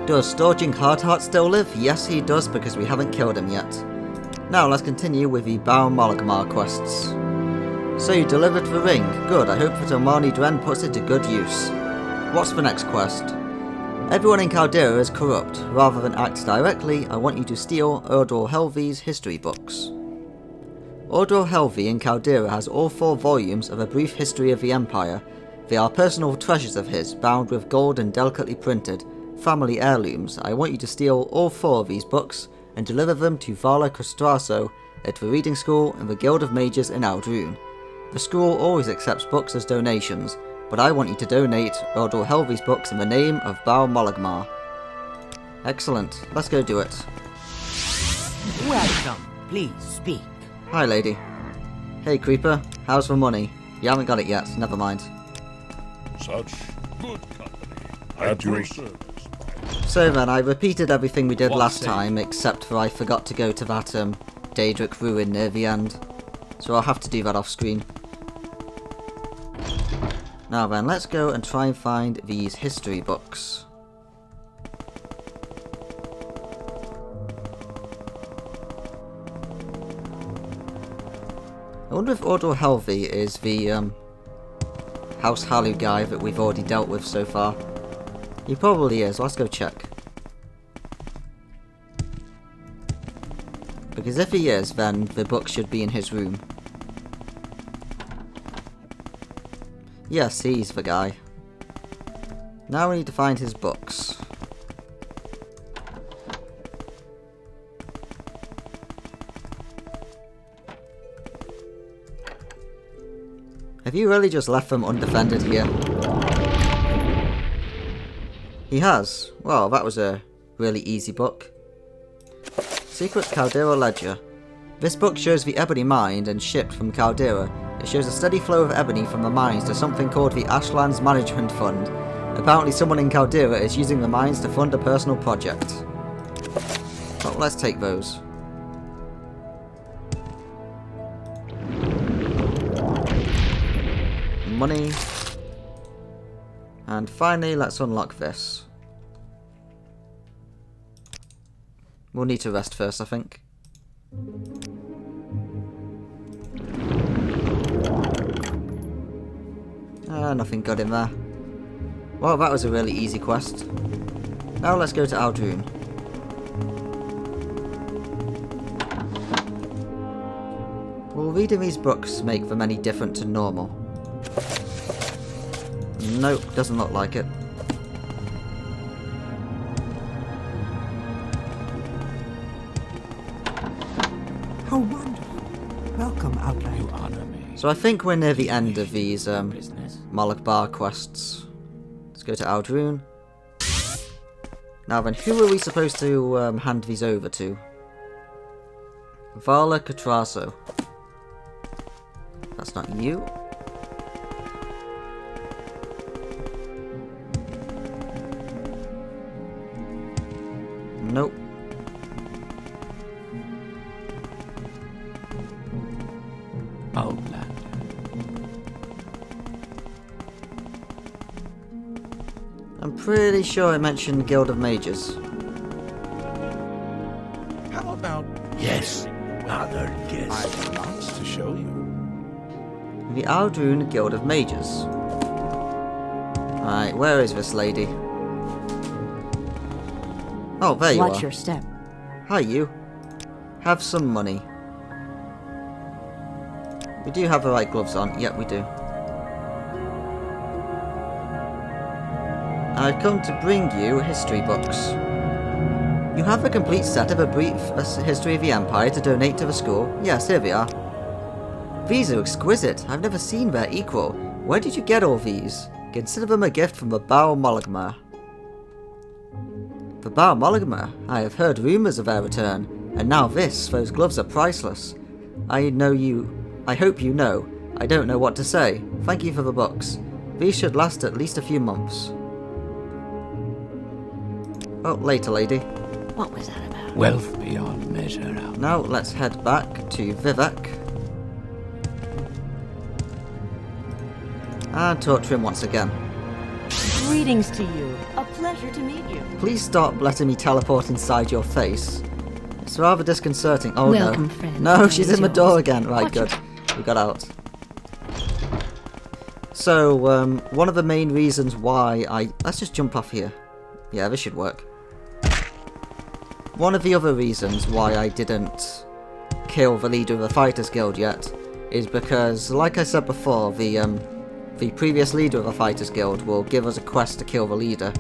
Does Storging Hardheart still live? Yes, he does, because we haven't killed him yet. Now, let's continue with the Baal Malogma quests. So you delivered the ring. Good, I hope that Omani Dren puts it to good use. What's the next quest? Everyone in Caldera is corrupt. Rather than act directly, I want you to steal Urdor Helvi's history books. Urdor Helvi in Caldera has all 4 volumes of A Brief History of the Empire. They are personal treasures of his, bound with gold and delicately printed. Family heirlooms. I want you to steal all 4 of these books and deliver them to Vala Costraso at the reading school in the Guild of Mages in Aldrune. The school always accepts books as donations, but I want you to donate Urdor Helvi's books in the name of Baal Malogma. Excellent. Let's go do it. Welcome. Please speak. Hi, lady. Hey, Creeper. How's the money? You haven't got it yet. Never mind. Such good company. At your service. So then, I repeated everything we did last time, except for I forgot to go to that Daedric ruin near the end. So I'll have to do that off screen. Now then, let's go and try and find these history books. I wonder if Ordro Helvi is the House Halu guy that we've already dealt with so far. He probably is. Let's go check. Because if he is, then the book should be in his room. Yes, he's the guy. Now we need to find his books. Have you really just left them undefended here? He has. Well, that was a really easy book. Secret Caldera Ledger. This book shows the ebony mined and shipped from Caldera. It shows a steady flow of ebony from the mines to something called the Ashlands Management Fund. Apparently someone in Caldera is using the mines to fund a personal project. Well, let's take those. Money. And finally, let's unlock this. We'll need to rest first, I think. Nothing good in there. Well, that was a really easy quest. Now let's go to Aldrune. Will reading these books make them any different to normal? Nope, doesn't look like it. How wonderful. Welcome, Outlander. You honor me. So I think we're near the end of these Malak Bar quests. Let's go to Aldrune. Now then, who are we supposed to hand these over to? Vala Catraso. That's not you. Nope. Outlander. I'm pretty sure I mentioned Guild of Mages. How about... Yes, other guests. I've lots to show you. The Aldrune Guild of Mages. Right, where is this lady? Oh, there you are. Watch your step. Hi, you. Have some money. We do have the right gloves on. Yep, we do. I've come to bring you history books. You have a complete set of a brief history of the Empire to donate to the school. Yes, here they are. These are exquisite. I've never seen their equal. Where did you get all these? Consider them a gift from the Bao Molagma. The Bao Molagma? I have heard rumours of their return, and now those gloves are priceless. I hope you know. I don't know what to say. Thank you for the books. These should last at least a few months. Oh, later, lady. What was that about? Wealth beyond measure. Now let's head back to Vivek. And talk to him once again. Greetings to you. A pleasure to meet you. Please stop letting me teleport inside your face. It's rather disconcerting. Oh Welcome, no. friend. No, she's in the Yours. door again. Right, good. We got out. So, one of the main reasons why let's just jump off here. Yeah, this should work. One of the other reasons why I didn't kill the leader of the Fighters Guild yet is because, like I said before, the previous leader of the Fighters Guild will give us a quest to kill the leader.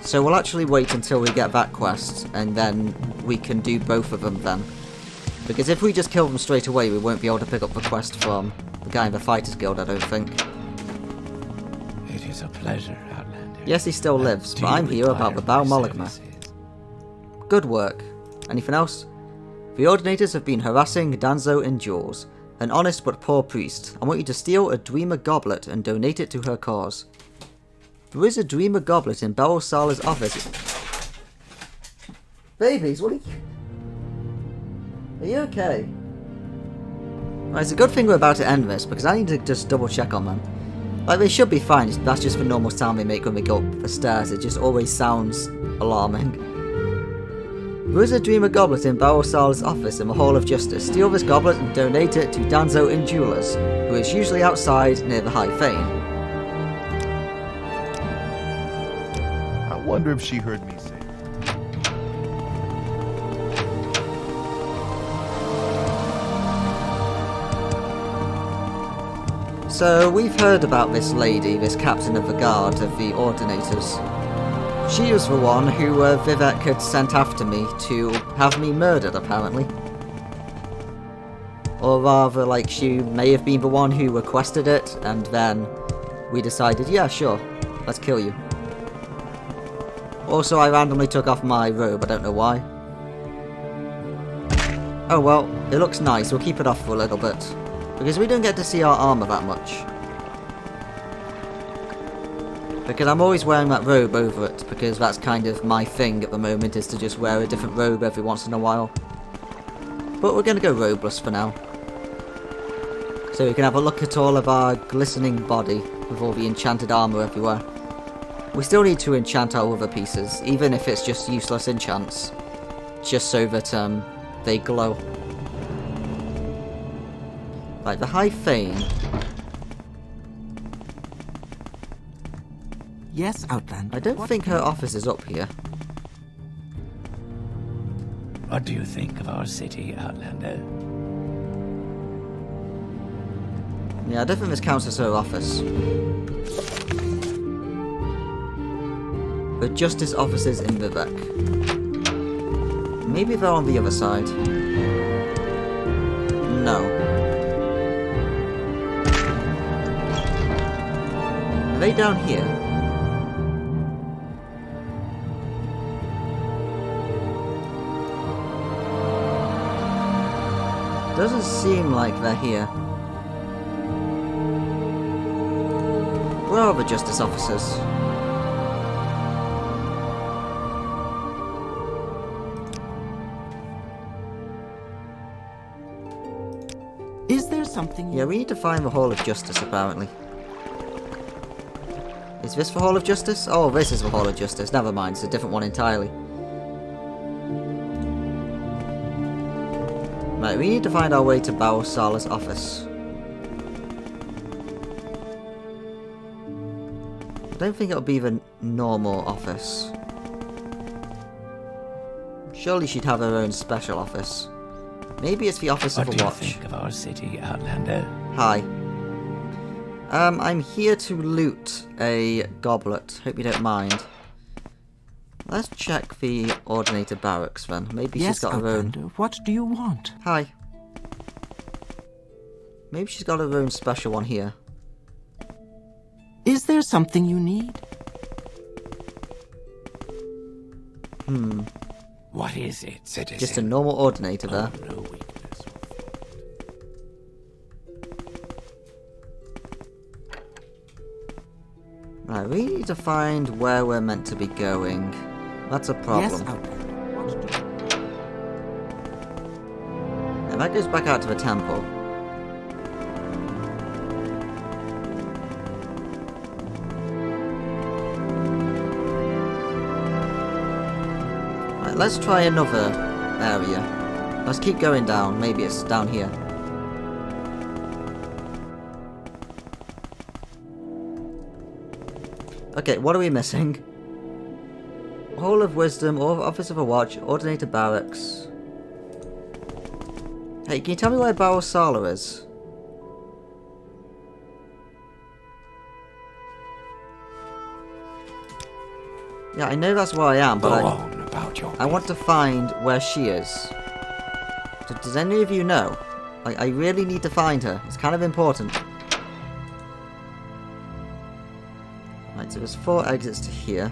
So we'll actually wait until we get that quest, and then we can do both of them then. Because if we just kill them straight away, we won't be able to pick up the quest from the guy in the Fighters Guild, I don't think. It is a pleasure, Outlander. Yes, he still lives, but I'm here about the Bao Molagma. Good work. Anything else? The Ordinators have been harassing Danzo in duels. An honest but poor priest. I want you to steal a Dreamer Goblet and donate it to her cause. There is a Dreamer Goblet in Beryl Sala's office. Babies, what are you okay? Well, it's a good thing we're about to end this, because I need to just double check on them. Like, they should be fine, that's just the normal sound they make when they go up the stairs, it just always sounds alarming. There is a Dreamer Goblet in Barrelsala's office in the Hall of Justice. Steal this goblet and donate it to Danzo in Jewelers, who is usually outside near the High Fane. I wonder if she heard me say. So, we've heard about this lady, this captain of the guard of the Ordinators. She was the one who Vivek had sent after me to have me murdered, apparently. Or rather, like, she may have been the one who requested it, and then we decided, yeah, sure, let's kill you. Also, I randomly took off my robe, I don't know why. Oh well, it looks nice, we'll keep it off for a little bit. Because we don't get to see our armor that much. Because I'm always wearing that robe over it, because that's kind of my thing at the moment, is to just wear a different robe every once in a while. But we're going to go robeless for now. So we can have a look at all of our glistening body, with all the enchanted armor everywhere. We still need to enchant our other pieces, even if it's just useless enchants. Just so that, they glow. Like the High Fane. Yes, Outlander. I don't think her office is up here. What do you think of our city, Outlander? Yeah, I don't think this counts as her office. The Justice offices in Vivek. Maybe they're on the other side. No. Are they down here? Doesn't seem like they're here. Where are the Justice officers? Is there something? Yeah, we need to find the Hall of Justice, apparently. Is this the Hall of Justice? Oh, this is the Hall of Justice. Never mind, it's a different one entirely. Right, we need to find our way to Barrelsala's office. I don't think it'll be the normal office. Surely she'd have her own special office. Maybe it's the Office of the Watch. What do you think of our city, Outlander? Hi. I'm here to loot a goblet. Hope you don't mind. Let's check the Ordinator barracks then. Maybe Yes, she's got her Outlander. own. What do you want? Hi. Maybe she's got her own special one here. Is there something you need? What is it, citizen? Just a normal Ordinator there. Oh, no weakness or fault. Right, we need to find where we're meant to be going. That's a problem. Yes, Outlander. What do you... And that goes back out to the temple. Right, let's try another area. Let's keep going down. Maybe it's down here. Okay, what are we missing? Hall of Wisdom, Office of a Watch, Ordinator Barracks. Hey, can you tell me where Barrelsala is? Yeah, I know that's where I am, but I want to find where she is. Does any of you know? Like, I really need to find her. It's kind of important. Right, so there's 4 exits to here.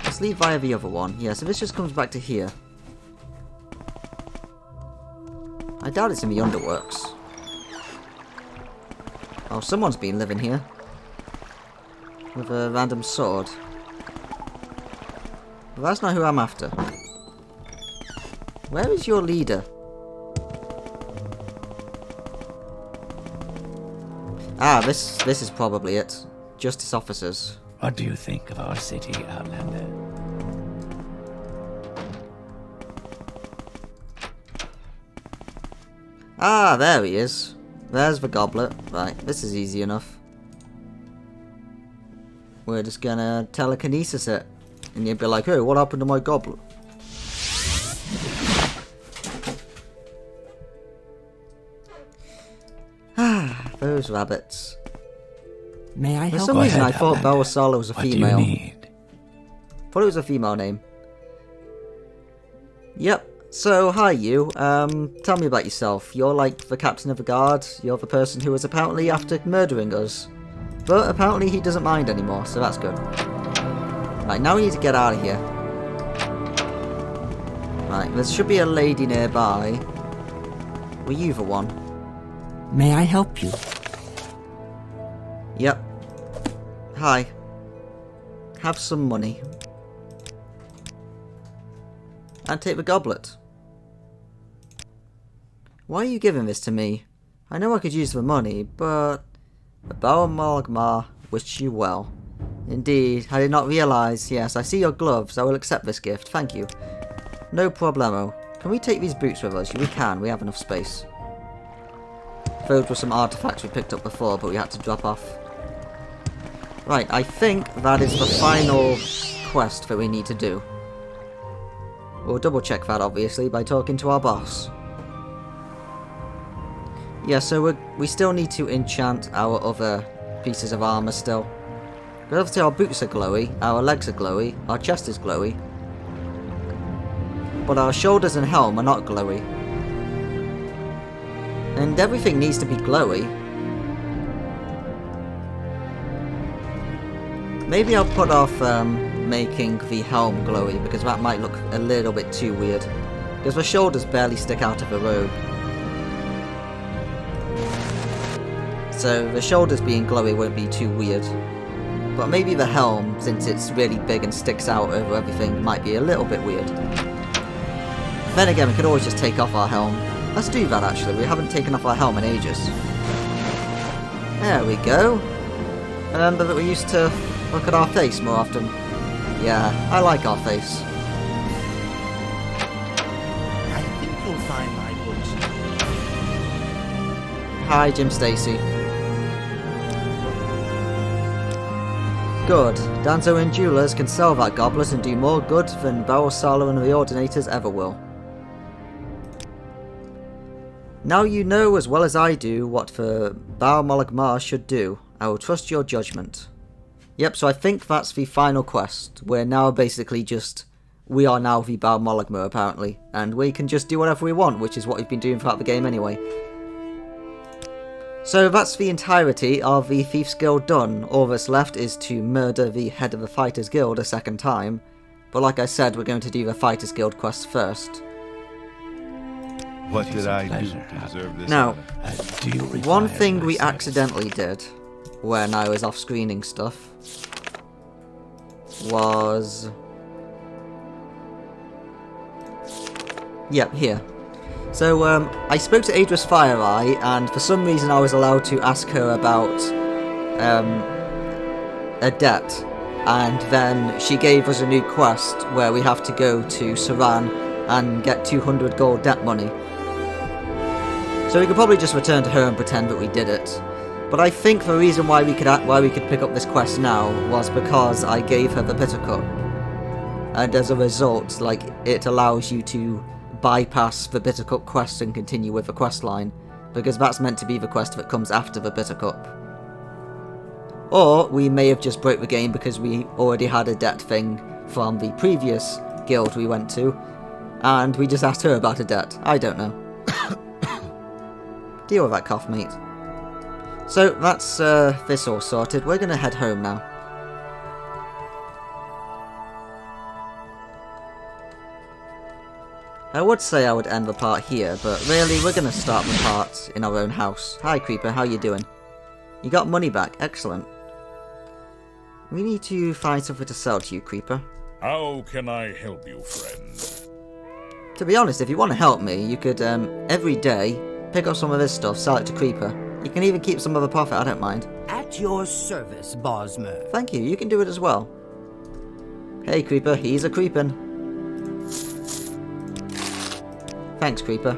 Let's leave via the other one. Yeah, so this just comes back to here. I doubt it's in the underworks. Oh, someone's been living here. With a random sword. But that's not who I'm after. Where is your leader? Ah, this is probably it. Justice officers. What do you think of our city, Outlander? Ah, there he is. There's the goblet. Right, this is easy enough. We're just gonna telekinesis it. And you'd be like, hey, what happened to my goblet? Ah, those rabbits. May I For help some you? reason I thought Belsala was a What do female. you need? Thought it was a female name. Yep. So, hi you. Tell me about yourself. You're like the captain of the guard. You're the person who was apparently after murdering us. But apparently he doesn't mind anymore, so that's good. Right, now we need to get out of here. Right, there should be a lady nearby. Were you the one? May I help you? Yep. Hi. Have some money. And take the goblet. Why are you giving this to me? I know I could use the money, but... The Baal Morgmar wish you well. Indeed, I did not realise. Yes, I see your gloves. I will accept this gift. Thank you. No problemo. Can we take these boots with us? We can. We have enough space. Those were some artifacts we picked up before, but we had to drop off. Right, I think that is the final quest that we need to do. We'll double check that, obviously, by talking to our boss. Yeah, so we still need to enchant our other pieces of armour still. But obviously our boots are glowy, our legs are glowy, our chest is glowy. But our shoulders and helm are not glowy. And everything needs to be glowy. Maybe I'll put off making the helm glowy, because that might look a little bit too weird. Because the shoulders barely stick out of the robe. So the shoulders being glowy won't be too weird. But maybe the helm, since it's really big and sticks out over everything, might be a little bit weird. Then again, we could always just take off our helm. Let's do that actually, we haven't taken off our helm in ages. There we go. Remember that we used to look at our face more often. Yeah, I like our face. I think you'll find my books. Hi, Jim Stacy. Good. Danzo and Jewelers can sell that goblet and do more good than Belsala and the Ordinators ever will. Now you know as well as I do what the Baal Morgmar should do. I will trust your judgment. Yep, so I think that's the final quest. We're now basically just... We are now the Baal Morgmar apparently. And we can just do whatever we want, which is what we've been doing throughout the game anyway. So that's the entirety of the Thieves Guild done. All that's left is to murder the head of the Fighters Guild a second time. But like I said, we're going to do the Fighters Guild quest first. What did I do to deserve this? Now, honor? one thing we accidentally did when I was off screening stuff was... Yep, here. So, I spoke to Adris FireEye, and for some reason I was allowed to ask her about a debt. And then she gave us a new quest where we have to go to Saran and get 200 gold debt money. So we could probably just return to her and pretend that we did it. But I think the reason why we could pick up this quest now was because I gave her the Bitter Cup. And as a result, like, it allows you to bypass the Bitter Cup quest and continue with the quest line, because that's meant to be the quest that comes after the Bitter Cup. Or we may have just broke the game because we already had a debt thing from the previous guild we went to, and we just asked her about a debt. I don't know. Deal with that cough, mate. So that's this all sorted. We're gonna head home now. I would say I would end the part here, but really we're gonna start the part in our own house. Hi Creeper, how you doing? You got money back, excellent. We need to find something to sell to you, Creeper. How can I help you, friend? To be honest, if you want to help me, you could every day pick up some of this stuff, sell it to Creeper, You can even keep some of the profit, I don't mind. At your service, Bosmer. Thank you, you can do it as well. Hey, Creeper, he's a creepin'. Thanks, Creeper.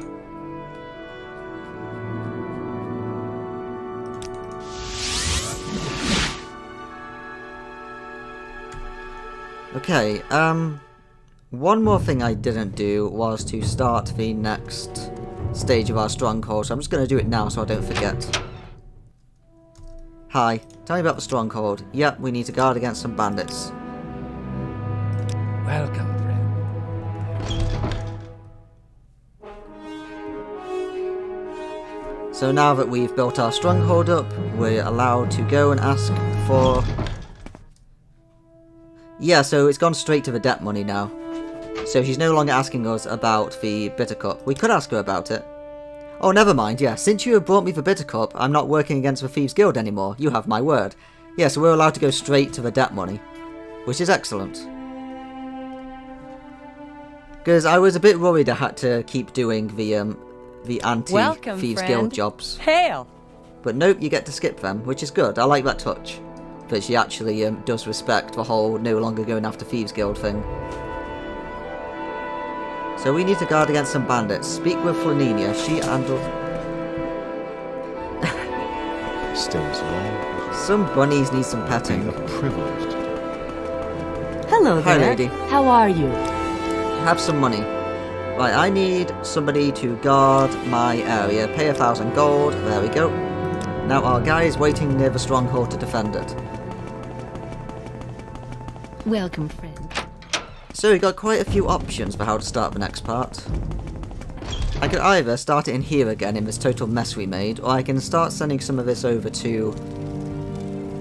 Okay, one more thing I didn't do was to start the next stage of our stronghold, so I'm just going to do it now so I don't forget. Hi, tell me about the stronghold. Yep, we need to guard against some bandits. Welcome, friend. So now that we've built our stronghold up, we're allowed to go and ask for... Yeah, so it's gone straight to the debt money now. So she's no longer asking us about the bitter cup. We could ask her about it. Oh, never mind, yeah. Since you have brought me the bitter cup, I'm not working against the Thieves Guild anymore. You have my word. Yeah, so we're allowed to go straight to the debt money. Which is excellent. Because I was a bit worried I had to keep doing the anti-Thieves Guild jobs. Hail! But nope, you get to skip them, which is good. I like that touch. That she actually does respect the whole no longer going after Thieves Guild thing. So we need to guard against some bandits. Speak with Flaninia. She handled... Stays long. Some bunnies need some petting. A privilege. Hello Hi, there. lady. How are you? Have some money. Right, I need somebody to guard my area. Pay 1,000 gold. There we go. Now our guy is waiting near the stronghold to defend it. Welcome, friend. So we got quite a few options for how to start the next part. I could either start it in here again in this total mess we made, or I can start sending some of this over to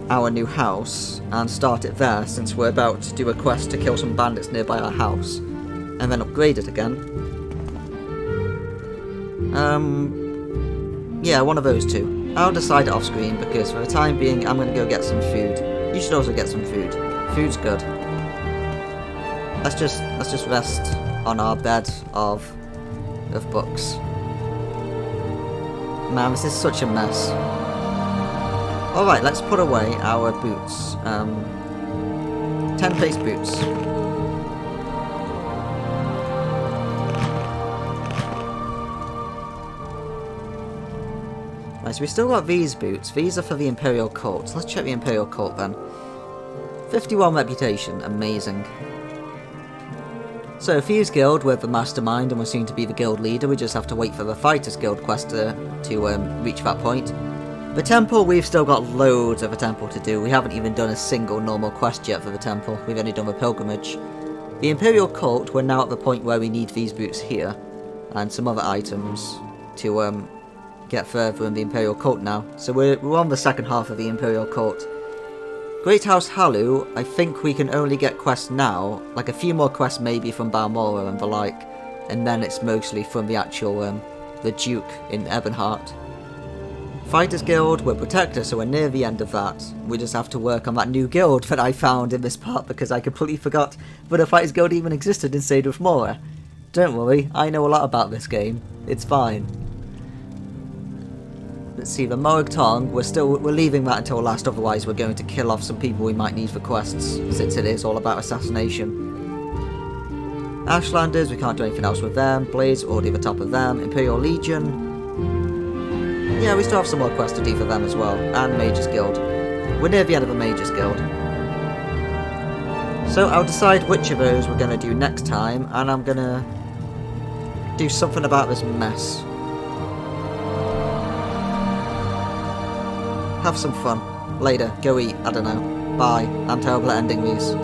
our new house and start it there since we're about to do a quest to kill some bandits nearby our house, and then upgrade it again. Yeah, one of those two. I'll decide it off screen because for the time being I'm going to go get some food. You should also get some food. Food's good. Let's just rest on our bed of books. Man, this is such a mess. Alright, let's put away our boots. 10-face boots. Right, so we still got these boots. These are for the Imperial Cult. Let's check the Imperial Cult then. 51 reputation. Amazing. So, Thieves Guild, we're the mastermind and we're soon to be the guild leader. We just have to wait for the Fighters Guild quest to reach that point. The temple, we've still got loads of a temple to do. We haven't even done a single normal quest yet for the temple. We've only done the pilgrimage. The Imperial Cult, we're now at the point where we need these boots here. And some other items to get further in the Imperial Cult now. So we're on the second half of the Imperial Cult. Great House Halu, I think we can only get quests now, like a few more quests maybe from Balmora and the like, and then it's mostly from the actual, the Duke in Ebonheart. Fighters Guild, we're Protector, so we're near the end of that. We just have to work on that new guild that I found in this part because I completely forgot that a Fighters Guild even existed in Sade of Mora. Don't worry, I know a lot about this game. It's fine. Let's see, the Morag Tong, we're leaving that until last, otherwise we're going to kill off some people we might need for quests, since it is all about assassination. Ashlanders, we can't do anything else with them. Blades, already the top of them. Imperial Legion. Yeah, we still have some more quests to do for them as well. And Mages Guild. We're near the end of the Mages Guild. So I'll decide which of those we're going to do next time, and I'm going to do something about this mess. Have some fun. Later, go eat, I don't know. Bye. I'm terrible at ending these.